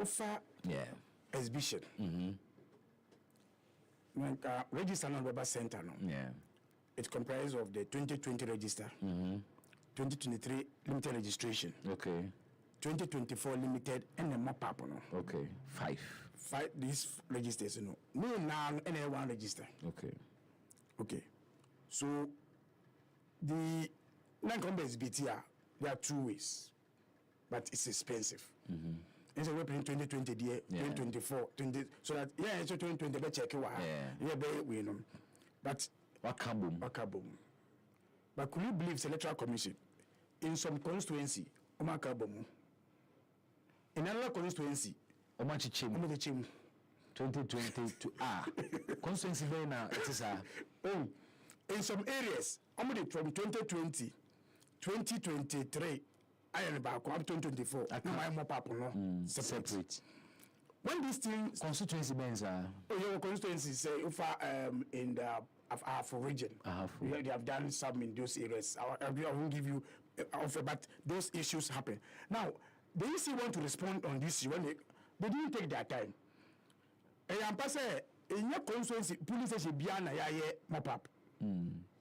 Offer exhibition. Register number center no. Yeah. It comprises of the 2020 register, 2023 limited registration. Okay. 2024 limited and the map up no. Okay. Five these registers no. No now any one register. Okay. So the non-combat BTR there are two ways, but it's expensive. It's a weapon in 2020 year, 2024, 20 so that it's 2020 be check we know. But wakabum. But could you believe the electoral commission in some constituency omakabum? In another constituency omachichim 2022 constituency there now it is in some areas from 2020 2023 I am about 2024. I can't more people no separate. When this thing constituency bands are your constituency say if in the Afro region, they have done some in those areas. I won't give you offer, but those issues happen. Now the EC want to respond on this when they didn't take their time. And I'm passing in your constituency, police say biana ya mop up.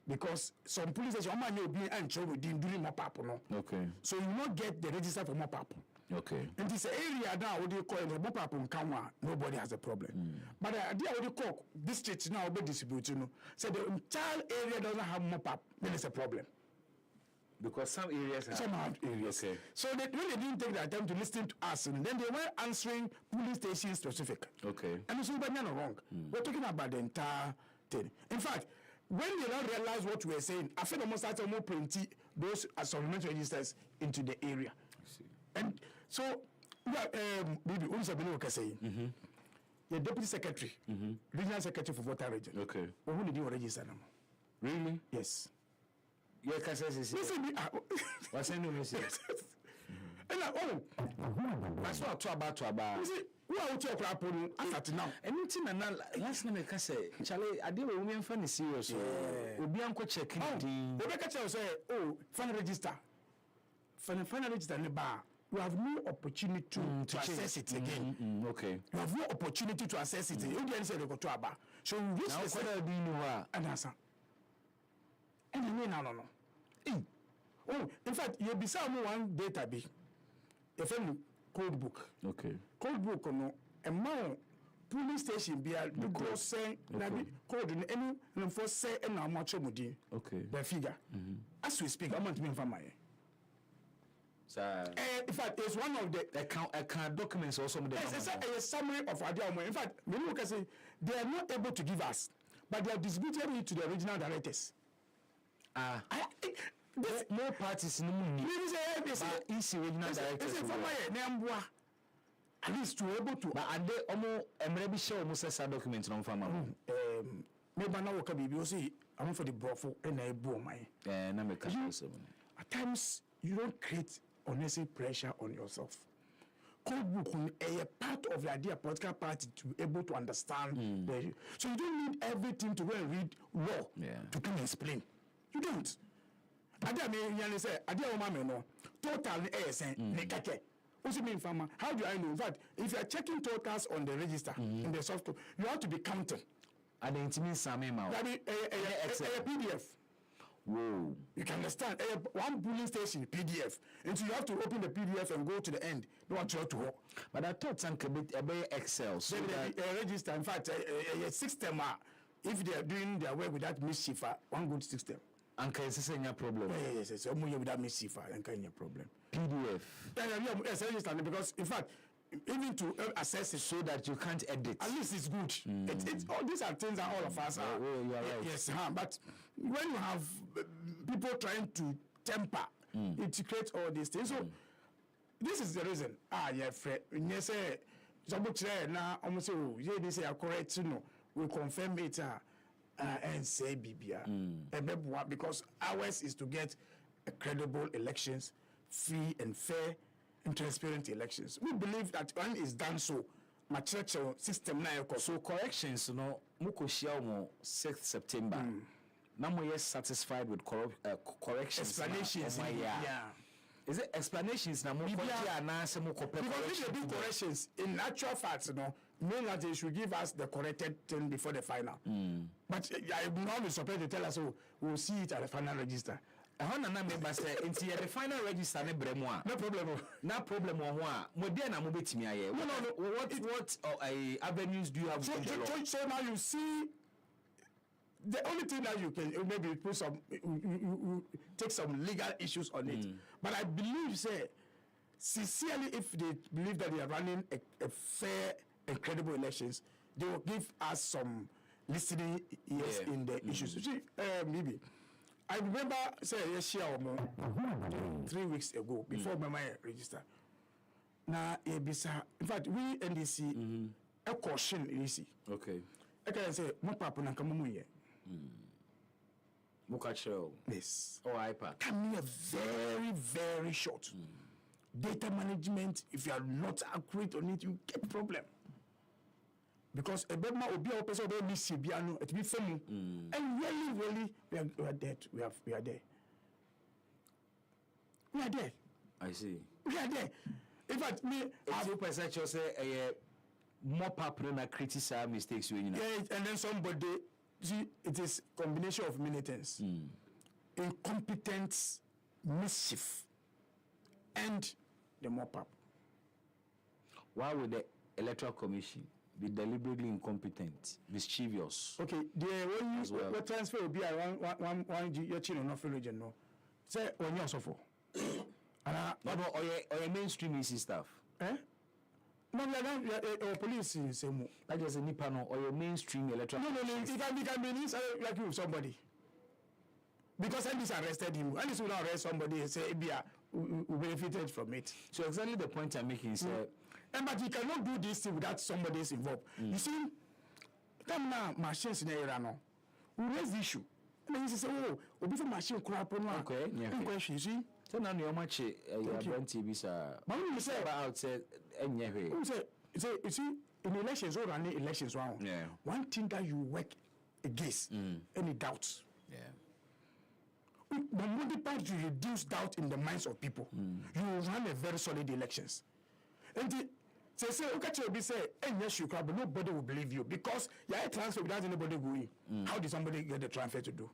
Because some police say will be and show within during mop up no. Okay. So you not get the register for mop up. Okay. In this area now, what do you call it? Mop up in Kamwa, nobody has a problem. But the idea what you call districts now be distributed. So the entire area doesn't have mop up, then it's a problem. Because some areas have. Some have areas. Okay. So when they didn't take the time to listen to us, and then they were answering police station specific. Okay. And it's not wrong. We're talking about the entire thing. In fact, when they don't realize what we are saying, I feel almost started more printing those supplementary registers into the area. I see. And so, maybe what saying. The deputy secretary, regional secretary for voter region. Okay. Who did you register them? Really? Yes. Yeah, Listen, what's the name? And That's what to about. You see, who are you talking about after now? Anything and last name I say, Charlie, I did a woman funny serious. We'll be uncle checking. The record say, final register. Final register in the bar. You have no opportunity to access it again. Okay. You have no opportunity to access it. You didn't say they go to a bar. So you reach the center. And answer. And then no. Oh, in fact, you be some one database. A family code book. Okay. Code book no amount police station be a do say na be code in any for say and how much mudi. Okay. The figure. As we speak, amount me for my. In fact, it's one of the account documents also. It's a summary of idea. In fact, many can say they are not able to give us, but they have distributed it to the regional directors. More parties no money. Easy regional directors. At least to be able to. But and they almost show almost a document on farmer. Maybe now we can be see. I'm for the brofo and I boom my. At times you don't create unnecessary pressure on yourself. Code book is a part of the idea political party to be able to understand. So you don't need everything to go and read law to come and explain. You don't. Total ASN, What's it mean, farmer? How do I know? In fact, if you are checking totals on the register in the software, you have to be counting. And it means some amount. That means a PDF. Whoa. You can understand. One polling station PDF. And so you have to open the PDF and go to the end. Don't want to work. But I thought some could be Excel. So a register, in fact, a system, if they are doing their work without mischief, one good system. And can say no problem. Yes. So without mischief, and kind of problem. PDF. Yes, register because in fact, even to assess it so that you can't edit. At least it's good. It's all these are things that all of us are. You are right. Yes, but when you have people trying to temper, it creates all these things. So this is the reason. Fred. Yes, now almost they say correct. We confirm it. And say BBA. Because ours is to get a credible elections, free and fair and transparent elections. We believe that when it's done so, my church system now. So corrections, Muko 6th September. Now we are satisfied with corrections. Explanations. Is it explanations now? Because if they do corrections, in actual facts, mean that they should give us the corrected thing before the final. But I will not be surprised to tell us, we'll see it at the final register. The final register no problem. No problem. What avenues do you have? So now you see. The only thing that you can maybe put some, you take some legal issues on it. But I believe, sincerely, if they believe that they are running a fair and credible elections, they will give us some listening ears in the issues. You see, maybe. I remember, 3 weeks ago, before my register. Now, in fact, we NDC, a caution NDC. Okay. I can say, yes. Or iPad. Can be a very, very short. Data management, if you are not accurate on it, you get problem. Because a bema will be a person who needs to be it be funny. And really, we are dead. We are there. We are there. I see. We are there. In fact, me, as you perceive, say more popular criticize mistakes you know. Yeah, and then somebody. See, it is combination of many things. Incompetence, mischief, and the mop-up. Why would the Electoral Commission be deliberately incompetent, mischievous? Okay, when you transfer will be around one region, no. say when you suffer. Or your mainstream EC staff. No, we are police in same. That is a Nipano or your mainstream electoral. No. It can be like you somebody. Because NDC arrested him. NDC will not arrest somebody and say, we benefited from it. So exactly the point I'm making is, but you cannot do this thing without somebody is involved. You see, time now machines in the no. We raise the issue. And then you say, oh, we for machine crap on one. Okay, yeah. Question, you see. So now you much TV sir. But when you say about anyway. You see, in elections or running elections one. Yeah. One thing that you work against any doubts. Yeah. The only part to reduce doubt in the minds of people, you run a very solid elections. And say, okay, you say, and yes, you can, but nobody will believe you because you are transfer without anybody going. How did somebody get the transfer to do?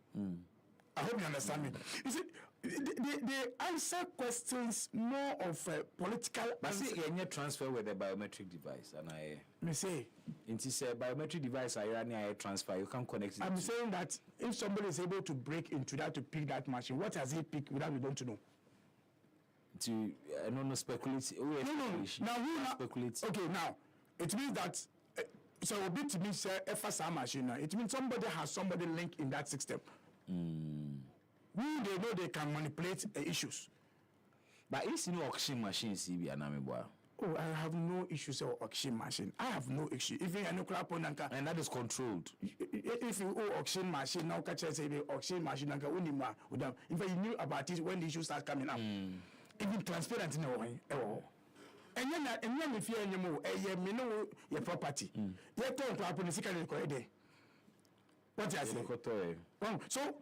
I hope you understand me. You see, they answer questions more of a political. But see, you transfer with a biometric device, and me say, it is a biometric device. I transfer. You can connect it. I'm saying that if somebody is able to break into that to pick that machine, what has he picked without we don't know? To no speculate. No. Now who speculate? Okay, now it means that. So a bit to me say FSR machine. It means somebody has somebody linked in that system. Who they know they can manipulate issues. But it's no auction machine, CB and Amibwa. Oh, I have no issues with auction machine. I have no issue. Even I know crap on Nanka. And that is controlled. If you auction machine, now catch say the auction machine, Nanka, in fact, you knew about it when the issue starts coming up. Even transparent in a way. And then if you're anymore, you know your property. You don't crap on the second day. What you say? So,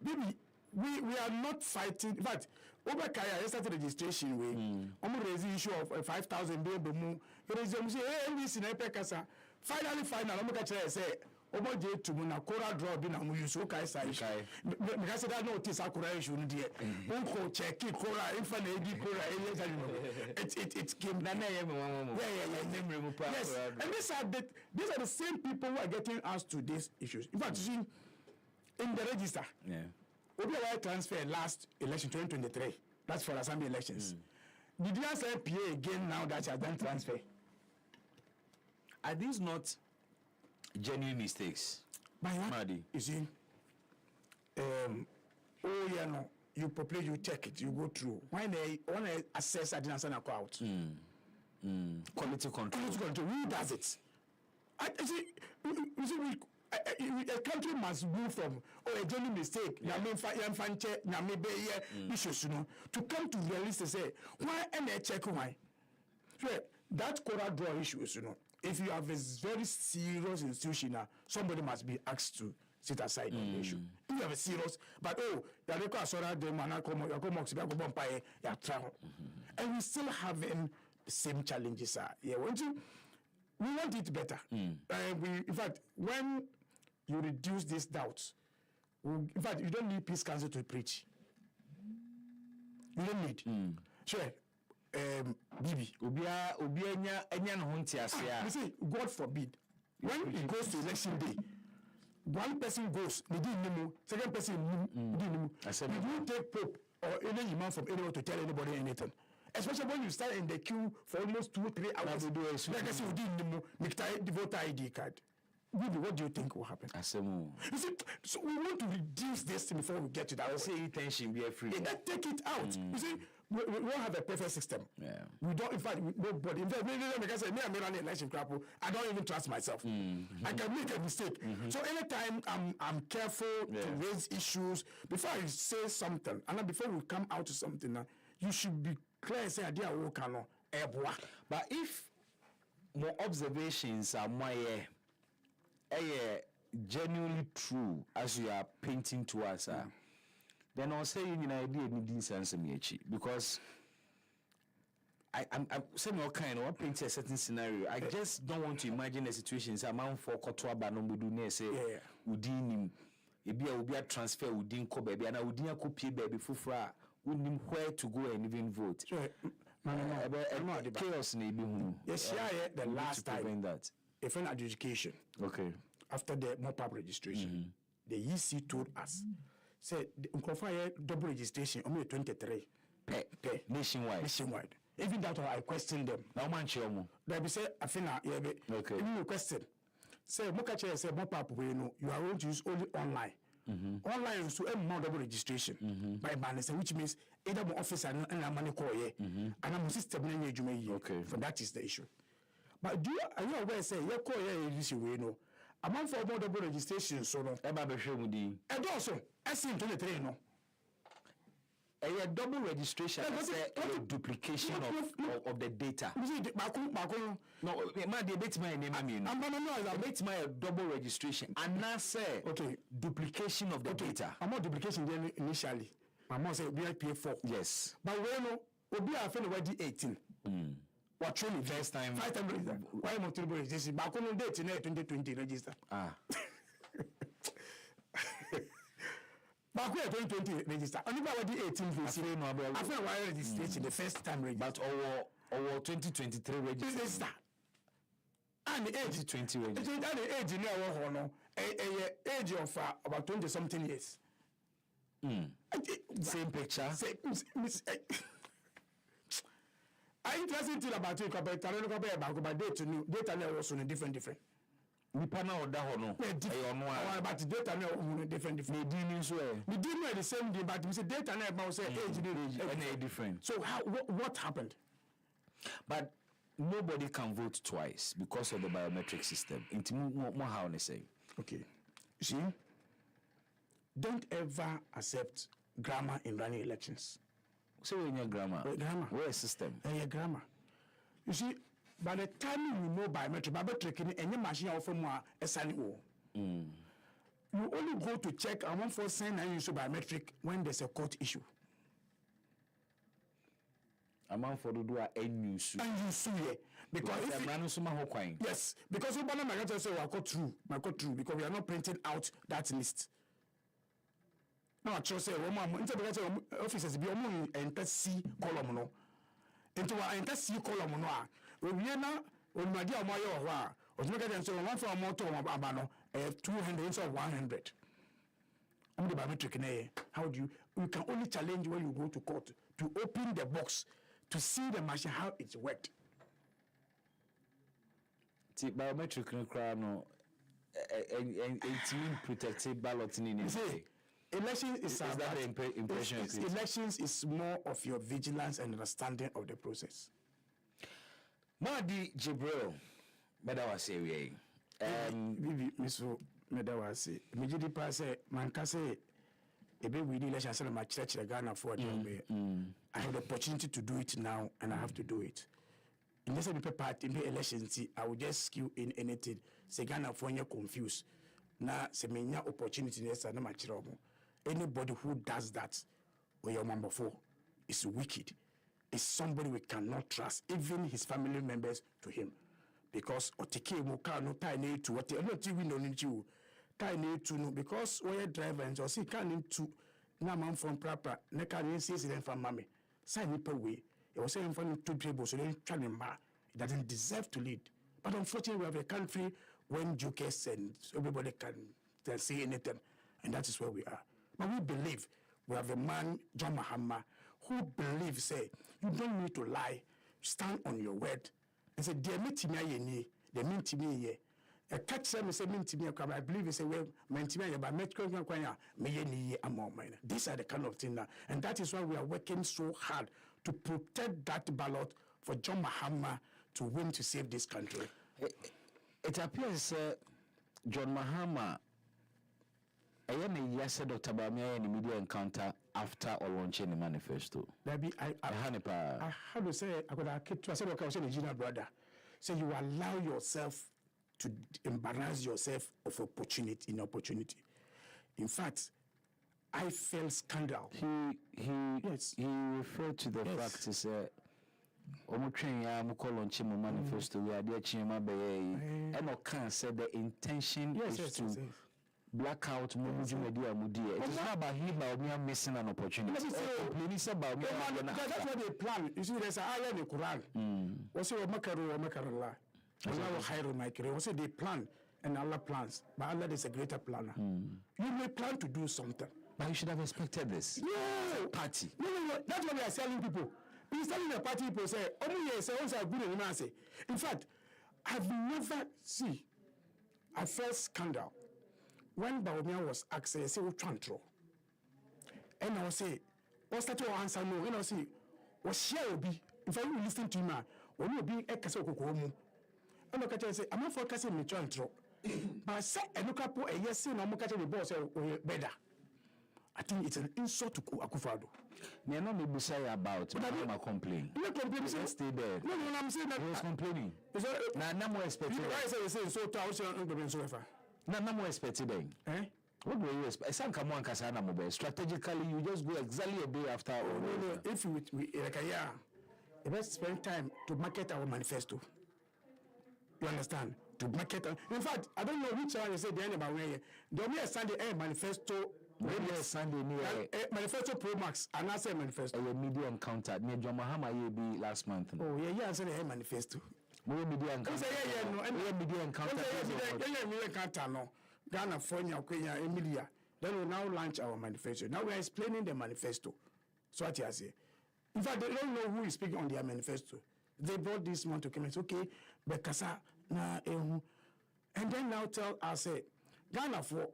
baby. We are not fighting. In fact, over Kaya started registration way. Raise the issue of 5,000 day bomu. You say, hey, this in Epekasa. Finally, I'm going to say, Omo J to Muna Kora draw bin and use okay side. Because that notice Akura issue dear. Uncle check Kora, infinite Kora, it came Yes, and these are the same people who are getting asked to these issues. In fact, you see, in the register. Yeah. OBI transfer last election 2023. That's for assembly elections. Did you answer PA again now that you have done transfer? Are these not genuine mistakes? Madi. You see, you populate, you check it, you go through. When they want to assess, I didn't send a crowd. Quality control. Who does it? You see, a country must move from a genuine mistake, issues, to come to realistic say, why am I check why? Sure, that Cora draw issues, if you have a very serious institution, somebody must be asked to sit aside on the issue. If you have a serious, but and we still having the same challenges. We want it better. In fact, when you reduce these doubts, in fact, you don't need peace council to preach. You don't need. Sure. Bibi. You see, God forbid, when it goes to election day, one person goes, second person, you take Pope or any imam from anywhere to tell anybody anything. Especially when you stand in the queue for almost 2-3 hours. Like I said, we didn't the voter ID card. Bibi, what do you think will happen? You see, so we want to reduce this thing before we get to that. I say tension be free. Take it out. You see, we don't have a perfect system. Yeah. We don't, in fact, nobody. In fact, like I said, me, I'm an election crap. I don't even trust myself. I can make a mistake. So anytime I'm careful to raise issues, before I say something, and before we come out to something, you should be clear and say, but if more observations are more genuinely true as you are painting to us, then I'll say you know idea needing sense because I'm saying all kind of painting a certain scenario. I just don't want to imagine a situation amount for Kotwa Banombudu ne say Udin be a transfer Udin ko baby and Udin copy baby fufra wouldn't where to go and even vote. Chaos may be yes, the last time that if an education. Okay. After the mop-up registration, the EC told us, say Nkofaya double registration only 23 nationwide. Even that I question them. Now man chomo. They be say afina okay. Even you question. Say Mokache say more pap we know you are going to use only online. Online so more double registration by balance, which means either my office and money call and I'm system okay. For that is the issue. But are you aware say your call this way no amount for more double registration so no eba be hwe mudi and also SC23 no a double registration is a duplication of the data. No, man, they bet my name. I mean, I bet my double registration and now say okay duplication of the data. I'm not duplication then initially. I'm not say BIP 4. Yes, but when no, obi a friend already 18. What truly first time? Why am I double registration? Back on date in 2020 register. Back when 2020 register, only about the 18 visa. After why registration the first time register. But our 2023 register. And the age 2020 register. And the age near no, age of about 20 something years. Same picture. I interested to about it about data now also different. Nipa na oda ho no but data na different the dini so the dini are the same day but we say data na about say age and different. So how what happened? But nobody can vote twice because of the biometric system. Into more how they say. Okay. You see, don't ever accept grammar in running elections. So in your grammar. Where is system? Your grammar. You see, by the time you know biometric in any machine or more you only go to check and one for sign and use biometric when there's a court issue. Amount for do a news. And you see because if yes, because we banana my say I got through because we are not printing out that list. Now I trust say officers be enter C column no. Into enter C column no. We na onimadi amoye ho a otumeka dem say one for motor abano 200 instead of 100. The biometric na how do you can only challenge when you go to court to open the box to see the machine how it's worked. The biometric no cry no 18 protected ballot in it. Election is that the impression elections is more of your vigilance and understanding of the process. Madi Jibril Medawase we bibi miso Medawase mejidi pa say manka say ebe we di election say na church Ghana for I have the opportunity to do it now and I have to do it. In this party in the election I will just skew in anything say Ghana for you confused na se menya opportunity nessa na machira omo. Anybody who does that or your number 4 is wicked. Is somebody we cannot trust, even his family members to him. Because otike mo car no tie need to what not even no need you tie need to no because we driver and so see can need to na man from proper ne can see them from mommy. Say me per way. It was saying from 2 people so they try him back. It doesn't deserve to lead. But unfortunately we have a country when jokers and everybody can say anything and that is where we are. But we believe we have a man, John Mahama, who believes, say, you don't need to lie, stand on your word. And say, dear me, they mean to me, a catch them say, mean to me, I believe it's a way, meant to me, but these are the kind of things, and that is why we are working so hard to protect that ballot for John Mahama to win to save this country. It appears, John Mahama. I am a Dr. Bamia in the media encounter after or launching the manifesto. I had to say, I could have kept to say, okay, I was a junior brother. So you allow yourself to embarrass yourself of opportunity. In fact, I felt scandal. He referred to the fact is launching the manifesto. We are there, and can say the intention is to. Blackout media. It is not about him or me missing an opportunity. It's about me. That's what they plan. You see, there's an ayah in the Quran. What's your makaru or makarallah? Allah khairu maikri. They plan and Allah plans. But Allah is a greater planner. You may plan to do something. But you should have expected this. No. Party. No. That's what we are telling people. He's telling the party people say, only yes, also good in the in fact, I've never seen a first scandal when Baumia was asked, say, what control. And I will say, what's that your answer? No, and I say, what shall be? If I will listen to him, or you be a Casoko. And I say, I'm not focusing on control. But I say, and look up a yes, and I'm catching the boss better. I think it's an insult to Akufo-Addo. They are not maybe say about my complaint. You complain. Stay there. No, I'm saying that he was complaining. Now, no more expected. Why say so? So far. No more expected. Eh? What do you expect? Some come on, Kasana Mobile. Strategically, you just go exactly a day after. No. If we like a year, we best spend time to market our manifesto. You understand? To market. In fact, I don't know which one you say the end about where. There will be a Sunday manifesto. Maybe a Sunday near manifesto Pro Max, and I say manifesto. A media encounter near John Mahama be last month. Oh, yeah, I said a manifesto. We media encounter. Media encounter. Media encounter, no. Ghana, Kenya, Emilia. Then we now launch our manifesto. Now we are explaining the manifesto. So what I say. In fact, they don't know who is speaking on their manifesto. They brought this one to come and say, okay, Bekasa, na and then now tell us, Ghana for.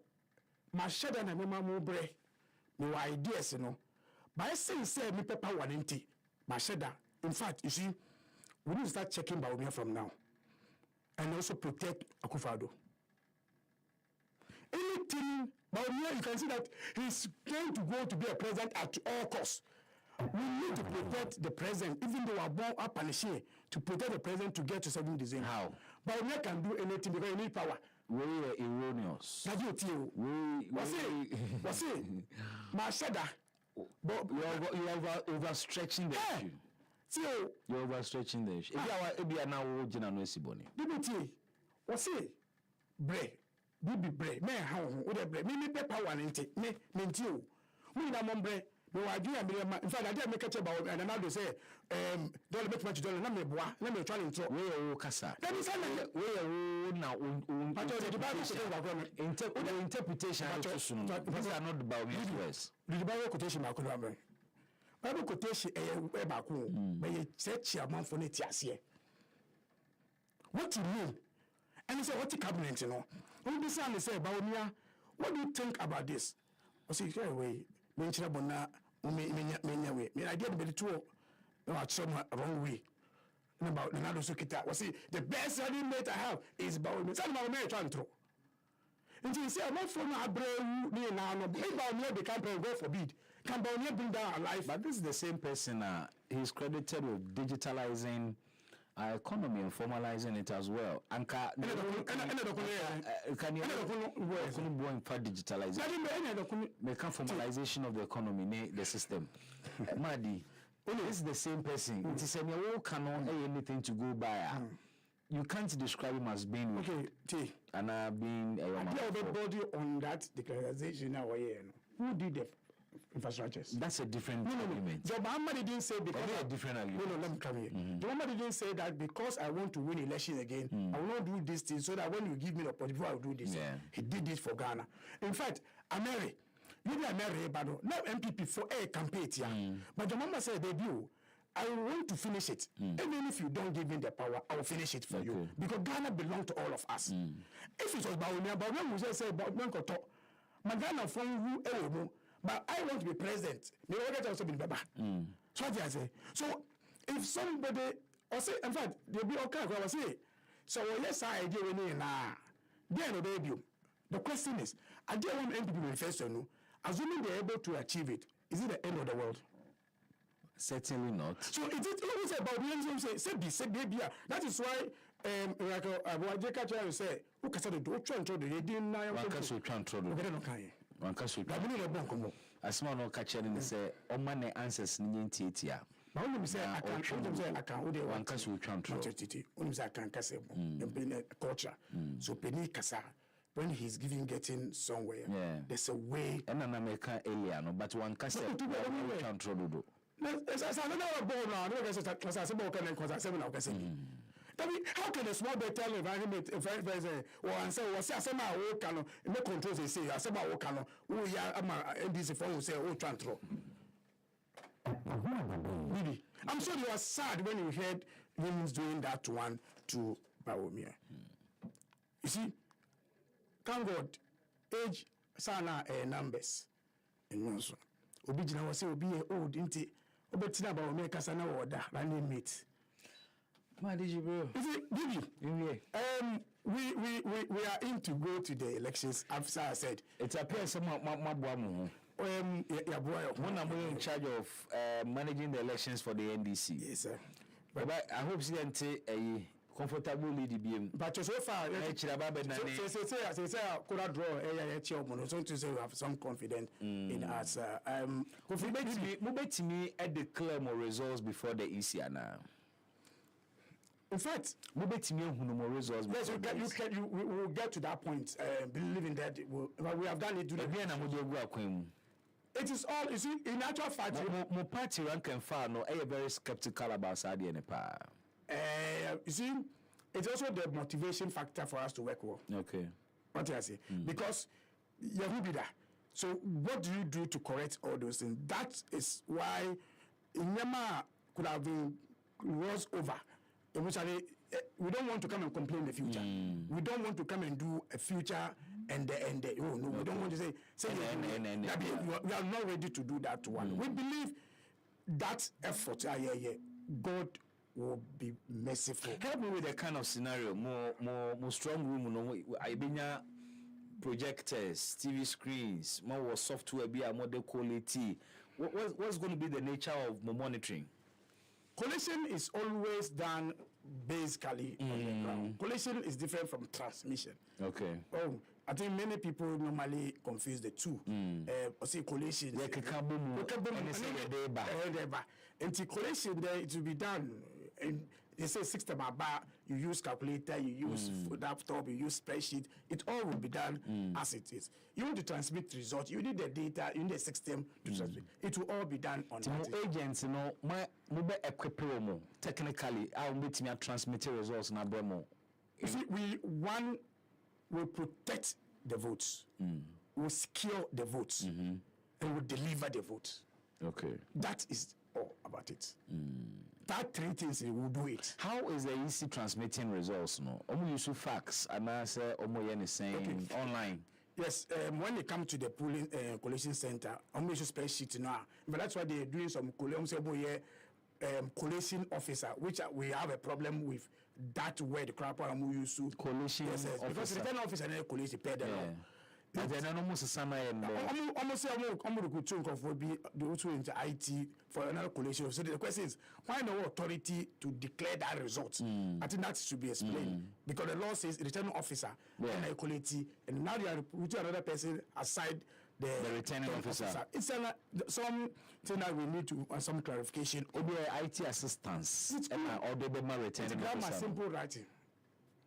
My shadow and my bre, no ideas, you know. But I say, me paper one empty. My shadow. In fact, you see, we need to start checking Baumia from now. And also protect Akufo-Addo. Anything, Baumia, you can see that he's going to go to be a president at all costs. We need to protect the president, even though we are born up and share, to protect the president to get to 7 December. How? Baumia can do anything because he need power. We are erroneous. What's it? Mashada. But you are overstretching the issue. See, you're overstretching the issue. If you are now original no siboni. Dibiti. What's it? Bre. Bibi bre. Me how? Ode bre. Me paper one inte. Me mentio. We na mombre. No idea. In fact, I didn't make a check about and now they say, don't make much dollar. Let me boy. Let me try and throw. We are Kasa. Let me say, we are now interpretation. These are not about words. The Bible quotation about Bible quotation about but you search your mouth for it. What you mean? And you say, what the cabinet, you know? When this one say about me, what do you think about this? I say, way. Me I did the two some wrong way. About the Nado Sukita. Was see the best running mate I have is about me. Some of my trying to. And you say, I'm not from a brave near now. Maybe I'll never become God forbid. Can Baumia bring down our life? But this is the same person. He's credited with digitalizing our economy and formalizing it as well. And can you digitalize make formalization of the economy, the system? Madi, this is the same person. It is cannot anything to go by. You can't describe him as being okay. And being everybody on that declaration now. Who did the infrastructures? That's a different argument. Joe Mahama didn't say because a different argument. No, let me come here. Joe Mahama didn't say that because I want to win election again, I will not do this thing so that when you give me the opportunity, I will do this. Yeah. He did this for Ghana. In fact, Ameri, maybe Ameri, but not MPP for a campaign here. But Joe Mahama said they do. I want to finish it. Even if you don't give me the power, I will finish it for you. Because Ghana belongs to all of us. If it was Baumia, Baumia would just say, Baumia Koto, Ghana from you, but I want to be president. May I get also be Baba. So what I say. So if somebody, or say, in fact, they'll be okay. I will say, so yes, I do any now. Then obey you. The question is, I don't want MPP manifesto. No, assuming they're able to achieve it, is it the end of the world? Certainly not. So is it always about the end? Say baby. That is why like Abouajeka say, who can say the do try and throw the didn't know. One can so try and throw the. One can so. As small no catcher and say, oh man, answers in Titia. But when you say I can't, one can so try and throw. When I can't cast a culture. So Penny Kasa. When he's getting somewhere, there's a way. And an American alien, but one can say, There's another ball now. I say, How can a small better environment or answer or say asema o kano make control say asema o kano o ya ama NDC for say o transfer. Really, I'm sure you are sad when you heard him doing that one to Bawumia. You see, thank God, age sana numbers. And also, Obijina was say Obi old inti Obetina Bawumia kasana order running mate. Man, did you bro? Is it Bibi? We are in to go to the elections. After I said, it appears some When I'm in charge of managing the elections for the NDC. Yes, sir. But I hope she didn't say a comfortable lady being. But so far, say could I draw a so to say we have some confidence in us. Mubet me at declare more results before the EC now. In fact, mubet me more results. Yes, we will get to that point. Believing that we have done it. It is all, you see, in actual fact. My party rank and file, no, I am very skeptical about Saudi and Nepal. You see, it's also the motivation factor for us to work well. Okay. What do I say? Because Yahubida. So, what do you do to correct all those things? That is why Inyama could have been was over. Eventually, we don't want to come and complain in the future. We don't want to come and do a future and oh no, we don't want to say we are not ready to do that one. We believe that effort, God will be merciful. Help me with the kind of scenario, more strong room, I been projectors, TV screens, more software, be a model quality. What's going to be the nature of more monitoring? Collation is always done basically on the ground. Collation is different from transmission. Okay. I think many people normally confuse the two. See, collation. And collation there, it will be done. And they say system about you use calculator, you use laptop, you use spreadsheet. It all will be done as it is. You want to transmit results, you need the data, you need the system to transmit. It will all be done on that. Agents, you know, my equipment technically, I will meet me transmit results na bremo. You see, we will protect the votes, will secure the votes, and will deliver the votes. Okay. That is all about it. That three things we will do it. How is the EC transmitting results? No, use fax and I say saying online. Yes, when they come to the polling collation center, use spreadsheet now. But that's why they're doing some collation officer, which we have a problem with. That word crap use to collation officer. Because the return officer and collation pay them. And then almost a summer and almost be the also into IT for another collation. So the question is, why no authority to declare that result? I think that should be explained because the law says returning officer and quality, and now they are putting another person aside the returning officer. It's something that we need to some clarification. Or IT assistance or the returning officer. Simple writing.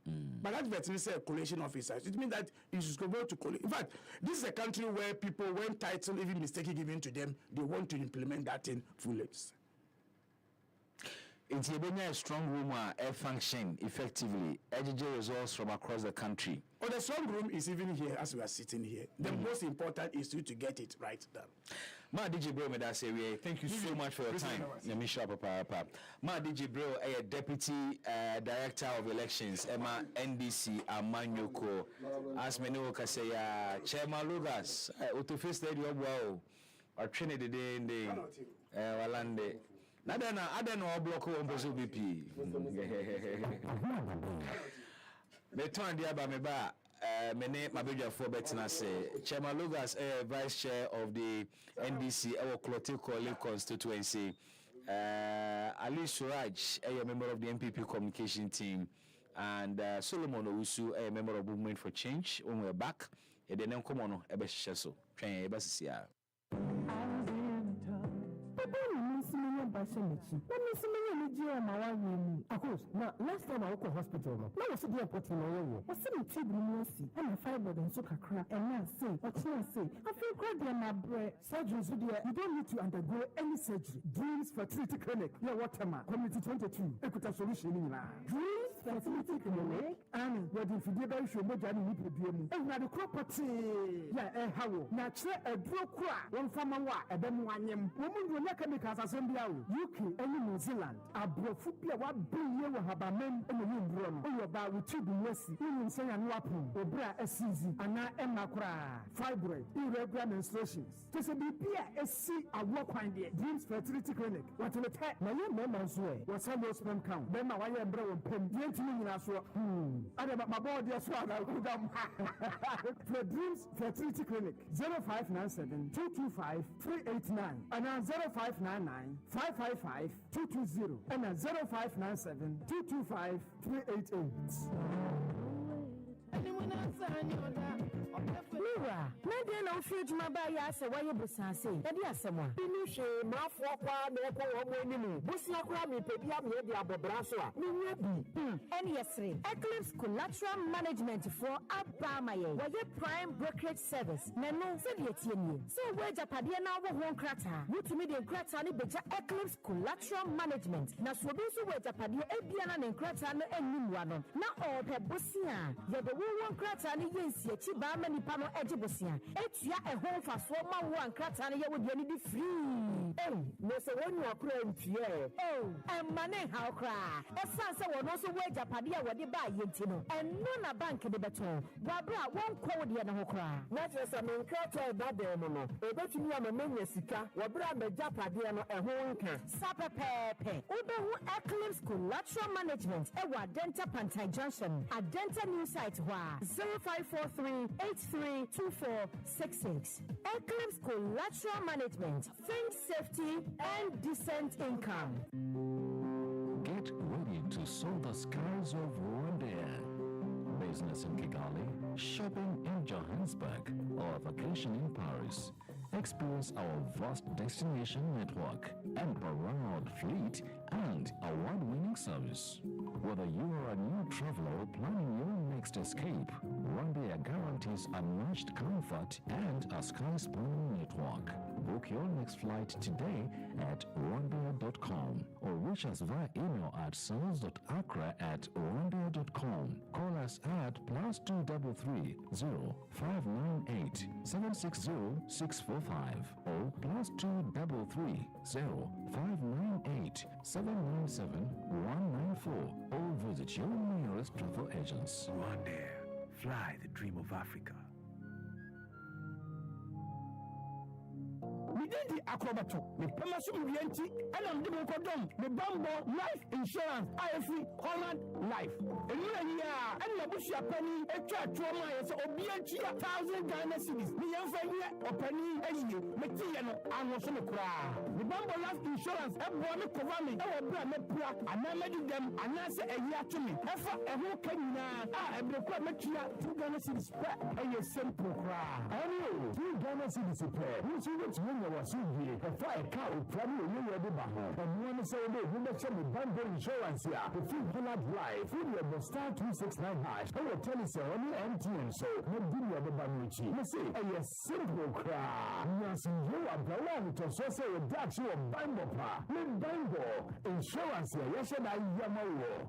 But that's better say collation officers. It means that you should go to collate. In fact, this is a country where people, when title even mistakenly given to them, they want to implement that in fully. It's a strong room function effectively. Alleges results from across the country. Oh, the strong room is even here as we are sitting here. The most important is to get it right done. Ma DJ Bro, thank you so much for your time. Ma DJ Bro, a deputy director of elections, Emma NDC Amanyoko. As many workers say, Chairman Lucas, Autoface Stadium, wow, or Trinity Day in the Walande. I don't know how block on BP. Beton Diaba Meba. Mene Mabeja for Betina say Chairman Lucas, Vice Chair of the NDC, our Clotilde constituency. Ali Suraj, a member of the MPP communication team, and Solomon Owusu, a member of Movement for Change. When we're back, and then come on, Ebeshaso, train Ebasia. Bashamichi. Let me see me Mawa. Of course, now last time I went to hospital, now I should be a potty. What's the tube and a fiber and so crack and now say, what you say? I feel quite dear my bread. Surgery, you don't need to undergo any surgery. Dreams Fertility Clinic. Yeah, what am I? Community 22. Equita solution in Dreams Fertility Clinic. And wedding for the other show, but I need to do it. And now the property. Yeah, how? Natural a broke one from a wa, a then one woman will not come because assembly UK and New Zealand. A brofupia, what billion will have a man in the room run. Oh, about with tube mercy. You say and wapping, or bra a season, and now Emma cry. Fibroid, irregular menstruations. To say, be a see a walk one day. Dreams Fertility Clinic. What will attack my young members way? What's some of sperm count? Then my wire bro and pen, 20 million as well. I about my body as well. For Dreams Fertility Clinic 0597 225 389 and now 0599 555 220 and now 0597 225 388. Anyone Mira, maybe no future my buy us a way of Bussassi. And yes, someone. Finish a mouth walk one or Busla Grammy, Pedia, Media, Brasua. And yes, Eclipse Collateral Management for Abamaye, where your prime brokerage service. Nano Savietini. So where Japadiana won't cratter. Multimedia Cratani Beja Eclipse Collateral Management. Now Swabisu where Japadia Ebiana and Cratan and Nimwano. Now all the Bussia. Yet the woman Cratani yes, yet many pano ejibusia. Etia a home for swama one cratania would be free. Oh, no, so when you are praying, oh, and money how cry. A sansa will also wage a padia what they buy yentino. And none a bank in the beton. Barbara won't call the other cry. Not as a main crater bad demono. A bet you am a mania sika, Wabra the Japadiano a home can. Sapa pepe. Uber who Eclipse Collateral Management. Ewa Denta Pantai Junction. A Denta new site. 0543 832466. Eclipse Collateral Management. Think safety and decent income. Get ready to soar the skies of Rwanda. Business in Kigali, shopping in Johannesburg, or vacation in Paris. Experience our vast destination network, unparalleled fleet, and award-winning service. Whether you are a new traveler or planning your next escape, Rwanda guarantees unmatched comfort and a sky-spanning network. Book your next flight today at rwanda.com or reach us via email at sales.accra@rwanda.com. Call us at +233 0598 760 645 or +233 0598 797 194 or visit your nearest travel agents. Rwanda, fly the dream of Africa. Within the acrobato, the Pamasum Vienti, and I'm doing Kodom, the Bambo Life Insurance, IFE Holland Life. And you are here, and Nabusha Penny, a church trauma is Obianchia, 1,000 Ghana cities. The young family or Penny, and you, Metiano, and Wasana Kra. The Bambo Life Insurance, a boy, Kovami, our brother, and I made them, and I say a year to me. Efa, a whole Kenya, and the Quamatia, 2 Ghana cities, and a simple cry. I know, 2 Ghana cities, which you was here. A fire cow, probably you were the Baha. And one say, who makes some Bambo Insurance here. The 300 life, who will star 269 hash. I will tell you so, only MTN so. No video of the Banucci. You see, a simple cry. Yes, you are the one to so say a Dutch or Bambo pa. With Bambo Insurance here. Yes, and I Yamawo.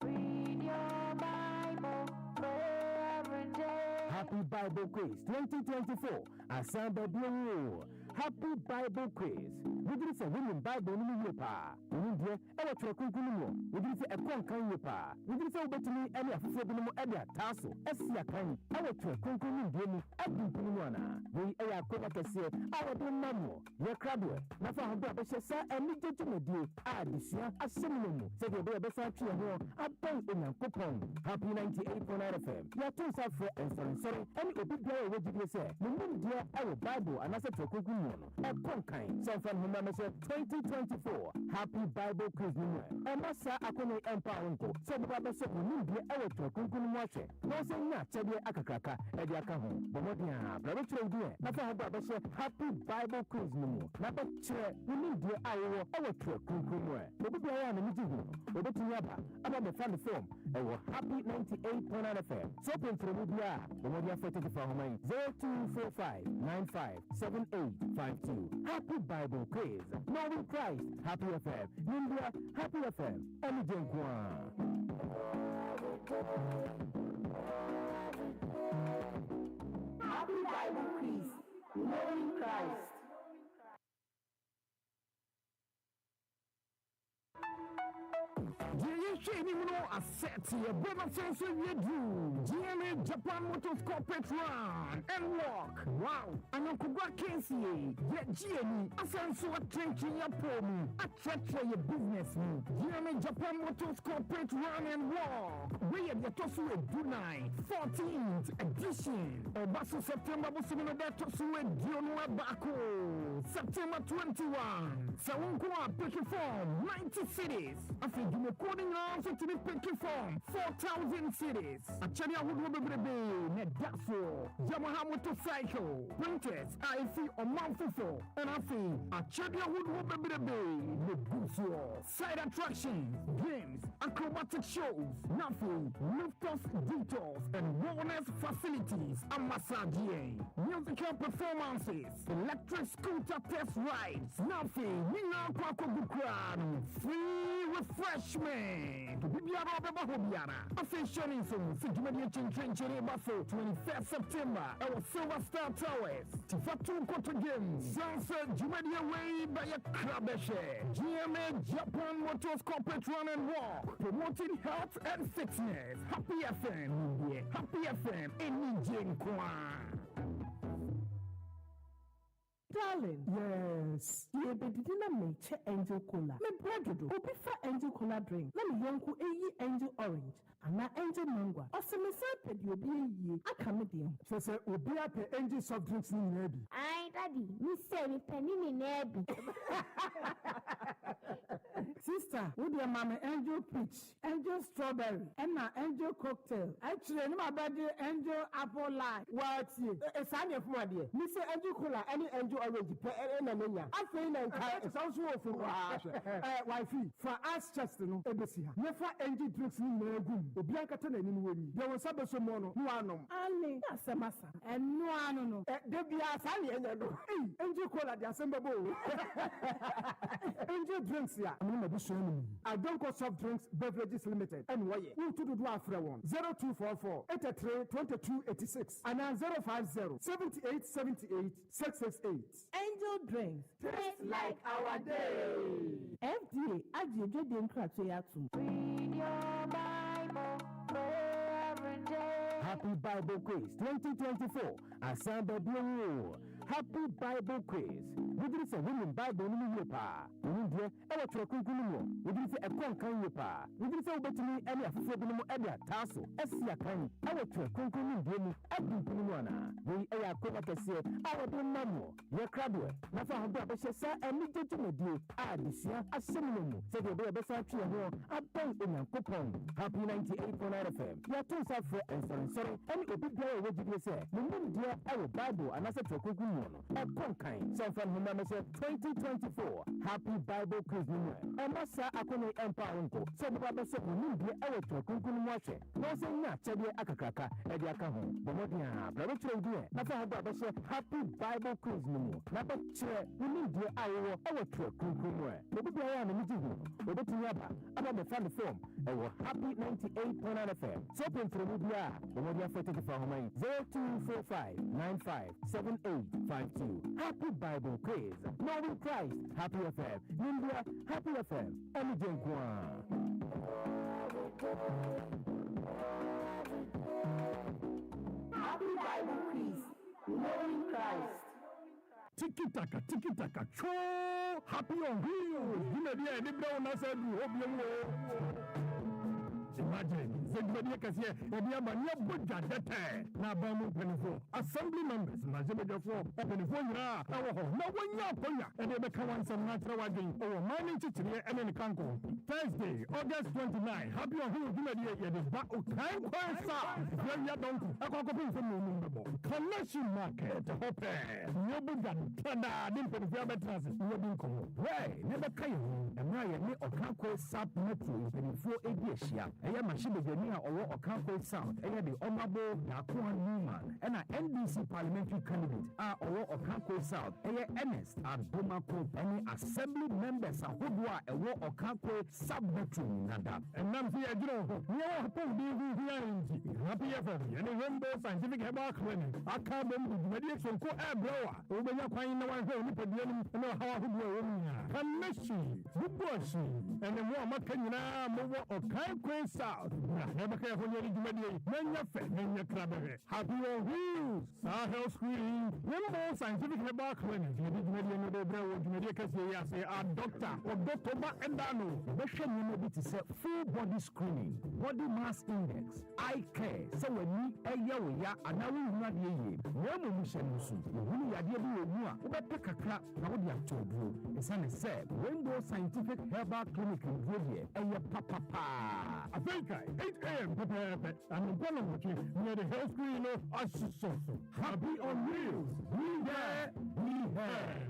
Read your Bible, pray every day. Happy Bible Quiz 2024. Asamba Bio. Happy Bible Quiz. We did say winning Bible in the pa. We did ever to a conclusion. We did say a concan pa. We did say between any of the Edia Tasso. Esia Kani. Our to a conclusion game. Abdul Pumana. We are Coca-Cola. Our Mamo. Your crabber. Nafa Hamba Sessa and Mito to Media. This year a similar. Said the baby factory a bank in a coupon. Happy 98.9 FM. Your two for and sorry. And a big player, what did you say? The moon dear our Bible and I said to a conclusion. A concan. Some from Messiah 2024 Happy Bible Quiz New Emasa Akone Empower so Baba so Mundia Ewa Kunkun Wache no say na chede akakaka edi aka ho bomodia brabo chere die na fa Baba say Happy Bible Quiz New na ba chere Mundia awo ewa kunkun wa obi bia ya na miji hu obetumi aba the fan form ewa Happy 98.9 FM so pen from Mundia bomodia 45 homai 0245957852 Happy Bible Quiz knowing Christ Happy FM Mundia Happy FM Alleges Happy Bible Quiz, knowing Christ. GMA Japan Motors Corporate Run and Walk. Wow. And Uncle Kensie. Get GME. Asenso attention your promo. Attract your business. GMA Japan Motors Corporate Run and Walk. We are the Tosu Dunai 14th edition. Obaso September Busumina da Tosu Dionwa Bako. September 21. Sawunkwa Picky Form 90 cities. After you coding on to the Picky Form 4,000 cities. Achani Ahudu Bebe, Nedaso, Yamaha motorcycle, printers, IC or Manfufo, and Afi, Achani Ahudu Bebe, Nebuso, side attractions, games, acrobatic shows, Nafi, lifters, detours, and wellness facilities, and massage, musical performances, electric scooter test rides, Nafi, Nina Kwako Bukran, free refreshment, Bibiara Baba Hobiara, official in some 21st September, our Silver Star Towers, Tifatu Koto Games, Sunset Jumedia Way by a Krabeshe, GMA Japan Motors Corporate Run and Walk, promoting health and fitness. Happy FM, Happy FM, Enijenkwa. Darling, yes. You be didn't make angel cola. Me brother do. Obi fa angel cola drink. Let me yonku angel orange. And na angel mango. Ose me say pe di obi ye. Aka me dem. So say obi pe angel soft drinks ni nebi. Ai daddy, me say me penny ni nebi. Sister, with your mama angel peach, angel strawberry, and na angel cocktail. Actually, no my body angel apple light. What's it? It's any of my dear. Me say angel cola, any angel orange, na menya. I feel like it's also for wifey. For us just no ebesi ha. Never angel drinks ni na egum. Obi ankata na ni weni. There was sabe so mono. No anom. Ale, na semasa. And no ano. De bia sa ni enya no. Angel cola de asemba bo. Angel drinks ya. I don't go soft drinks beverages limited. And why? You to do after one 0244 83 22 86 and 050 78 78 668. Angel drinks taste like our day. FDA ajeje den kratwe atu. Read your Bible, pray every day. Happy Bible Quiz 2024. Asamba Bio. Happy Bible Quiz. We did say women Bible no yepa. We did ewa tro kunkunu. We did say ekon kan yepa. We did say obetumi ene afofo bi no ene ataso. Esia kan. Ewa tro kunkunu bi mu adunpunu mu ana. We eya akoma kese awo de mamo. Ye kradwe. Na fa hodo abehye sa eni jetumedie. Adisia asemunu. Se de be besa twe ho aban enyankopon. Happy 98.9 FM. Ya to sa for sorry. Any obi bia we gidi say. Mumu dia ewa Bible anase tro kunkunu. A conkain, so from whom 2024 Happy Bible Quiz. And Massa Akone Empire, so Baba said, we need our Kunkun watcher. No saying not, Chedi Akaka, Ediakaho, Bomodia, Brother Trade, Napa Baba said, Happy Bible Quiz. Napa chair, we need our Kunkun. The good I am in the Obetiaba, about the family form, and we're Happy 98.9 FM. So pen from Udia, Bomodia 44 Home, 0245 957852. Happy Bible Quiz. Knowing Christ. Happy FM. Nimbia. Happy FM. Enijenkwa. Happy Bible Quiz. Knowing Christ. Tiki taka, cho. Happy on wheels. You may be a liberal, Imagine. Zedmedia Cassia, Ediamania Buja Dete, Nabamu Penifo, Assembly members, Mazebedafo, Penifo, no one yapoya, and they become some natural wagging or mining chichia and in Kanko. Thursday, August 29, happy on who Jumedia, it is back to Kanko, very young, a cockapoo from the Connection Market, Hope, Yobugan, Tada, Dimpen, Viabetas, Yobinko. Way, never came, and I am or Kanko Sub Metro, Penifo Asia, I am a Shibania or Kanko South, I am the Honorable Yakuan Newman, and an NDC parliamentary candidate are or Kanko South, I am Ernest and Bomako, any assembly members are Hudwa, a war or Kanko Sub Metro, Nada, and Namfia Joe, we are happy ever, and a rainbow scientific herbal clinic, I can't believe mediation co air blower, over your kind no one who put the enemy and how who were Commission, Bubushi, and the war Makana, Mowa or Kanko South, never care for your mediation, Mania Fed, Mania Crabbery, happy on wheels, Sahel Screen, rainbow scientific herbal clinic, you did mediation of the Brown, Medica say, our doctor, or Dr. Endano, the Shem unit is a full body screening, body mass index, eye care, so when you a yaw, and now we not ye, no mission, you are dear, take a crap, now we have to do. The son is said, Rainbow Scientific Herbal Clinic in Gravia, and your papa. I think 8 a.m. prepare and the one near the health screen of us. Happy on wheels, we there, we have.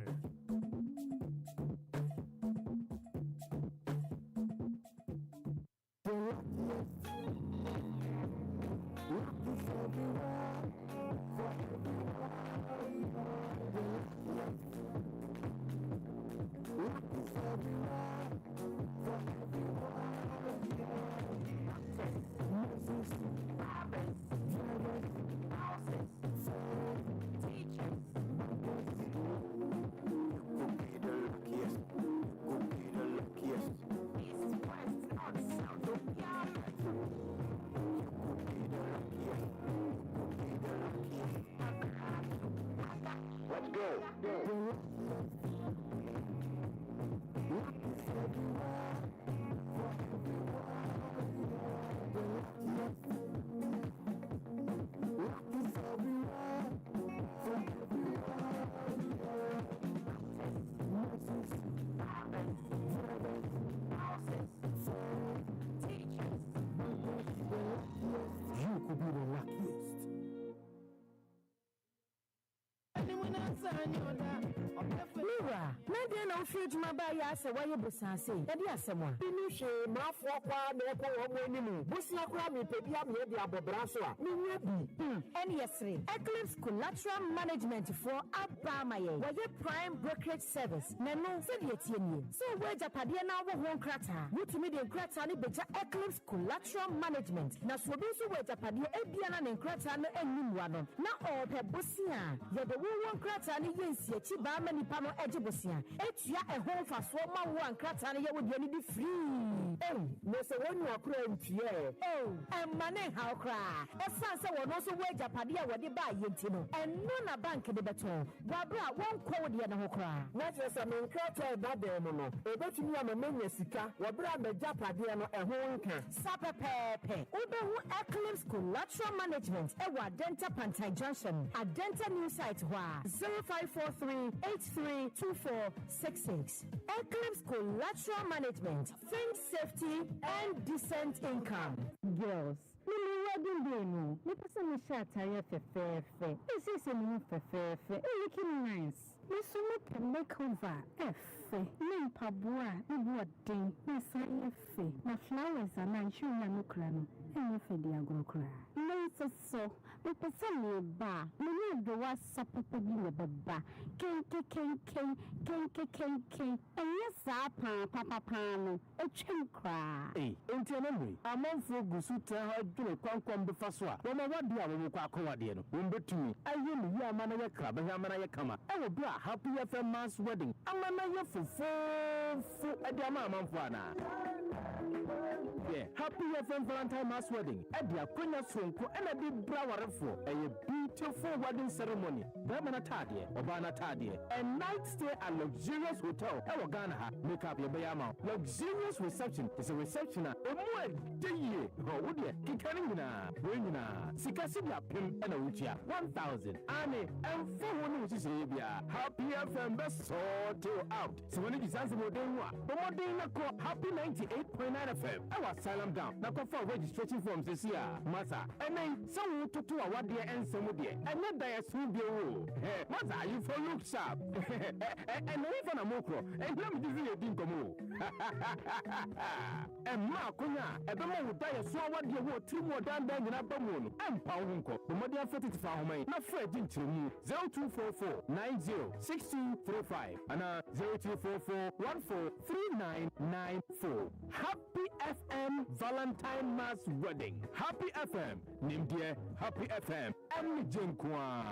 Fuji Mabaya, say, why you busanse? Eddie Asama. Finish my for the Busia Crabby, Pepia, the Ababrasua. And yes, Eclipse Collateral Management for Abamaye, where your prime brokerage service. Nano said yet, so where Japadia now won't cratter. What me the Cratani better Eclipse Collateral Management. Now, so those who were Japadia, Ebiana and Cratana and Nimwano. Now, all the Busia, you're the one Cratani, yes, Chibama Nipano Ejibusia. Ya a home for Swama one cratania would be free. Oh, no, so when you are praying, oh, and money how cry. A son will also wear Japadia when they buy Yentino, and none a bank in the baton. Barbara won't call the other cry. What was a main crater that day, Mono? A bet me on a mania sika, Wabra the Japadiano a home can. Supper pepe. Uber Eclipse Collateral Management, Ewa Denta Pantai Junction, a Denta new site, 0543 832466. Eclipse Collateral Management, think safety and decent income. Girls, wedding day, no. The person is shot. I have a fair. This is a new fair. Looking nice. Miss Summit can make over. F. Name Pabua, what day, Miss F. My flowers are not sure no crown. And if they are go cry. No, so. The person bar. We need the was supper being a baba. Ken. And yes, Papa Pano. A chin cry. Eh, internally. A month for Gusuta, I do a quantum before. When I want the other Quacoadian, remember to me. I will be a man of a club, and Yamanaya Kama. I will be a happy FM mass wedding. A man of fufu Ediama Manfuana. Yeah, Happy FM Valentine Mass Wedding. Edia Kunya Sunko and a big brawarefo. A beautiful wedding ceremony. Bemana Tadie, Obana Tadie. A night stay at luxurious hotel. Ewagana, make up your bayama. Luxurious reception is a reception. A more day. Oh, would you? Kikanina, Winina, Sikasidia Pim and a Uchia. 1,000. Annie, and 400 which is Abia. Happy FM best sort you out. So when it is answered, the Modena call Happy 98.9 FM. Our asylum down. Now go for registration forms this year. Masa. And then some to two our dear and some dear. And not die soon be rule. Masa, you for look sharp. And even a mokro. And let me give you a dinkomo. And Marconia, a bemo would die so what you want 3 more down there in a bomb. And Paunko. The modern fitted for me. Not Fred into me. 0244 90 6235 and 0244 143994. Happy FM Valentine Mass Wedding. Happy FM. Nimdia Happy FM. And Jinkwa.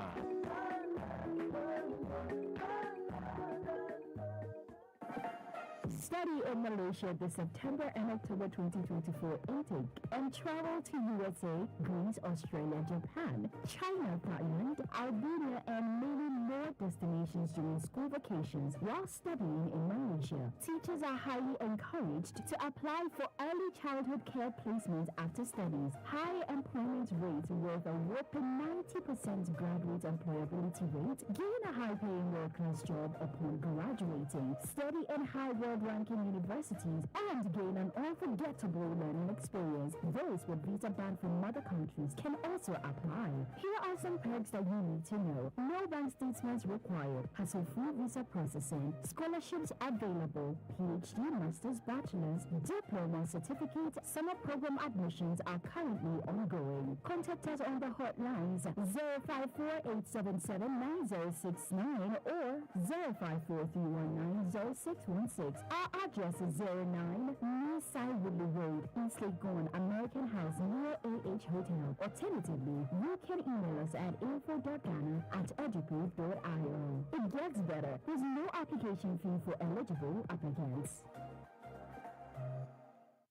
Study in Malaysia this September and October 2024 intake and travel to USA, Greece, Australia, Japan, China, Thailand, Albania, and many more destinations during school vacations while studying in Malaysia. Teachers are highly encouraged to apply for early childhood care placements after studies. High employment rates with a whopping 90% graduate employability rate. Gain a high-paying world-class job upon graduating. Study in high world-ranking universities and gain an unforgettable learning experience. Those with visa banned from other countries can also apply. Here are some perks that you need to know. No bank statements required. Hassle-free visa processing. Scholarships available. PhD, master's, bachelor's, diploma, certificate, summer program admissions are currently ongoing. Contact us on the hotlines 054-877-9069 or 054-319-0616. Our address is 09 Nisai Woodley Road, East Legon, American House near AH Hotel. Alternatively, you can email us at info.ghana@eduproof.io. It gets better. There's no application fee for eligible applicants.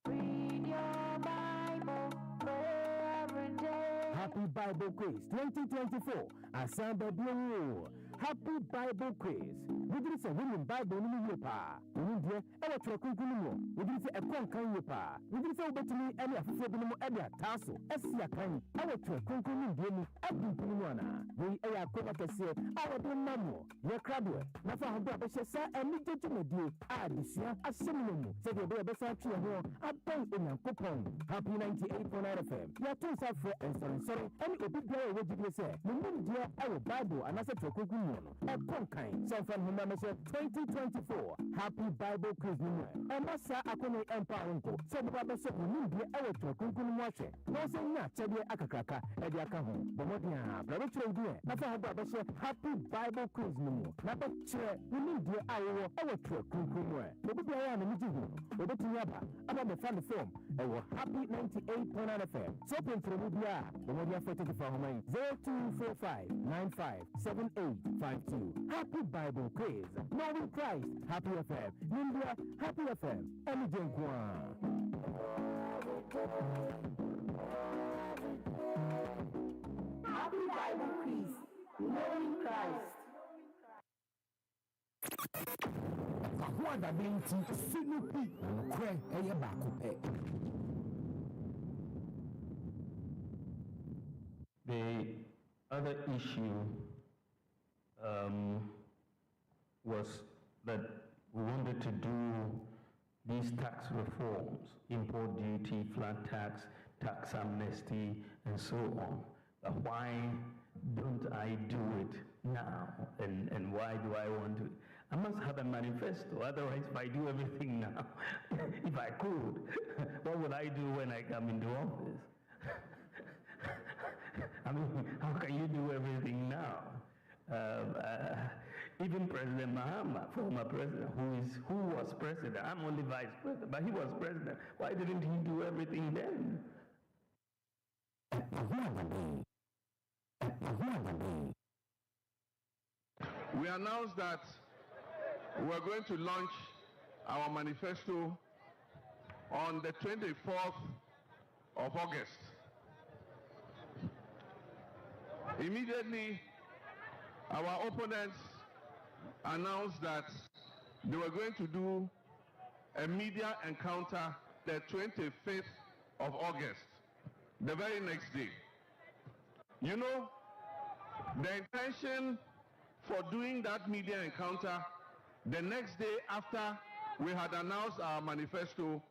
Read your Bible, pray every day. Happy Bible Quiz 2024. Assemble Blue. Happy Bible Quiz. We did say women Bible in the Yopa. We did our Trokunkuno. We did say a concan Yopa. We did say about me any of the Edia Tasso. Esia Kani. Our Trokunkuno Demu. Abdul Pumana. We are Kopakase. Our Dumamo. Your Crabway. Nafa Habasha and Little Tumadu. Adisia. A similar. Say the baby Sachi and a bank in a coupon. Happy 98.9 FM. Your two suffer and sorry. Any of the player would you say? The moon dear our Bible and I said Trokunkuno. A concan. So from Humamisha 2024. Happy Bible Quiz Number. And Massa Akone Empire. So the Baba said, we need the hour to a conclusion watch it. No saying that, Chabia Akakaka, Ediakaho, Bomodia, Brother Dear, Napa Baba said, Happy Bible Quiz Number. Napa Chair, we need the hour to a conclusion. The Baba and the Mijibu, the Tiaba, about the family form, and we're happy 98.9 FM. So open for Mubia, the Modia 44 for Home 0245 957852. Happy Bible Quiz. Knowing Christ. Happy FM. India. Happy FM. Anything Happy Bible Quiz. Knowing Christ. What I mean to Sinupi. Cray. Hey, back. The other issue was that we wanted to do these tax reforms, import duty, flat tax, tax amnesty, and so on. But why don't I do it now? And why do I want to? I must have a manifesto, otherwise if I do everything now, if I could, what would I do when I come into office? I mean, how can you do everything now? Even President Mahama, former president, who was president, I'm only vice president, but he was president. Why didn't he do everything then? We announced that we're going to launch our manifesto on the 24th of August. Immediately, our opponents announced that they were going to do a media encounter the 25th of August, the very next day. You know, the intention for doing that media encounter the next day after we had announced our manifesto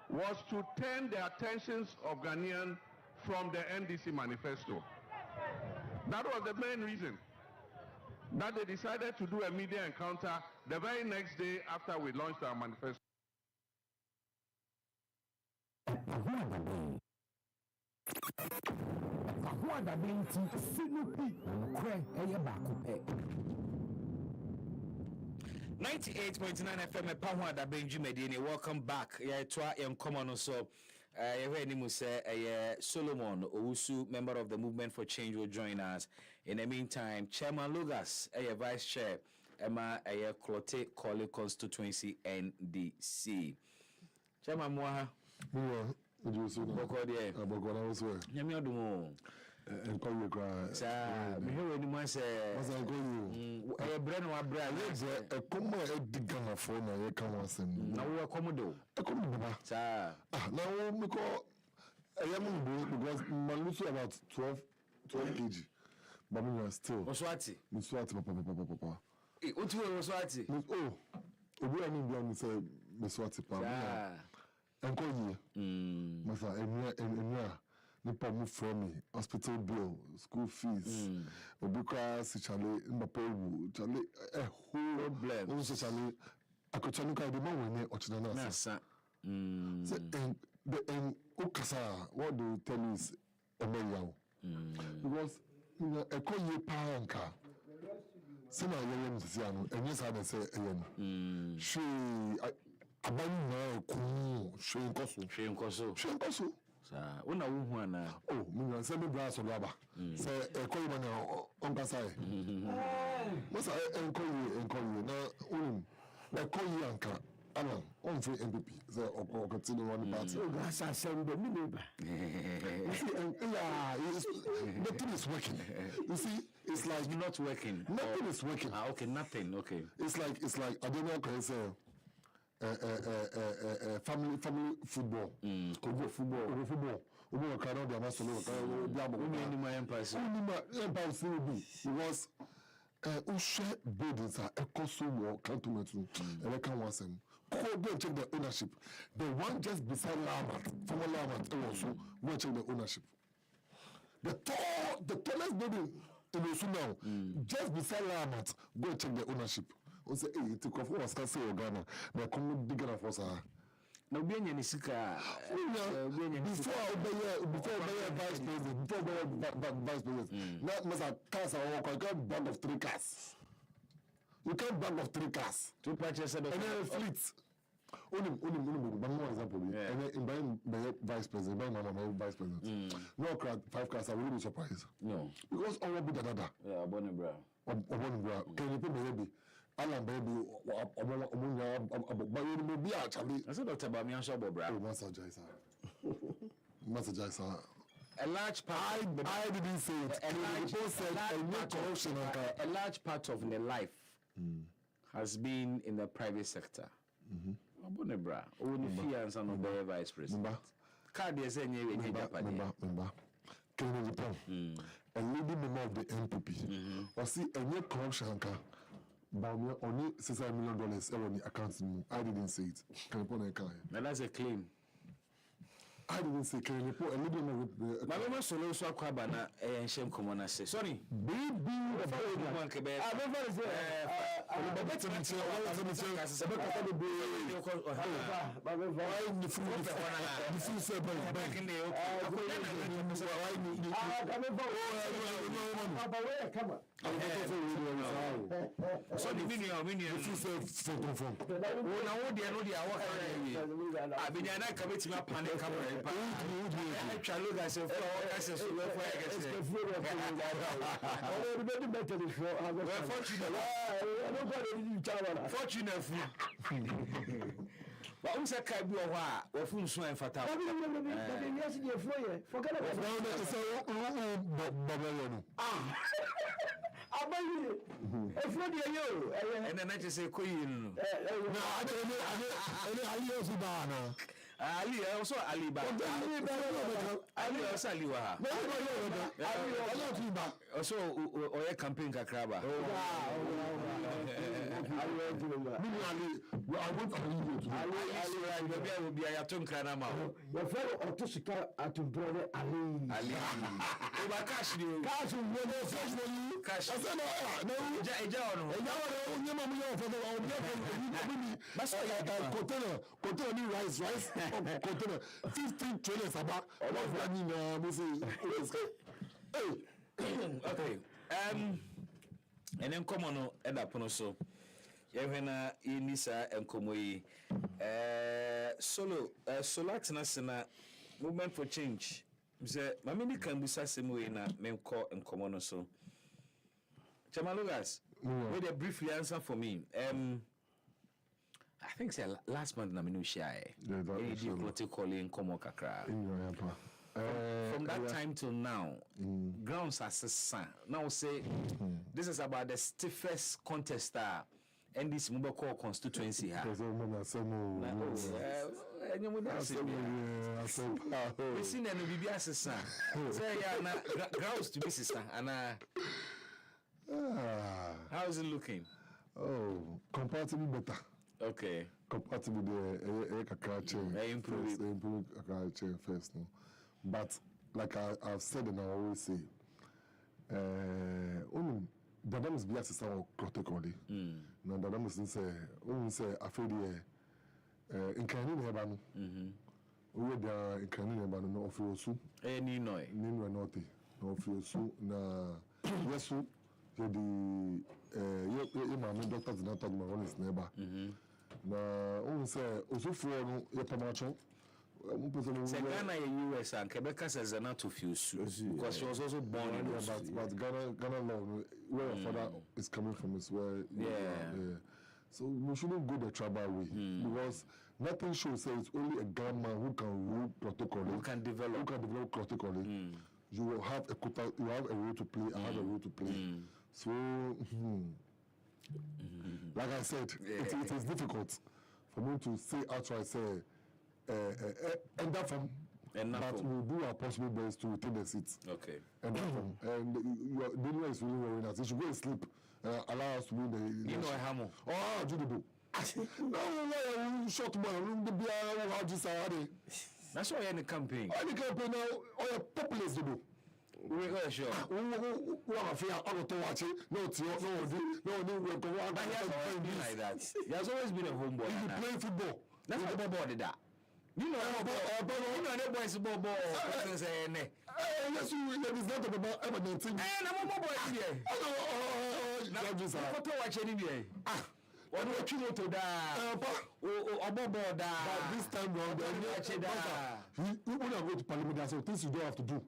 was to turn the attentions of Ghanaians from the NDC manifesto. That was the main reason that they decided to do a media encounter the very next day after we launched our manifesto. FM Pahwada Benji Medini. Welcome back. Yeah, twa in common so Solomon Owusu, member of the Movement for Change, will join us. In the meantime, Chairman Lugas, Vice Chair, Emma Clote Colley Constituency NDC. Chairman Moha. And call you cry. Sir, me hear any man say. What's I call you? I brand my brand. A come a digger for my come. Now we are commodo. A commodo. Sir. Now we call a young because Malusu about 12 kg. But we are still. Oswati. Muswati, papa. Utu Oswati. Oh, we are in say Muswati, papa. And call you. Masa, and nipa mu from me hospital bill, school fees, obikwa si chale mbapewu chale whole problem. Also chale akochanuka de mawene ochina na sa. The ukasa what do you tell me is emeyawo. Because ekoye panka. Sina yeye msisiano enye sa na say eyen. She abani na ku she nkoso. Una wuhwana. Oh, me say me bra so baba. Say ekoyi man on kasai. Must enkoyi na unim. Ekoyi anka ana on free MPP. Say o continue one party. Oh, that's a send me neighbor. You see, the thing is working. You see, it's like not working. Nothing is working. Okay, nothing. Okay. It's like I don't know can say family football. Football. We were carrying the master. Because share buildings are a consumer cantonment. And I can't want them. Go and check the ownership. The one just beside Lamat, former Lamat, also go and check the ownership. The tallest building in Osu now, just beside Lamat, go and check the ownership. On say, hey, to come was can say Ghana. They come bigger than us. Now, be any sika. Before vice president, not Mr. Cars or you can't bag of 3 cars. You can't bag of 3 cars. 2 purchases and then fleet. Only one more example. And then in buying vice president, buying vice president. No 5 cars, I will be surprised. No. Because all will be dada. Yeah, Oboni bra. Can you put me baby? Alan baby, but you will be actually. I said Dr. Bamian Shabo bra. Master Jaisa. A large part. I didn't say it. A large part of the life has been in the private sector. Oboni bra. Only fiance and obey vice president. Card is any Japan. Can you report? A leading member of the NPP. Or see a new corruption. But only $600 million on the accounts. I didn't say it. Can you put a car? That's a claim. I didn't say can you put a little bit. My mama solo so kwabana shame common say. Sorry. Baby, one kebe. I never say. Abawe come on. So the minion. If you say phone. When I would know the hour, I've been a committee my panic camera. I try look as a fortunate. But I'm saying, "Can you or phone so and fata?" Forget about and then I just say, "Queen." Ali also Ali ba. Ali also Ali wa. Also oye campaign kakraba. I want to leave you. Ali will be a yaton kranama. Your fellow Otusika at brother Ali. Ali. Over cash you. Cash you no fresh money. Cash. I said no. Eja no. Container new rice. Container 15 trailers about. Okay. And then come on end up on so. Yehena inisa enkomoyi solo sena movement for change say mamini kan busa semwe na menko enkomo no so Chamalugas wait a briefly answer for me I think say last month na menu share politically enkomo kakra from that time till now grounds are now say this is about the stiffest contest NDC Mubako constituency ha. We seen no bibi asesa. Say ya na grounds to be sister and how is it looking? Oh, comparatively better. Okay. Comparatively the kakra improve kakra first no. But like I've said and I always say the name is bias or protocolly. No, the name is say afraid in Canada Hebanu. We there in Canada Hebanu no ofiosu. Ni noi. Ni no not. No ofiosu na yesu the my doctors not talk my honest neighbor. Na say osufo no yepamacho. Say Ghana in US and Quebec says not to fuse because she was also born in US. But Ghana law, where her father is coming from is where so we shouldn't go the tribal way because nothing shows say it's only a Ghana man who can rule protocolly, who can develop protocolly. You will have a quota, you have a role to play, I have a role to play. So like I said, it is difficult for me to say outright say and that from but we'll do our possible best to retain the seats. Okay. And that from your dinner is really worrying us. You should go and sleep. Allow us to win the. You know a hammer. Oh, Judy. No, short man. How this are that's why in the campaign. Any campaign now, or your populace do. We are sure. We are fear. I don't watch it. No, we go on. He has always been like that. He has always been a homeboy. He play football. That's what the boy did that. You know the boys ball. Yes, there is not about ever 19. I'm a boy here. What watch anyway? What do you to that? But this time round, we will go to parliament. So things you don't have to do.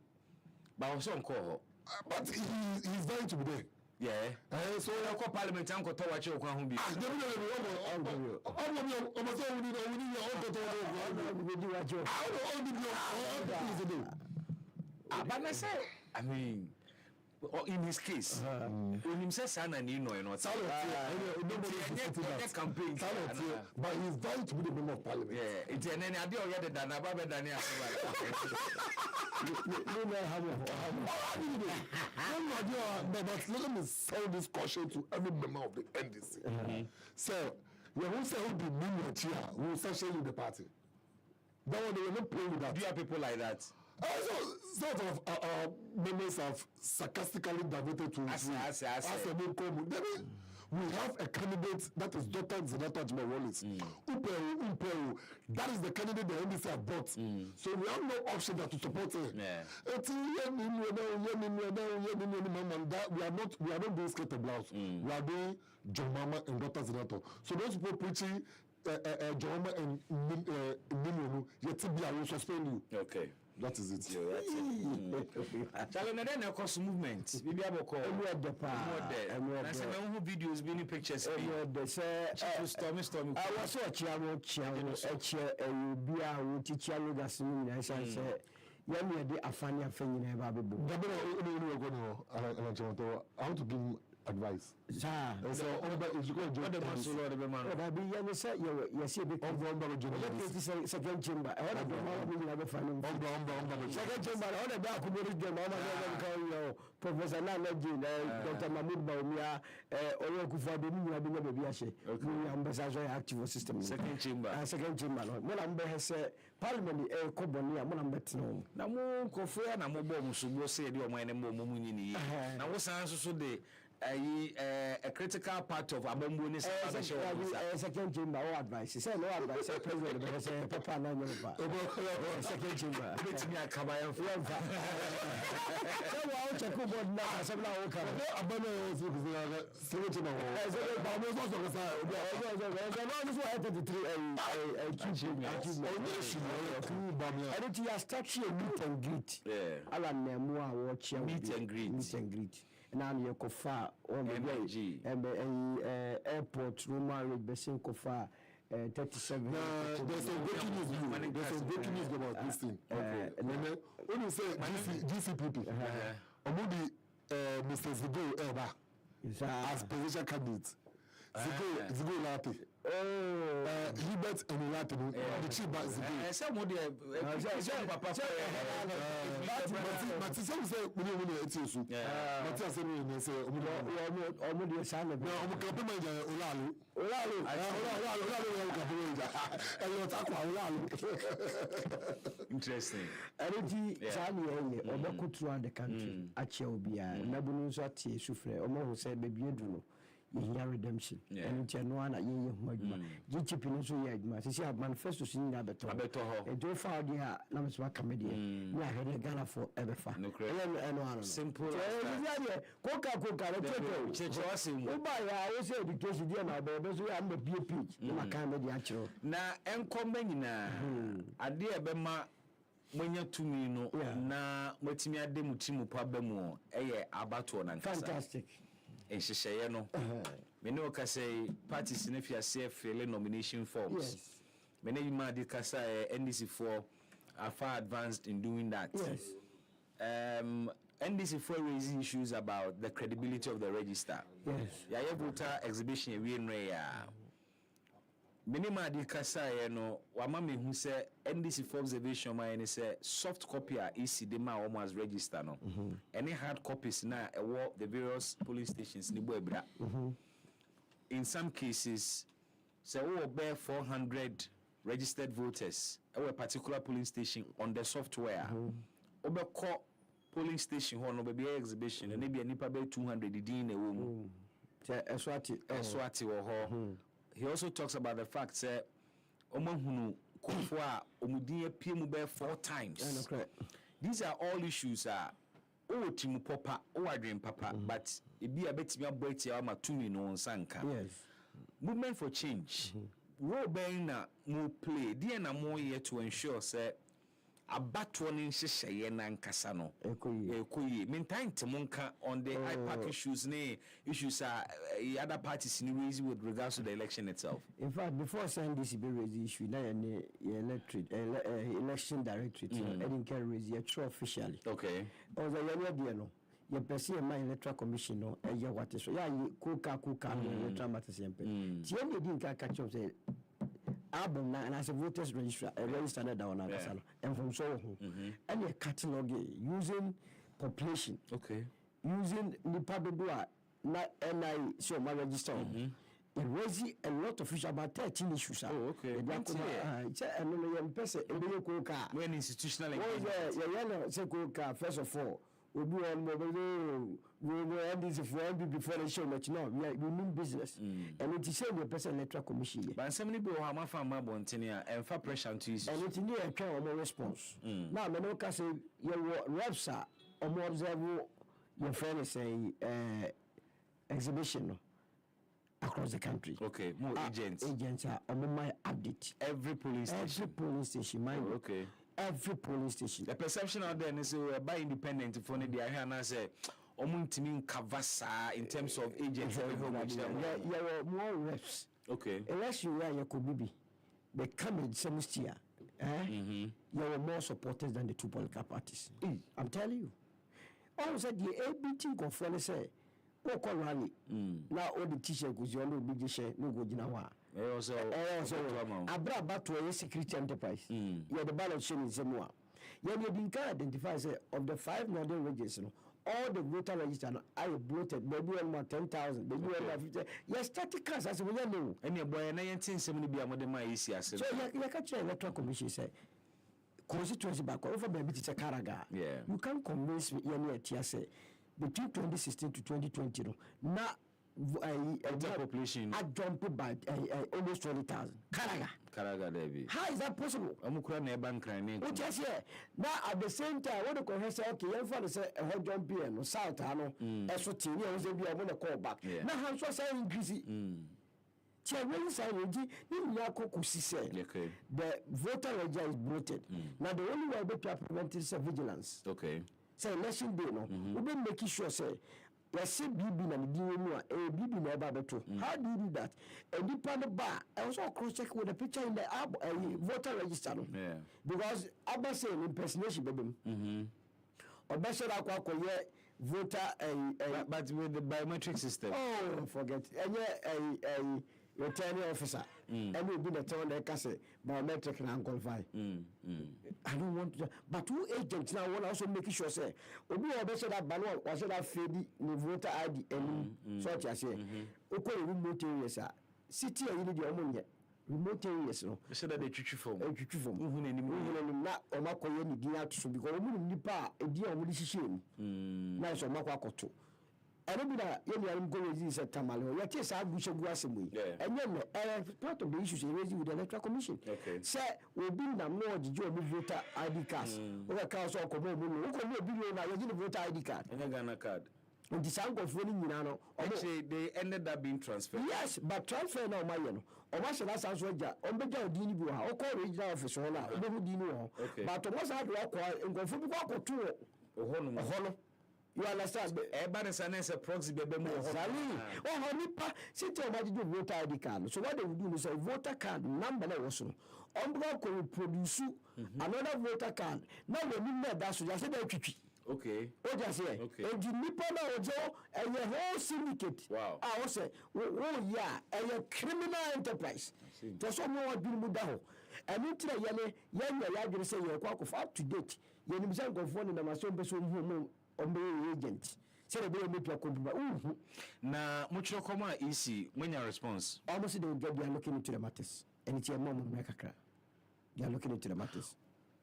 But also call. But he's going to be there. Yeah. So I call parliament and go to watch your home. But I say, I mean, in his case, when him says son and you know, campaign, but he's going to be the member of parliament. Yeah, it's an idea already than a Baba Daniel. But let me sell this caution to every member of the NDC. So, you who say who be million here, who will start showing the party. That one, they will not play with that. Do you have people like that? Sort of members have sarcastically diverted to as a new common. we have a candidate that is Dr. Zenata Wallace. Umperu, that is the candidate the NDC have brought. So we have no option that to support it. We are not doing skate blouse. We are doing John Mama and Dr. Zenata. So those people preaching John Mama and Nimono, yet I will suspend you. Okay. That is it. Yeah, that's it. Shall we then cross movement? Maybe I will call. I said, no videos, many pictures. Stormy. I was so chiamo, I want to give him advice. So if you go to second chamber. Professor Dr. Mahmoud Baumia, active system. Second chamber. When I'm Parliament, Cobonia, Monambetino. Namu Kofia, Namobo Musubo said, "Your mind and Momuni." Now, what's answer today? A critical part of Abombunis second chamber or advice. He said no advice, president because Papa no second chamber. It's me a Kabayan. So I'll check about now. Some now meet and greet. Now you kofa on the airport Roman Basin kofa 37. There's a breaking news about this thing. When you say GCPP, Omudi Mr. Zigo Eba as presidential candidate. Zigo Lapi. Hubert and Latin, the chief by Zigo. Somebody, Papa, but some say, we don't want to eat you. But I say, we say, Omudi San, no, interesting. Energy, Sani, or throughout the country, Achobia, Nabunuzati, Sufre, Omo said, baby, you hear redemption. And it's a no one at you, GTP, so yeah, see, I manifesto seeing that better. A do for the Namaswa comedian. We are heading Ghana for ever. Simple. Coca, I was education, dear, my babies, we are the PH, my comedy actual. Now, and coming a dear Bema. When you're to me, no, na what's me a demo problem, abato and fantastic. And she say, no, me no can say parties in if you say filling nomination forms. Yes. Many you might discuss NDC4 are far advanced in doing that. Yes. NDC4 raising issues about the credibility of the register. Yes. Yeah, voter exhibition we in rare. Many ma di kasa no wama me hu say NDC for observation ma any say soft copy a EC de ma almost register no any hard copies na the various police stations ni bo ebra in some cases say we bear 400 registered voters at a particular polling station on the software obe call polling station ho no be exhibition and maybe nipa be 200 din na wo mu eswati wo ho. He also talks about the fact that Omahunu Kofua Omudia Pimube 4 times. These are all issues Timu Papa, Adrian Papa, but it be a bit me about Yama Tumi no Sanka. Yes. Movement for change. Robena more play, dear na more year to ensure say a battle in Shishayana and Casano. Meantime, Timonka on the IPAC issues are other parties in easy with regards to the election itself. In fact, before saying this raise the issue, now election directorate, I didn't care raise it true officially. Okay. Although you perceive my electoral commission, no, what is so yeah, Kuka, electoral matters. Tieni didn't catch up say. Album and as a voters registered down and from so and a catalog using population, using the public not NI so my register. It was a lot of issues about 13 issues. When institutional first of all, we be on mobile, we NDC for MB before the show, but no, we mean business. And it is the person electoral commission. But somebody will have my family bontinia and for pressure to use. And it's near a kind of response. Now, Menoka say your reps are or more observe your friend is a exhibition across the country. Okay, more agents. Agents are on my update. Every police station, mind. Okay. Every police station. The perception out there is by independent for the Ahana say Omuntimin Kavasa in terms of agents. There were more reps. Okay. Unless you are Yakubibi, they come in semester. You were more supporters than the two political parties. I'm telling you. All said the ABT conference say, "Oh, call rally." Now all the teachers go to no big share, no go jinawa. Also, Abra Batu a security enterprise. You are the ballot share in Semua. You have identify say of the 5 northern regions, all the voter register are bloated. Maybe on 10,000, maybe on 50. Yes, static cars as we know. And your boy and I ain't seen be a modern my easier. So you catch the electoral commission say. Constituency back over baby to Karaga. Yeah. You can't convince me any say between 2016 to 2020 now population I jumped by almost 20,000. Karaga Debbie. How is that possible? Amukra bank crying. What just here? Now at the same time, what the court say, okay, your father say a whole jump here no south, I know. That's what you was a be I want to call back. Now how so saying increase. When the voter register is bloated. Now the only way to prevent is vigilance. Okay. So election day no, we been making sure say yes BB na the DMU BB na eba beto. How do you do that? And the pan bar I also cross check with the picture in the voter register no. Yeah. Because Abba say impersonation baby. Obasha akwa koye voter but with the biometric system. Oh, forget. And returning officer and will be the town that can say biometric and qualify. I don't want to, but two agents now will also make sure say Obi Obesha that Bano was that Fedi voter ID and such as say okay remote areas city and you need your money remote areas no so that they treat you for not or Mako any dinner to because we nipa a dear with this shame. Nice or Mako to. I don't know that you are going to use a Tamalo. Yet, yes, I wish I was a way. And then, part of the issues raising with the electoral commission. Okay. Sir, we'll be the more the job voter ID cards. Or a council or common, who can be a voter ID card. And a Ghana card. And the sound of winning, you know. Actually, they ended up being transferred. Yes, but transfer now, my or what shall I sound so? On the job, Dini, or call regional office, or not, but almost I had to acquire and go for the walk or two. Or you understand? Everybody is a proxy baby more. Oh, Nipa, sit down, do voter ID card. So what they will do is a voter card number also. Umbra will produce another voter card. Now we need that so just say that. Okay. Oh, just here. Okay. And the Nipa now and your whole syndicate. Wow. I will say, oh yeah, and your criminal enterprise. Just so more do mudaho. And into the yellow, say you're quite up to date. You need to go for the Mason person agent. Say the way make your computer. Na mucho koma easy when your response. Almost they are looking into the matters. And it's your mom America. They are looking into the matters.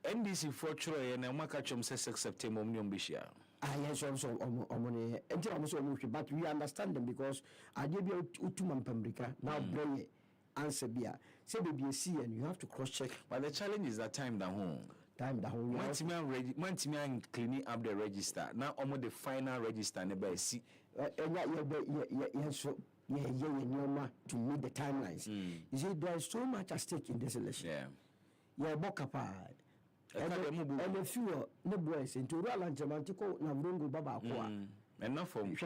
NDC for Troy and Makachum says September Bishia. Yes, also money but we understand them because I did be Utuman Pambrika now bring answer beer. Say baby and you have to cross check. But the challenge is that time down home. One team cleaning up the register. Now almost the final register never see. To meet the timelines. You see, there is so much at stake in this election. Yeah, Bokapa. And a few no boys into Roland Jamantiko, Navrungo Baba. Enough for me.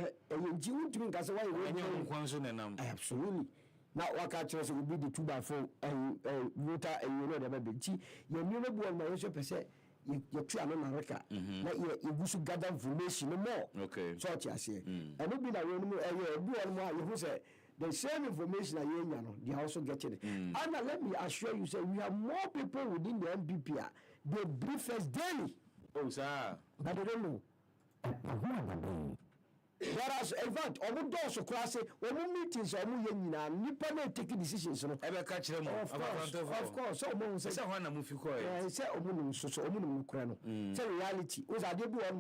Absolutely. Now, what catches will be the 2x4 and water and you know the baby. You never born my also per se. You try on America. You should gather information no more. Okay. So I say. And it'll be like you say the same information they are also getting it. And let me assure you, say we have more people within the MPP. They brief us daily. Oh, sir. But they don't know. Whereas, in fact, I would also class it when we meetings or Nipa taking decisions. Ever catch them of course. So, say, say, reality was a debut on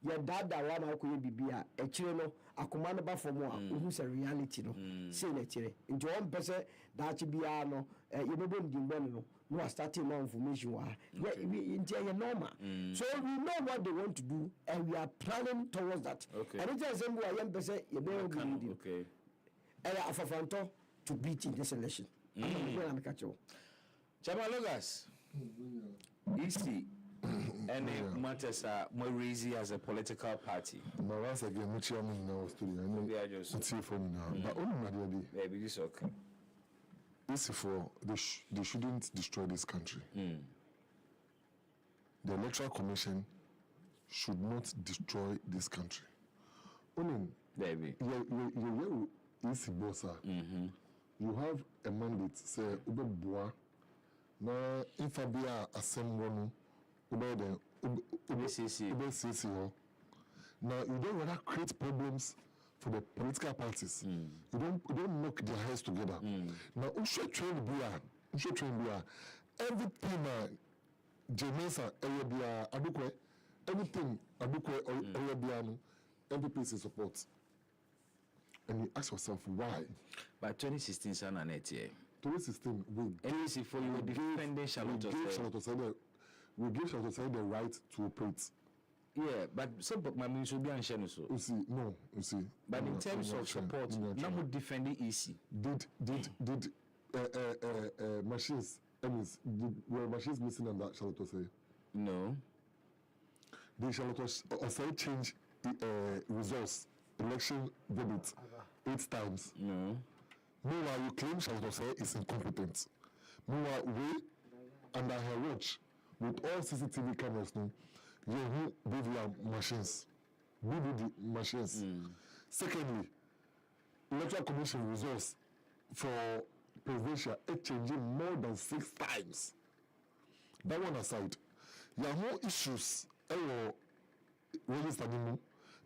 yɛ dada wa na akɔyɛ bibi a akyire no akoma no ba fam a wohu sɛ reality no sei na akyire nti ɔmpɛ sɛ daakye biara no yɛbɛbɔ ndimbɔne no no are starting more information nti ɛyɛ normal so we know what they want to do and we are planning towards that and it is same way yɛmpɛ sɛ yɛbɛyɛ bi ɛyɛ afafantɔ to beat in this election Chairman Logas, easy any matters are more easy as a political party. But once again, no chairman now studio. I know it's here for me now. But only my dear, maybe this okay. This is for they shouldn't destroy this country. The Electoral Commission should not destroy this country. Only, baby, you easy bossa. You have a mandate, say, Ube Boa, na infabia assembly, Ube CC. Now, you don't want to create problems for the political parties. You don't knock their heads together. Now, who should train Bia? Everything, Jamesa, Arabia, Abukwe, everything, Abukwe, Arabiano, MPPC support. And you ask yourself why. By 2016, son, and 2016, we gave Charlotte the right to operate. Yeah, but some my ministry be unshared so. You see. But in terms of support, now would defend it easy. Did machines? Were machines missing on that Charlotte say? No. Did Charlotte say change results? Election debit 8 times. No. Meanwhile, you claim Charlotte is incompetent. Meanwhile, we, under her watch, with all CCTV cameras, you BVR machines. BVD machines. Secondly, Electoral Commission results for presidential changing more than 6 times. That one aside, there are more issues registered in.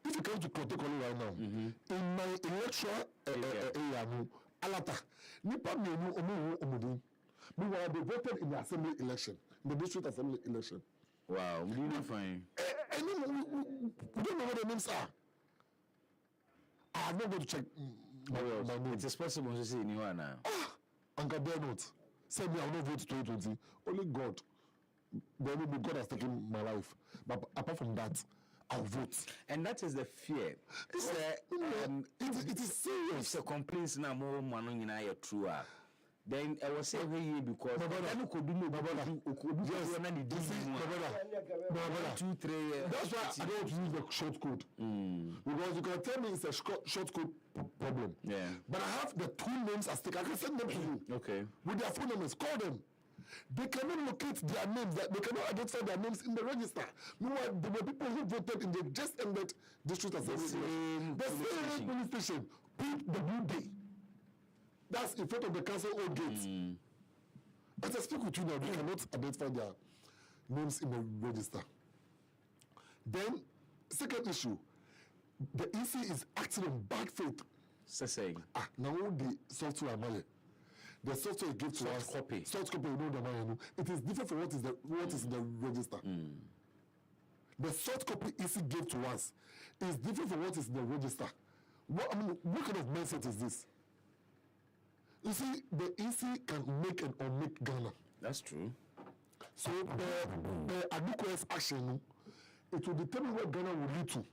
If you come to protocol right now, in my electoral area, alata, nipa menu omudin. Meanwhile, they voted in the assembly election, the district assembly election. Wow, we didn't find. We don't know what the names are. I have not going to check my name. It is possible to see anyone now. And God dare not. Say me, I will not vote 2020. Only God. Then maybe God has taken my life. But apart from that, I'll vote. And that is the fear. It is serious. It's a complaint now more money in our true. Then I was saying here because then could do no Babala. Yes, 2, 3 years. That's why I don't use the short code. Because you can tell me it's a short code problem. Yeah. But I have the 2 names at stake. I can send them to you. Okay. With their phone numbers. Call them. They cannot locate their names. They cannot identify their names in the register. Meanwhile, there were people who voted in the just ended district assembly. The same police station. PWD. That's in front of the council old gates. As I speak with you now, they cannot identify their names in the register. Then, second issue, the EC is acting on bad faith. Saying. Now the software money. The software gives to us copy. Soft copy, you know the money. It is different from what is in the register. The soft copy EC gave to us is different from what is in the register. What kind of mindset is this? You see, the EC can make and unmake Ghana. That's true. So the adequate action, it will determine what Ghana will lead to.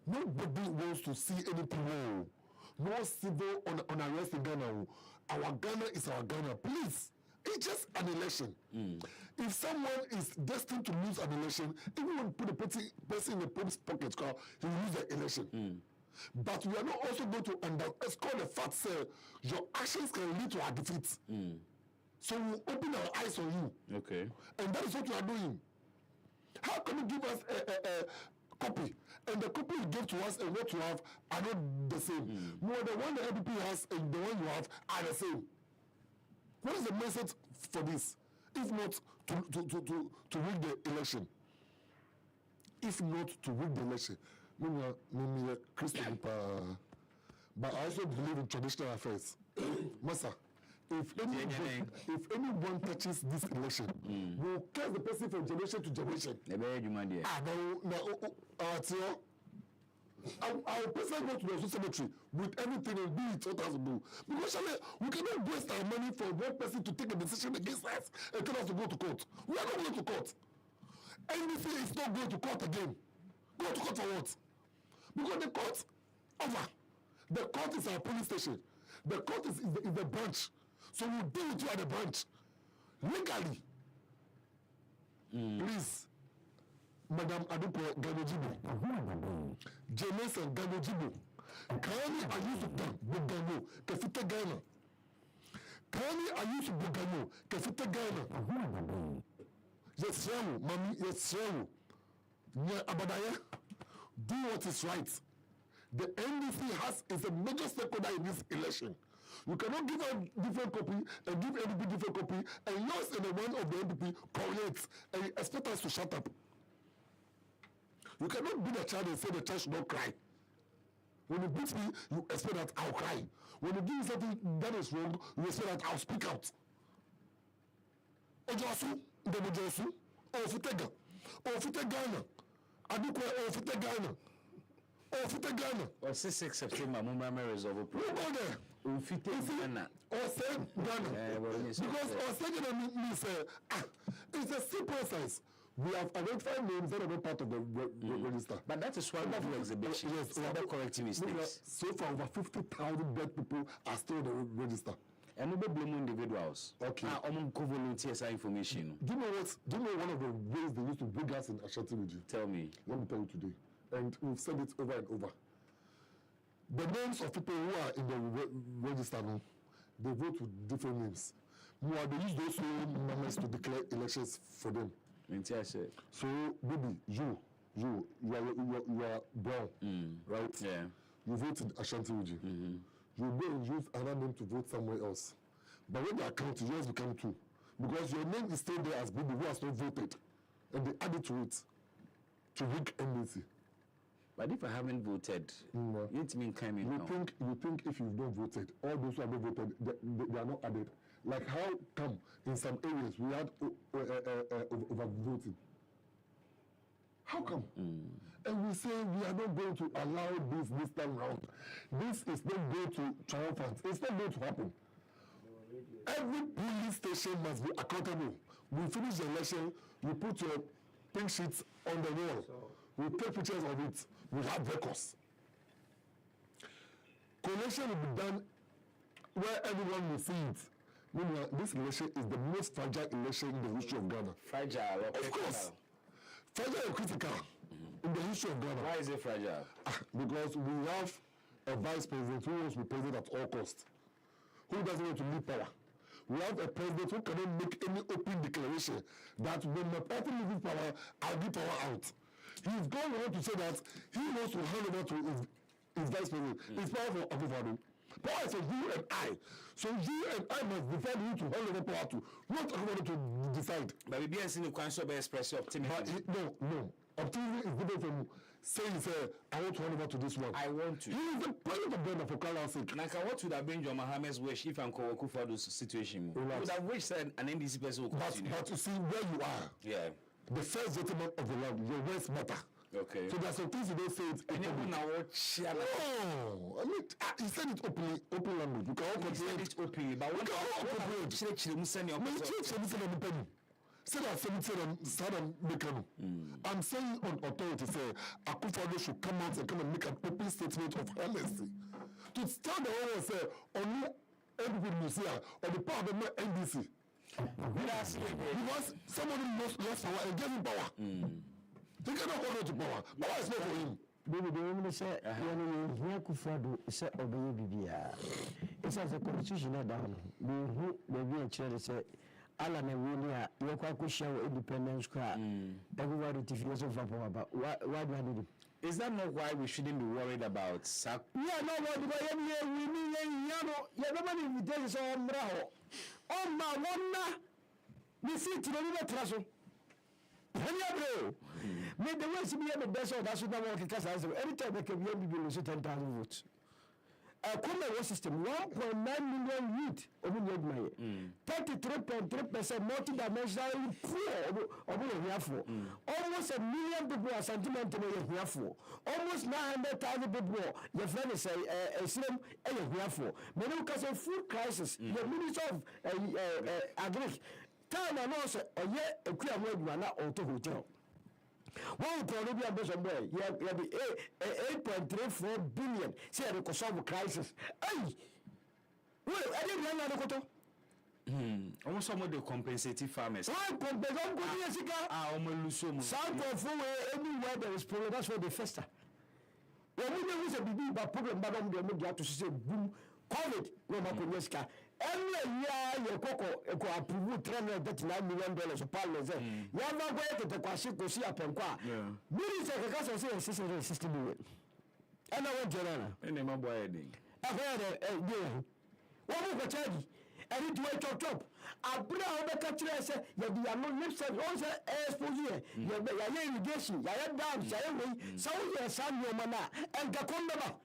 Nobody wants to see anything wrong. No civil on arrest in Ghana. Our Ghana is our Ghana. Please, it's just an election. If someone is destined to lose an election, even when you put a person in the Pope's pocket, he will lose the election. But we are not also going to underscore the fact that your actions can lead to our defeat. So we open our eyes on you. Okay. And that is what we are doing. How can you give us a copy? And the copy you give to us and what you have are not the same. No, the one the LPP has and the one you have are the same. What is the message for this? If not to win the election. If not to win the election. I'm a Christian, but I also believe in traditional affairs. Masa, if anyone touches this election, we'll curse the person from generation to generation. Our person go to the cemetery with everything and do it what has to do. Because we cannot waste our money for one person to take a decision against us and tell us to go to court. We are not going to court. NDC is not going to court again. Go to court for what? Because the court over. The court is our police station. The court is the branch. So we'll deal with you at the branch. Legally. Please. Madam Aduko Ganojibo, Jameson Ganojibo, Kani Ayusu Bugano, Kefite Ghana. Kani Ayusu Bugano, Kefite Ghana. Yes, Mami, yes, Abadaya, do what is right. The NDC is a major stakeholder in this election. You cannot give a different copy and give NDP different copy, and yours and the one of the NDP correlates, and expect us to shut up. You cannot beat a child and say the child should not cry. When you beat me, you expect that I'll cry. When you do something that is wrong, you expect that I'll speak out. Ojosu, Demojosu, Ofutega, Ghana, Adukwe, Ofute Ghana, Ofute Ghana. Or 6 September, Mumma resolve. We go there. Ofute Ghana. Or say Ghana. Because or say Ghana means it's a simple process. We have identified names that are not part of the register. But that is why we do exhibition. Yes, we have correcting mistakes. So far, over 50,000 dead people are still in the register. And we blame individuals. Okay. Volunteers information. Do you know one of the ways they used to bring us in Ashanti region? Tell me. Let me tell you today. And we've said it over and over. The names of people who are in the register now, they vote with different names. They use those numbers to declare elections for them. So, baby, you are brown, right? Yeah. You vote in Ashanti region. You go and use another name to vote somewhere else. But when they account, yours become 2. Because your name is still there as baby who has not voted. And they add it to it. To rig NDC. But if I haven't voted, it means coming now. You think if you've not voted, all those who have not voted, they are not added. Like how come in some areas we had overvoting? How come? And we say we are not going to allow this time round. This is not going to triumphant. It's not going to happen. Every police station must be accountable. We finish the election, you put your pink sheets on the wall. We take pictures of it. We have records. Collation will be done where everyone will see it. Meanwhile, this election is the most fragile election in the history of Ghana. Fragile? Of course. Fragile and critical in the history of Ghana. Why is it fragile? Because we have a vice president who wants to be president at all costs, who doesn't want to leave power. We have a president who cannot make any open declaration that when my party leaves power, I'll give power out. He's gone on to say that he wants to hand over to his vice president. It's power for Akufo-Addo. Power is for you and I. So you and I must decide who to hand over power to, not Akufo-Addo to decide. But we be in the council by express optimism. No. Optimism is different from saying, I want to hand over to this one. I want to. He is the president of Ghana for Christ's sake. Like, what would have been John Mohammed's wish if Uncle Akufo-Addo's situation? Would have wished that an NDC person would continue. But you see where you are. Yeah. The first gentleman of the land, your words matter. Okay. So there's some things you don't say it. And even now, no. I mean, he said it openly, open language. You can all comprehend. He said it openly, but what comprehend. I'm saying on authority, say, Akufo-Addo should come out and come and make an open statement of honesty. To stand the whole and say, only everybody will see or the power of the NDC. Because somebody lost power and gave him power. He cannot hold on to power. Power is not for him. Baby, the woman said, "You Akufo-Addo say obey Bibia." It's as a constitution down. We be a chair say, "Alan and Willia, you can share independence cry." Everybody to feel so far about why do I do? Is that not why we shouldn't be worried about SAC? Yeah, no, but we need nobody invitations on Bravo. Oh, my one, we see to the Trasso. Bro, may the way to be the best of that's what I want to cast. Every time they can be 10,000 votes. a common system 1.9 million youth 33.3% multidimensionally poor almost 1 million people are sentimentally here for almost 900,000 people your friend is a slim here for many because of food crisis the minister of agri time and also a year a clear word you are not auto hotel. One probably a bit boy, you have 8.34 billion. Say the solve crisis. Hey, well, I didn't know the almost some of the compensative farmers. South of anywhere there is problem, that's where they fester. When we use a big problem, but on the media to say boom, COVID, no Maconesca. Every year, your cocoa approve $339 million of parliament. You have not waited to Kwasi see upon Qua. Millions of the council say 660 million. And I went General. And I'm avoiding. I've heard a deal. What will charge? And it will chop. I bring out the country. I say, you are not lips and also exposure. You are irrigation, you are dams, you are so you are some your mana and Gakonda.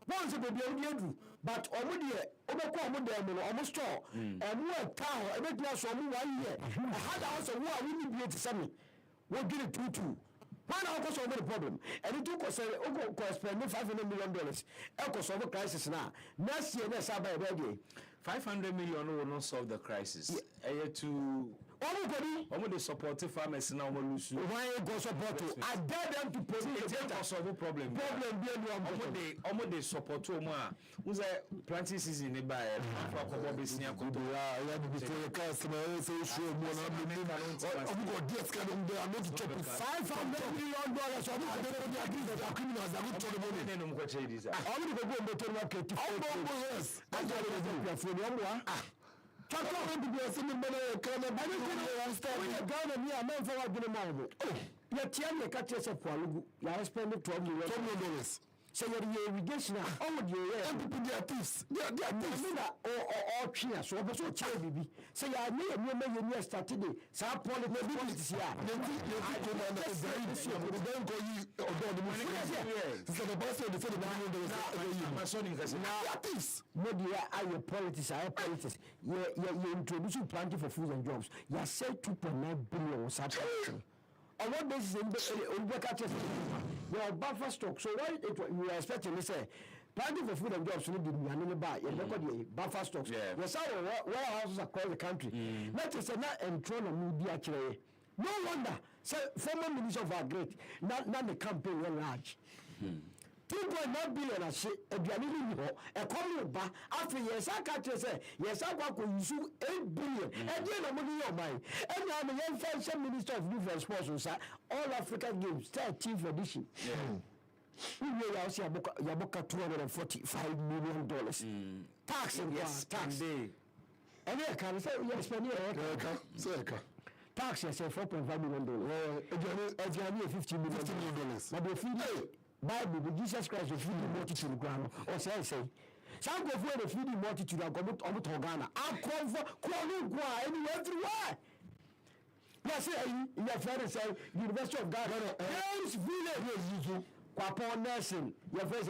Once it will be able but almost store and more town, every class for 1 year. I had also what we need to send me. We'll get it 2-2. Why not solve the problem? And it took us spend $500 million. Echo solve the crisis now. Next year, let's have a ready. 500 million will not solve the crisis. To the supportive farmers now will lose. Why go support? I dare them to produce a solve problem. Almost they support to more. Who's a planting season in by for business. I before the customer so sure more than $500 million. So your irrigation, all the and people they are thieves. They are thieves. Or cheers. So also baby. So you are near started. So politics here. They don't go you or the so the boss of the thieves. No, they are politics. I politics. You introduce planting for food and jobs. You are said 2.9 billion or something. On what basis your buffer stock? So what you are expecting me say planting for food and jobs need to be buy the buffer stocks. Yes, our warehouses across the country. That is not enthrone media actually. No wonder. So former minister of Agri, not the campaign were large. 2.9 billion as a Bianini, a common bar after yes, I can't say, yes, I can use 8 billion, and then I'm money on mine. And I'm a young fashion minister of youth and sports, all African Games, 13th edition. We will also Yaboka $245 million. Tax and yes, tax. And I can say, yes, tax, yes, $4.5 million. $50 million. But the fee. Bible, Jesus Christ will feed the multitude ground. Or say, some go for the feeding multitude and go to Ghana. I come for Kuala everywhere. Yes, your friend say, University of Ghana, James Village, Quapo Nelson, your friend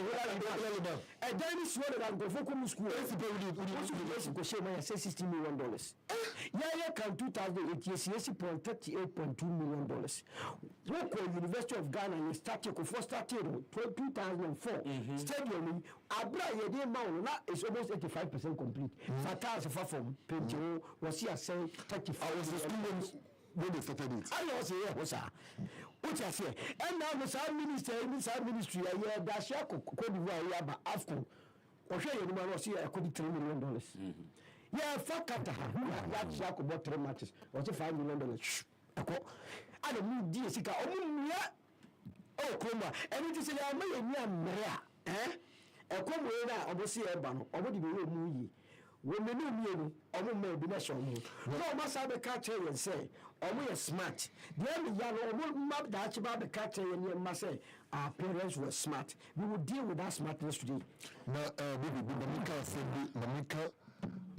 and then it's what I'm going for school. $60 million. Yeah, can 2008 years, $38.2 million. Local University of Ghana, you started for 2004. Stadium, Abra Yedi now is almost 85% complete. Fatas from Pinto was here saying 35. When they started it. I was here, was which I say, and now the South Minister in the South Ministry, I hear that Shako could be right after. Or show you the man was here, I could $3 million. Yeah, fuck that Shako bought 3 matches, was $5 million. I don't need Jessica. Oh, Kuma, and it is a million, eh? A come away, obviously, a ban, or what do you mean? When we know or may be national. No, must have a catcher and say, or we are smart. The only young map that about the catcher and you must say, our parents were smart. We will deal with that smartness today. Now, baby,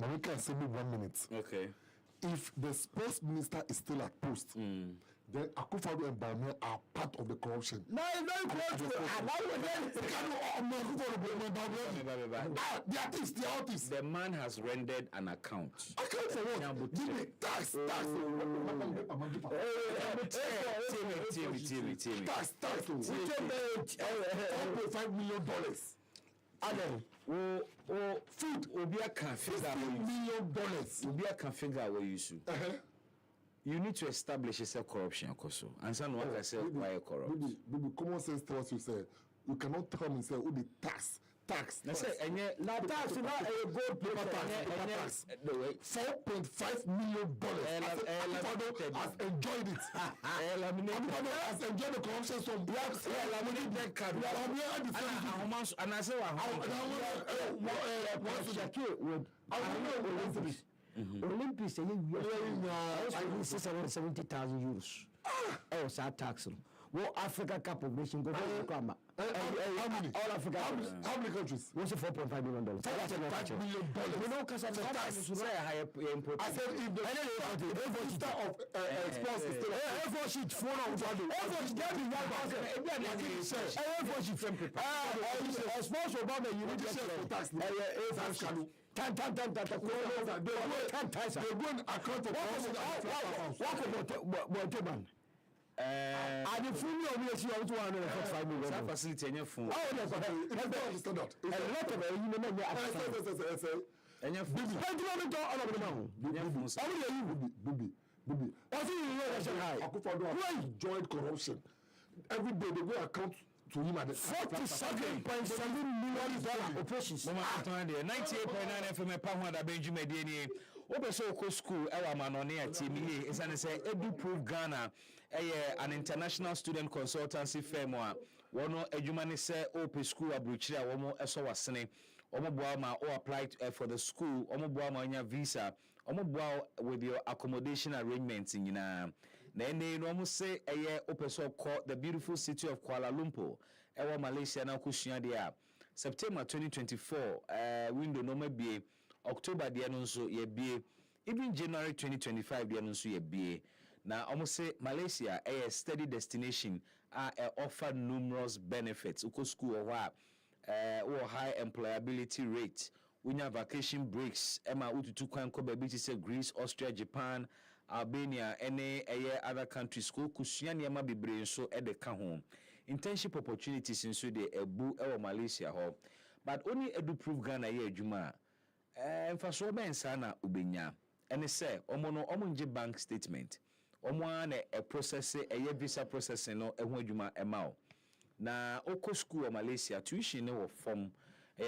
Mamika said me 1 minute. Okay. If the sports minister is still at post, then Akufo-Addo and Bawumia are part of the corruption. No, it's very close to they are thieves, they are all thieves. The man has rendered an account. Account for what? Give me tax. Tax. $4.5 million. Adam, food Obia can figure $50 million. Obia can figure what you should. You need to establish a corruption, Koso. And some one can say why corrupt. Baby, common sense tells you say you cannot tell me say who the tax. Tax. Now say tax is not a gold paper tax. $4.5 million. Akufo-Addo has enjoyed it. Akufo-Addo has enjoyed the corruption from blacks. And I say Olympics, you are 670,000 euros. Oh, it's our tax. Well, Africa Cup of Nations go for how many? All Africa. How many countries? What's the $4.5 million? $4.5 million. You know, because of the tax. I said if the minister of exports is still A4 sheet phone on A4 sheet exports Obama, you need to share tax. A4 sheet. They go in account of and the full of years you are 245 million. That facility any phone. Oh, yes, understand that. A lot of you know and your food. I do not know all of them. Baby. I think you know Akufo-Addo enjoyed corruption. Every day they go account to him at the $47.7 million operations. 98.9 FM Pahwada Benjamin Deni. Obeso ko school ewa manone atimi isane say Edu Proof Ghana an international student consultancy firm a wono adwuma ne say ope school abrochire a womo eso wasene omo boa ma o apply for the school omo boa ma nya visa omo boa with your accommodation arrangements nyina na ene no omo say opeso call the beautiful city of Kuala Lumpur ewa Malaysia na kusua de a September 2024 window no mabie October the anunso ye bie even January 2025 the anunso ye bie na almost say Malaysia a steady destination offer numerous benefits uko school or high employability rate unya vacation breaks ema ututu kwan ko baby say Greece, Austria, Japan, Albania any other countries school kusua ne ma bebre so e de ka ho internship opportunities nso de ebu e Malaysia ho but only Edu Proof Ghana ye adwuma mfaso ben sana ubenya ene say omo nje bank statement omo na process visa processing no eho adwuma emao na oko school of Malaysia tuition no form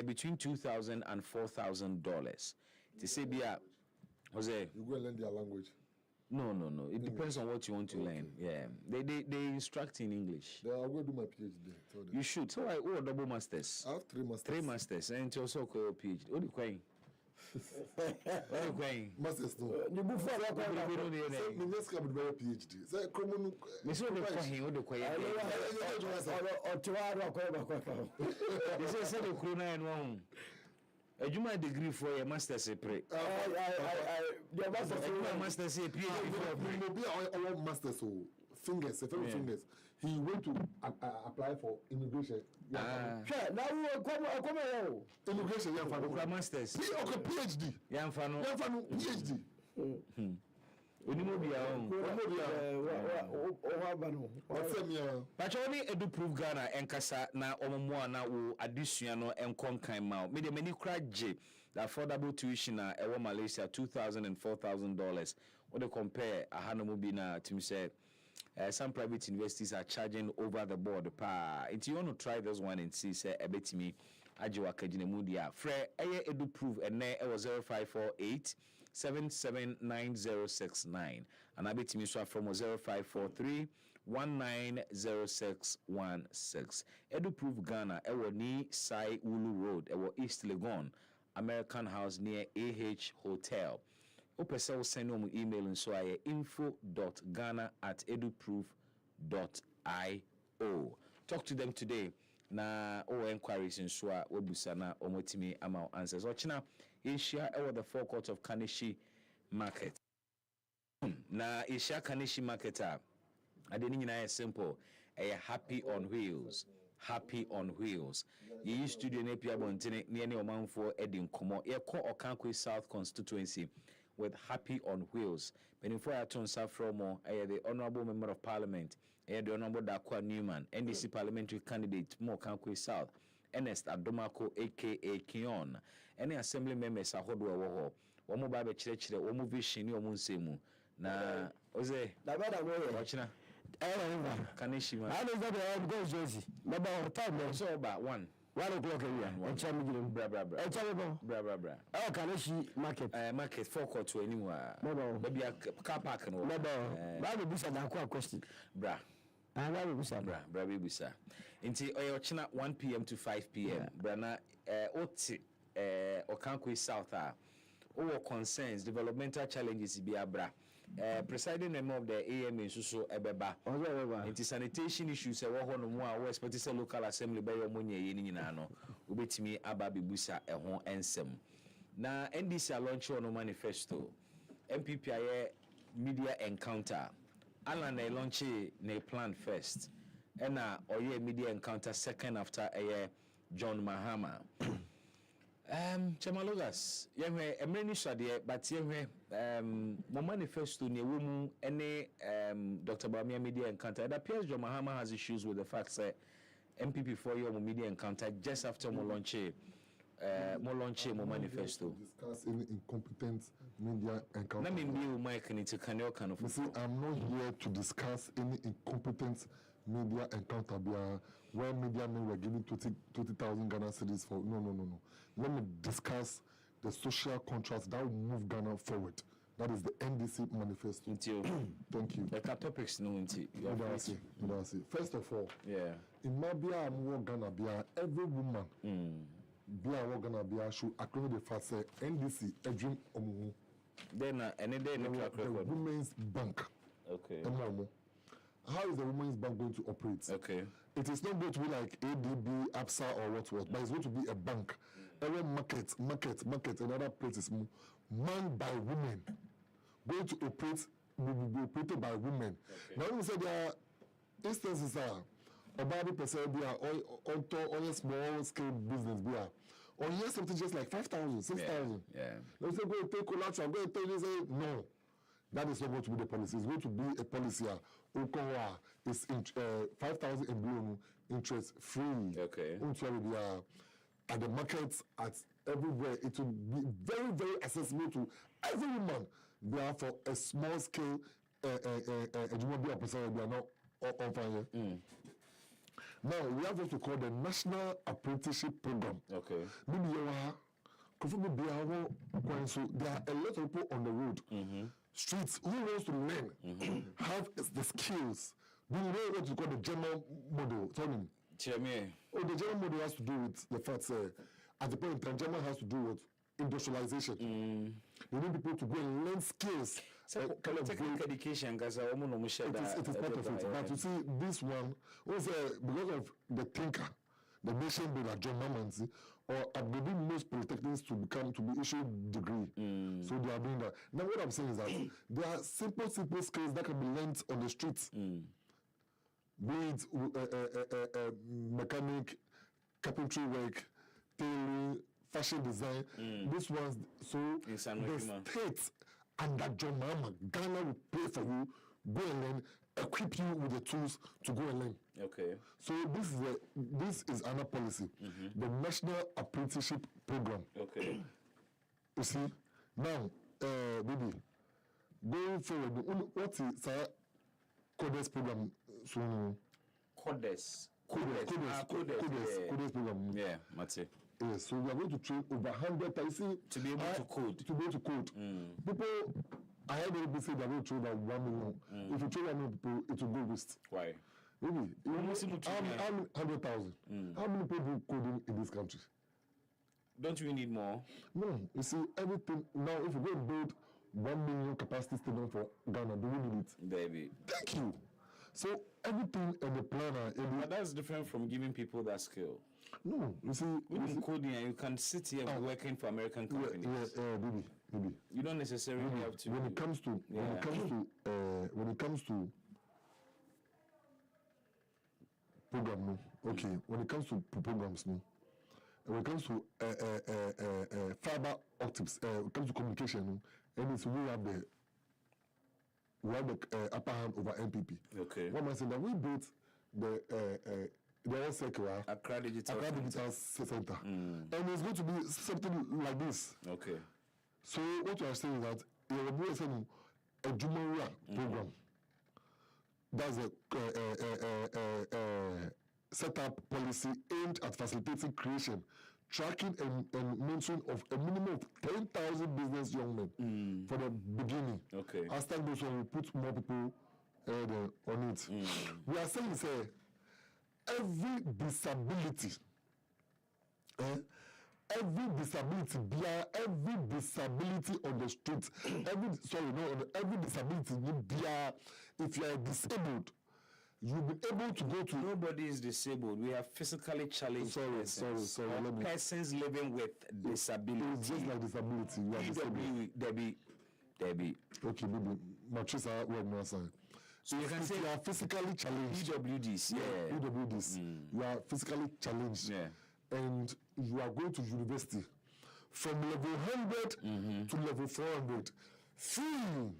between $2,000 and $4,000 to say bia Jose you go learn their language. No. It depends on what you want to learn. Yeah. They instruct in English. Yeah, I'll go do my PhD. You should. So I double masters. I have 3 masters. 3 masters. And you also call PhD. What are you going? Masters no. You move for the next come with PhD. Say common. Me so the question what the question. They say the corona and one. A degree for a master's pre. The master's PhD for all masters so fingers, fingers. He went to apply for immigration. Sure, now we come here. Immigration, yeah, masters. PhD. Yeah, PhD. But only Edu Proof Ghana enkasa na omomo na wo adesua no enkonkan ma me de many craje the affordable tuition na ewo Malaysia $2,000 and $4,000 what they compare ahanomo bi na tim say some private universities are charging over the board pa if you want to try this one and see say ebetimi ajiwa kagine mudia frɛ Edu Proof ene e was 0548 779069 and abetimi so from 0543 190616 Edu Proof Ghana ewo ni Sai Ulu Road ewo East Legon American House near AH Hotel opese send them email and so aye info.ghana@eduproof.io talk to them today na enquiries and so webusa na omotimi ama answers ochina Asia ewo the forecourt of Kanishi Market na Asia Kanishi Market I didn't know simple. A happy on wheels. Happy on wheels. You used to do an API Bontine near Oman for Edin Komo, Okankwe South constituency with Happy on Wheels. But in 4 turns out from the Honorable Member of Parliament, the Honorable Dakwa Newman, NDC parliamentary candidate Mo Kankwe South, Ernest Adomako aka Kion, any assembly members are Hodwa Womo Babe Church, Womo Vision, Omunsemu. Na Oze, watching. Kanishima. I don't know the go Josie. About time, so about 1 o'clock area. And Chamberlain, bra. Oh, Kanishi market. Market 4 quarter to anywhere. Maybe a car park and all. Why would be a question? Bra. And I will be some bra, bisa. Into Oyachina 1 p.m. to 5 p.m. Brana, Oti, Okankwe South, our concerns, developmental challenges, be a bra. Presiding member of the AMA Suso Ebeba. It sanitation issues a war on more West Partisan local assembly by your money in Nano. Ubetimi Ababi Busa a home ensem. Na NDC launch on manifesto. MPPIA media encounter. Alan a launch a plan first. And oye media encounter second after a John Mahama. Chamalugas, yehwe emreni swade but yehwe mo manifesto ne womu ene Dr. Bamia media encounter. It appears John Mahama has issues with the fact that MPP for your media encounter just after mo launch mo manifesto. Discuss any incompetent media encounter. Na me be Mike ni to can of. You see, I'm not here to discuss any incompetent media encounter where media men were giving 20,000 Ghana cedis for no. Let me discuss the social contracts that will move Ghana forward. That is the NDC manifesto. Thank you. The topics no inti. First of all, in Mabia and Ghana, every woman Ghana should acknowledge the fact that NDC a dream omu. Then the Women's Bank. Okay. How is the Women's Bank going to operate? Okay. It is not going to be like ADB, APSA, or what, but it's going to be a bank. Every market, and other places manned by women. Going to operate, will be operated by women. Okay. Now, when we say there are instances about the person, on a small scale business, or yes, something just like 5,000, 6,000. Yeah. Let's say go and take collateral, go and tell you, say, no. That is not going to be the policy. It's going to be a policy. Okowa is 5,000 and below interest free. Okay. At the markets, at everywhere, it will be very, very accessible to every woman. Therefore, a small scale, Now, we have what we call the National Apprenticeship Program. Okay. There are a lot of people on the road, streets, who wants to learn, have the skills. Do you know what you call the German model? Tell me. The German model has to do with the fact that at the point in time, German has to do with industrialization. You need people to go and learn skills. Kind of technical education, because it is part of it. But you see, this one was because of the thinker, the nation builder, John Mamansi, or upgrading most polytechnics to be issued degree. So they are doing that. Now, what I'm saying is that there are simple skills that can be learned on the streets. Be it mechanic, carpentry work, tailoring, fashion design. This one's so the state under John Mahama, Ghana will pay for you, go and learn, equip you with the tools to go and learn. Okay. So this is another policy, the National Apprenticeship Program. Okay. You see, now, baby, going forward, what is the CODES program? CODES program. Yeah, Mate. Yes, so we are going to train over 100,000 to be able to code. People, I heard people say they are going to train about 1 million. If you train 1 million people, it will go waste. Why? Maybe. How many 100,000? How many people do coding in this country? Don't we need more? No. You see, everything now, if you go and build 1 million capacity stadium for Ghana, do we need it? Baby. Thank you. So everything in the planner. But that's different from giving people that skill. No, you see, when you coding, you can sit here working for American companies. Baby. You don't necessarily have to. When it comes to program, no. Okay, when it comes to programs, no. When it comes to fiber optics, when it comes to communication, no, and it's we have the upper hand over NPP. Okay. What am I saying? That we built the Accra Digital Center. And it's going to be something like this. Okay. So what you are saying is that you will be saying a Jumaria program. That's a setup policy aimed at facilitating creation, tracking and mention of a minimum of 10,000 business young men for the beginning. Okay. As time goes on, we put more people on it. We are saying, say, every disability, every disability on the street, every disability, if you are disabled, you'll be able to go to. Nobody is disabled. We have physically challenged persons. Persons living with disability. It's just like disability. You are disabled. Debbie. Okay, maybe. Matrisa word no sign. So you can say you are physically challenged. PWDs, yeah. PWDs. You are physically challenged. Yeah. And you are going to university from level 100 to level 400.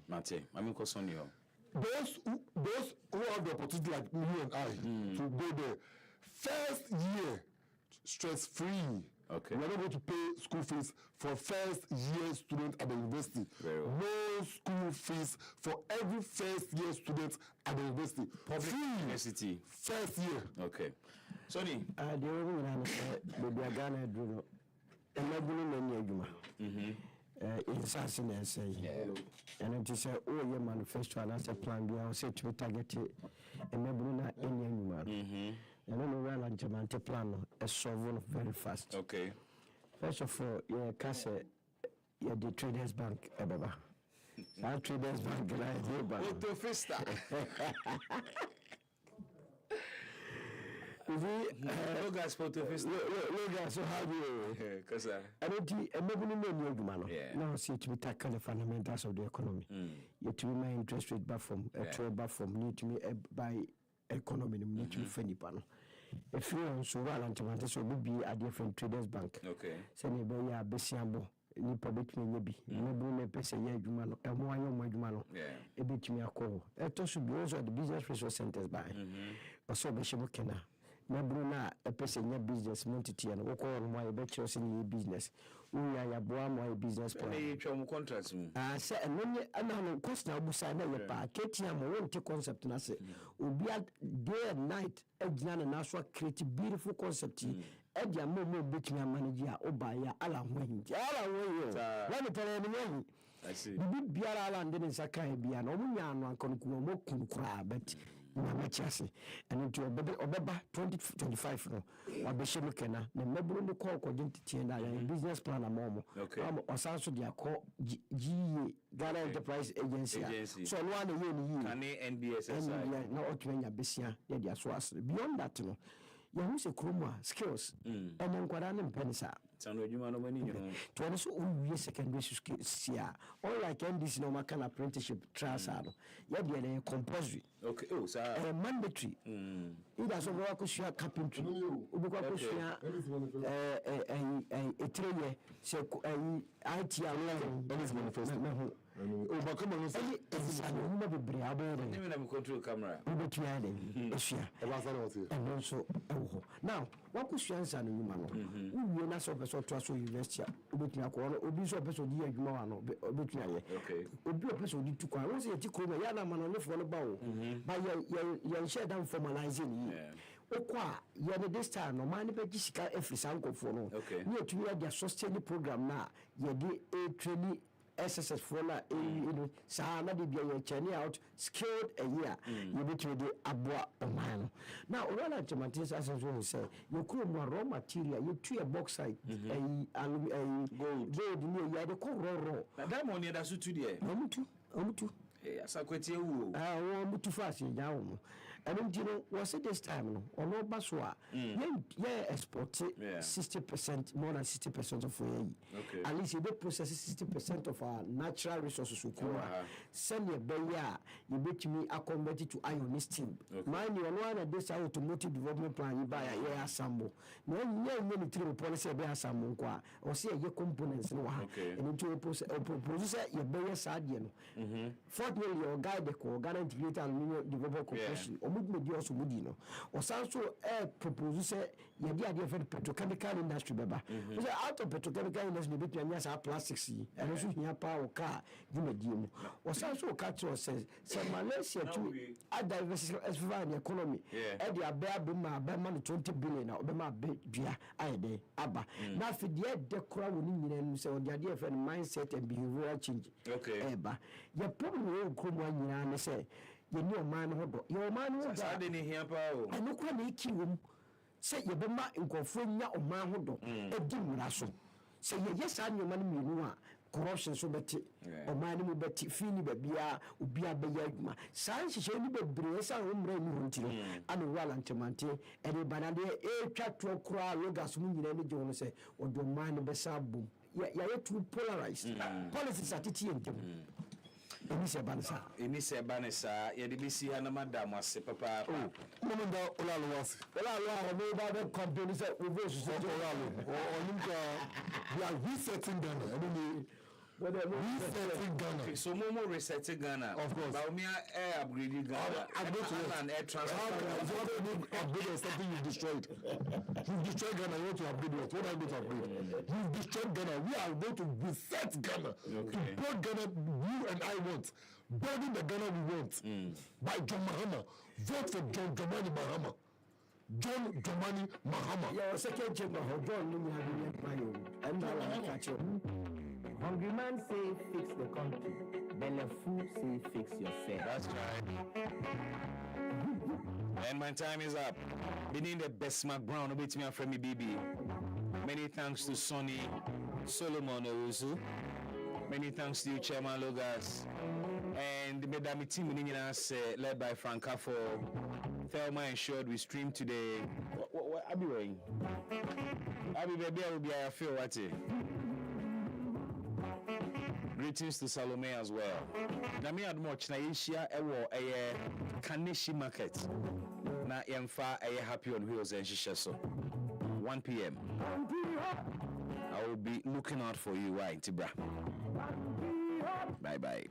Mate, I'm in you. Those who have the opportunity like me and I to go there, first year stress-free. Okay. We are not going to pay school fees for first year student at the university. Very well. No school fees for every first year student at the university. Public university. First year. Okay. Sonny. The only one baby I Ghana do and not doing any aguma. And it is all your manifesto and as a plan, we are set to target a member any animal. And then we run a Jamante plan, a solve very fast. Okay. First of all, your Casa, the Traders Bank, Ebaba. Our Traders Bank, Autofista. Logas Autofista. Logas, so how do you? Because I don't think a maybe now see to be tackle the fundamentals of the economy. Yet to be my interest rate baffum, a trade baffum, need to me by economy, need to be funny panel. If you are so well, and so will be a different Traders Bank. Okay. Send a boy a besiambo. Ni public me be no bring pese ye adwuma no emo anyo mo adwuma no e betumi akọ to should be also the business resource centers by also be shemo kena na bru na pese nya business entity no wo ko no mo be kire se ni business wo ya boa mo business plan e twom contract mu say enye ana no cost na obusa na ye pa ketia mo wonte concept na se obi day and night agina na so create beautiful concept Eddie and Momo beat me a manager, Obaya, Alan Wayne. Let me tell you, I see. The big Biara and then Sakai be an Omuyan one can cry, but Namachasi, and into a Obeba 2025. No, or Bishop McKenna, the member in the call identity and I business plan a momo. Okay. Or Sanso dia call Ghana Enterprise Agency. So one year, NBS, no, Otwenya Bessia, they are so beyond that, no. You say chroma skills and then Quadan Pensa. To also all secondary skills here. All like NDC no can apprenticeship transado. Yet they compulsory. Okay, oh, sir. Mandatory. It does not work with your carpentry. A 3 year, so IT manifesto. Oh, come on, it's a brave control camera. And also, now, what was your answer? We are not so to university. Ubit Nakon, Ubis of Peso Dia Gumano, Ubitna. Okay. Ubi of Peso Ditu, I was a Tikuma Yana man on the phone about. By your share down formalizing. Okwa, yet this time, no money, but Jessica F. Sanko for no. Okay. Near to be a sustaining program now. Ye did a training. SSS for na Sahana de be a out skilled a year. You between the Abua Omano. Now, all I to Matthias as well say, you could more raw material, you tree a bauxite, a gold near the core raw. That money that's to the Omutu. Yes, I quit you. I want to fast in down. And you know, was it this time? No, or no, Baswa, yeah, export 60%, more than 60% of okay. At least you don't process 60% of our natural resources. Send your beya, you bet me a converted to iron steel. Mind you, one of this automotive development plan, you buy a year assemble. No, military policy, a bear assemble, or see a year components, and into a producer, your beya sadian. Fortunately, your guide the core, Ghana Integrated Aluminium Development Corporation, or Mudmedios Mudino, or Sanso air producer, your idea for the petrochemical industry, Baba. Out of petrochemical industry, between us are plastics, and also here power car, Dimedium, or Sanso Catcher says, Malaysia to add diversify the economy. And the bear bema, bear 20 billion, or bema beer, I day, Abba. Now, for the crowd, and so the idea for mindset and behavioral change. Okay. Eba. Your problem will come one year and say, you know, man, your man was I didn't hear about. I look when they kill him. Say, you be my incofonia or man who a dim rasso. Say, yes, I'm your money, corruption so better, or man will bet Fini Babia, Ubia Bayagma. Science is only Bresa, until and well antimante, and a banana, a chat to a crowd, Logas, Munyan, and Jones say, or do mind the Sabu. You're too polarized. Policies are teaching them. Inise Banessa, Yadibisi and Madame was papa. Momenda Olawasi. Olawa, no companies that we are resetting Ghana. I mean, resetting Ghana. So Momo resetting Ghana. Of course. Baumia air upgrading Ghana. I go to an air transfer. Upgrade something you've destroyed. You've destroyed Ghana. You want to upgrade what? What are you going to upgrade? You've destroyed Ghana. We are going to reset Ghana. To build Ghana you and I want. Building the Ghana we want. By John Mahama. Vote for John Dramani Mahama. John Dramani Mahama. Yeah, second chamber. John Dramani Mahama. Hungry man say fix the country. Bellefou say fix yourself. That's right. And my time is up. Being the best Mark Brown, a bit me from me BB. Many thanks to Sonny Solomon Owusu. Many thanks to you, Chairman Logas. And the Medami team in us, led by Franca for Thelma ensured we stream today. What I'll be wearing? I'll be baby, I will be I feel what it. Greetings to Salome as well. Na me admoch na yeshia ewo Kaneshi market. Na yemfa happy on wheels and shisha 1 p.m. I will be looking out for you, right, Tibra. Bye bye.